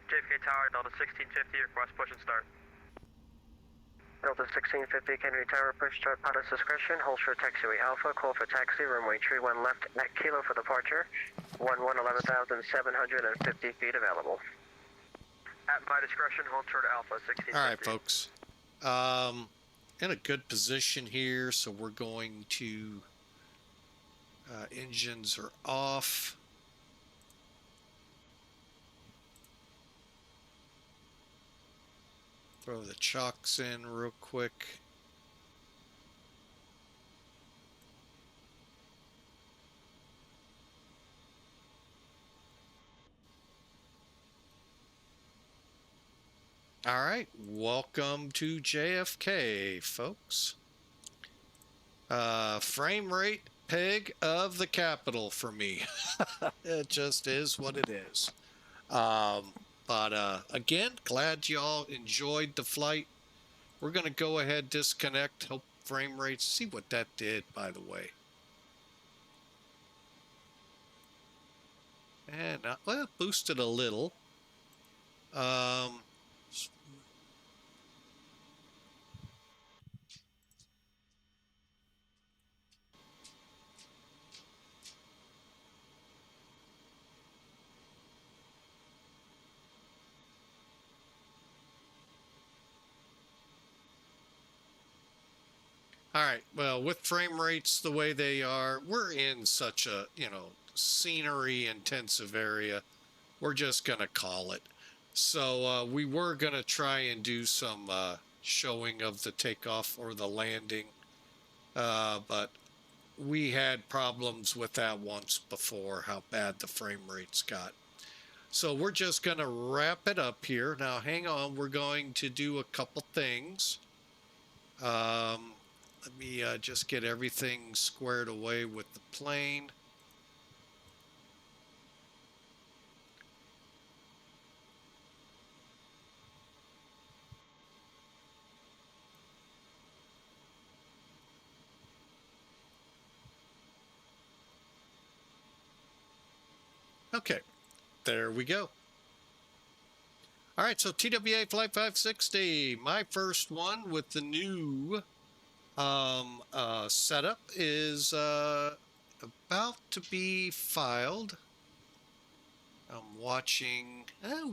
JFK Tower, Delta 1650, request push and start. Delta 1650, Kennedy Tower, push start pilot's discretion. Hold short taxiway Alpha, call for taxi, runway 31 left at Kilo for departure. 11,750 feet available. At my discretion, hold short Alpha 1650. All right, folks. In a good position here, so we're going to engines are off. Throw the chocks in real quick. All right, welcome to JFK, folks. Frame rate pig of the capital for me. It just is what it is. But again, glad y'all enjoyed the flight. We're going to go ahead, disconnect, help frame rates. See what that did, by the way. And, well, boosted a little. All right, well, with frame rates the way they are, we're in such a, scenery intensive area. We're just going to call it. So we were going to try and do some showing of the takeoff or the landing, but we had problems with that once before, how bad the frame rates got. So we're just going to wrap it up here. Now, hang on. We're going to do a couple things. Let me just get everything squared away with the plane. Okay, there we go. All right, so TWA Flight 560, my first one with the new setup is about to be filed. I'm watching,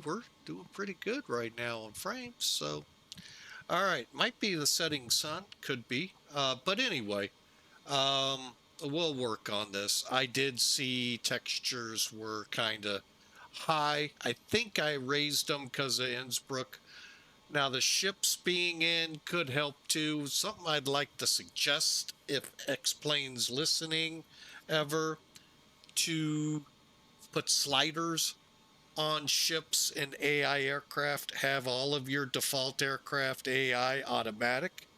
we're doing pretty good right now on frames, so, all right, might be the setting sun, could be, but anyway, we'll work on this. I did see textures were kind of high. I think I raised them because of Innsbruck. Now the ships being in could help too. Something I'd like to suggest, if X-Plane's listening ever, to put sliders on ships and AI aircraft. Have all of your default aircraft AI automatic,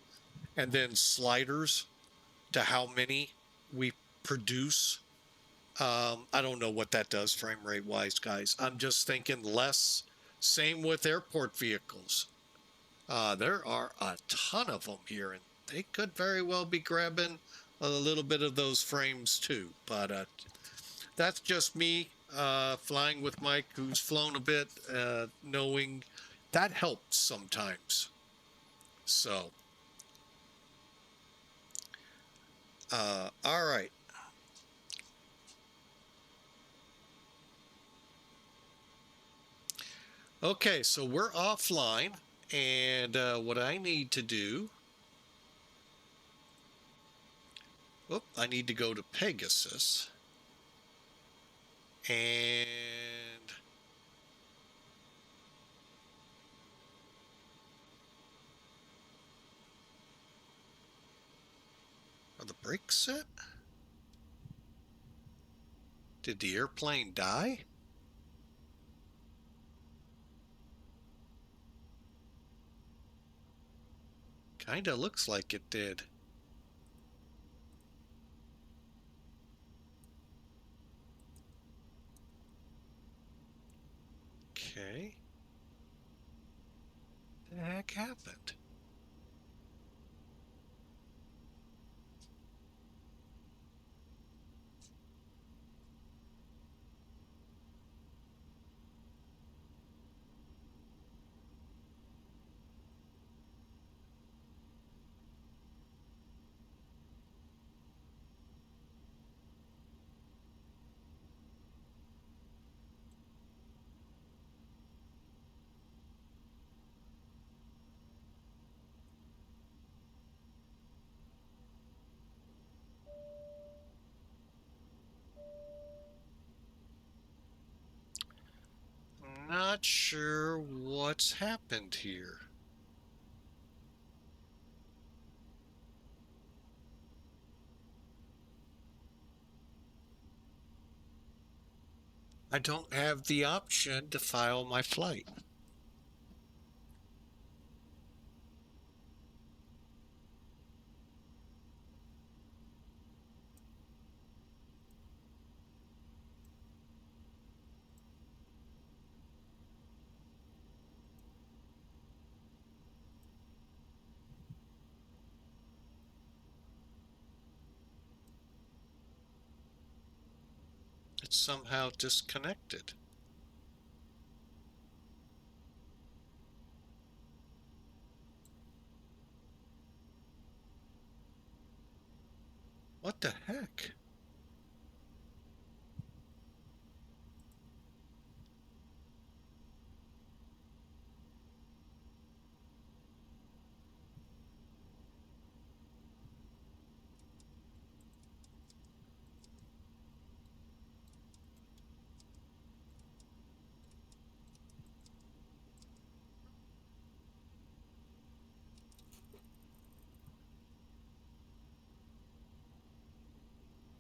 and then sliders to how many we produce. I don't know what that does frame rate wise, guys. I'm just thinking less. Same with airport vehicles. There are a ton of them here, and they could very well be grabbing a little bit of those frames too. But that's just me flying with Mike, who's flown a bit, knowing that helps sometimes. So, all right. Okay, so we're offline, and what I need to do, I need to go to Pegasus, and are the brakes set? Did the airplane die? Kinda looks like it did. Okay. What the heck happened? Not sure what's happened here. I don't have the option to file my flight. It's somehow disconnected. What the heck?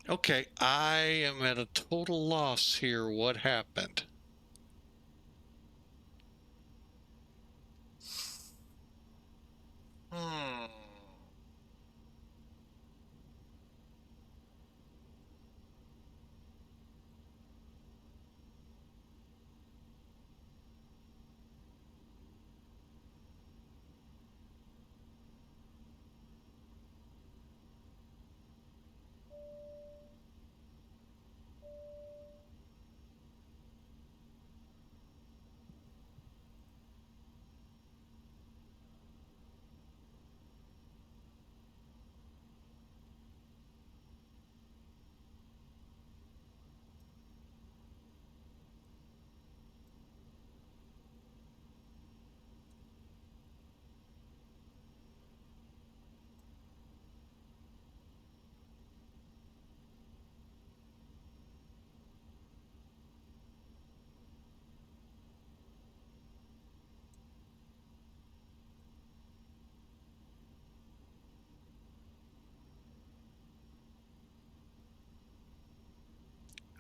Okay, I am at a total loss here. What happened? Hmm.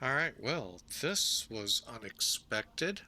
All right, well, this was unexpected.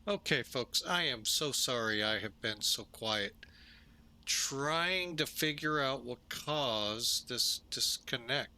Okay, folks, I am so sorry I have been so quiet. Trying to figure out what caused this disconnect.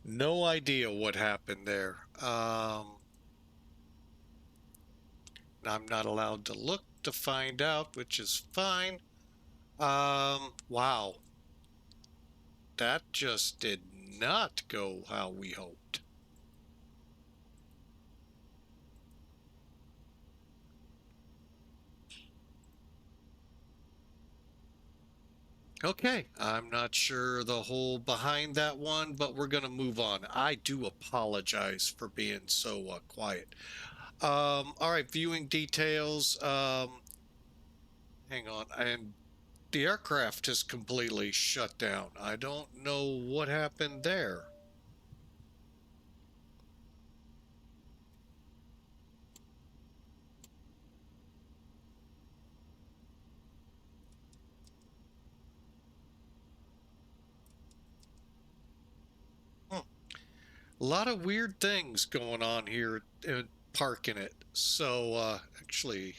No idea what happened there. I'm not allowed to look to find out, which is fine. Wow. That just did not go how we hoped. Okay, I'm not sure the whole behind that one, but we're going to move on. I do apologize for being so quiet. All right, viewing details. Hang on. And the aircraft is completely shut down. I don't know what happened there. A lot of weird things going on here parking it. So actually,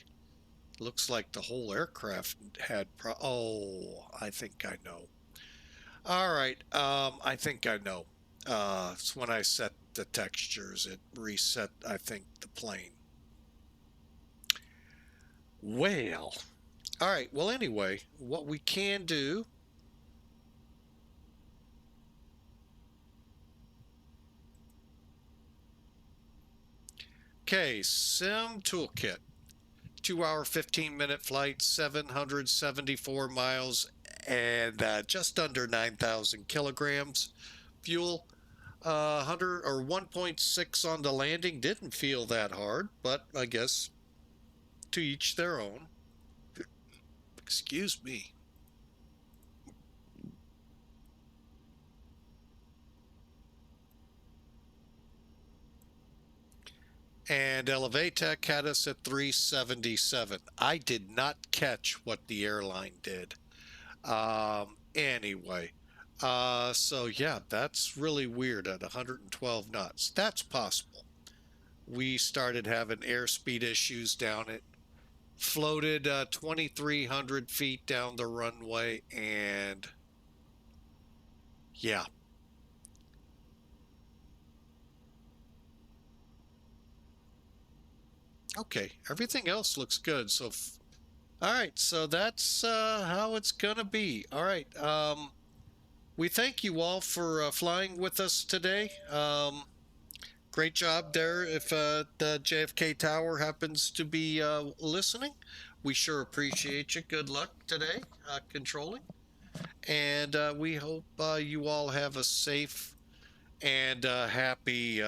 looks like the whole aircraft had oh, I think I know. All right, I think I know. It's when I set the textures, it reset, I think, the plane. Well, all right. Well, anyway, what we can do. Okay, Sim Toolkit. 2 hour, 15-minute flight, 774 miles, and just under 9,000 kilograms. Fuel, 100 or 1.6 on the landing. Didn't feel that hard, but I guess to each their own. Excuse me. And Elevatech had us at 377. I did not catch what the airline did. Anyway, so yeah, that's really weird at 112 knots. That's possible. We started having airspeed issues down it. Floated 2,300 feet down the runway, and yeah. Okay, everything else looks good. So, all right, so that's how it's gonna be. All right, we thank you all for flying with us today. Great job there. If the JFK Tower happens to be listening, we sure appreciate you. Good luck today controlling. And we hope you all have a safe and happy.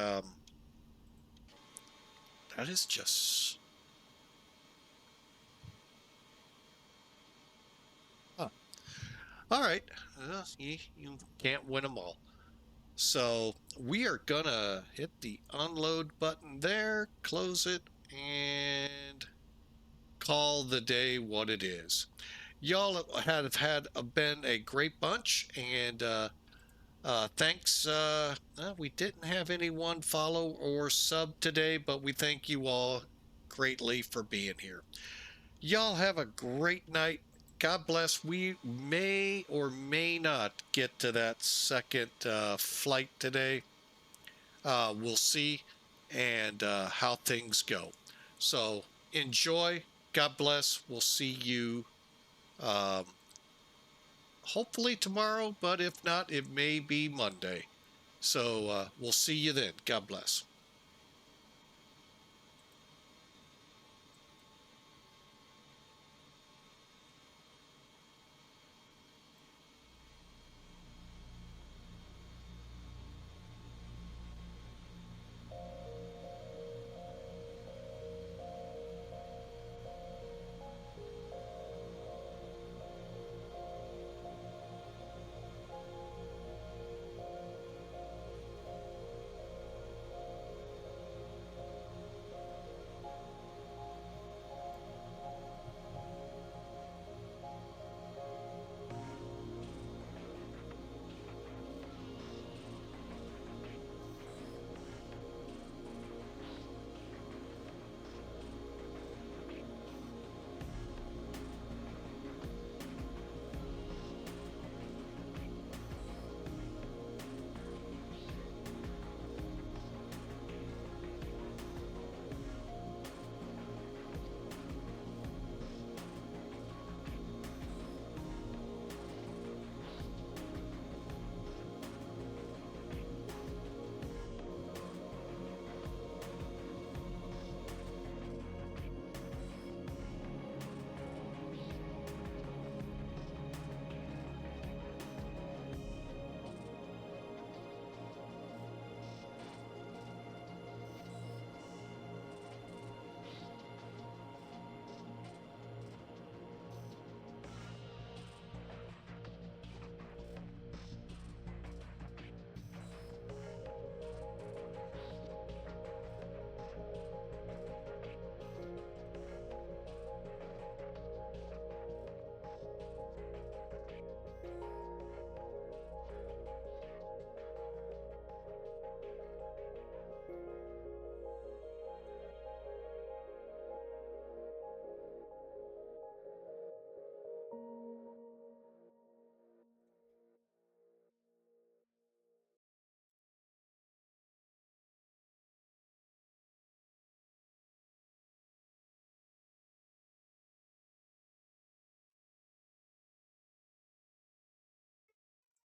That is just. Huh. All right. You can't win them all. So we are going to hit the unload button there, close it, and call the day what it is. Y'all have been a great bunch, and thanks. We didn't have anyone follow or sub today, but we thank you all greatly for being here. Y'all have a great night. God bless. We may or may not get to that second flight today. We'll see and how things go. So enjoy. God bless. We'll see you um, hopefully tomorrow, but if not, it may be Monday. So we'll see you then. God bless.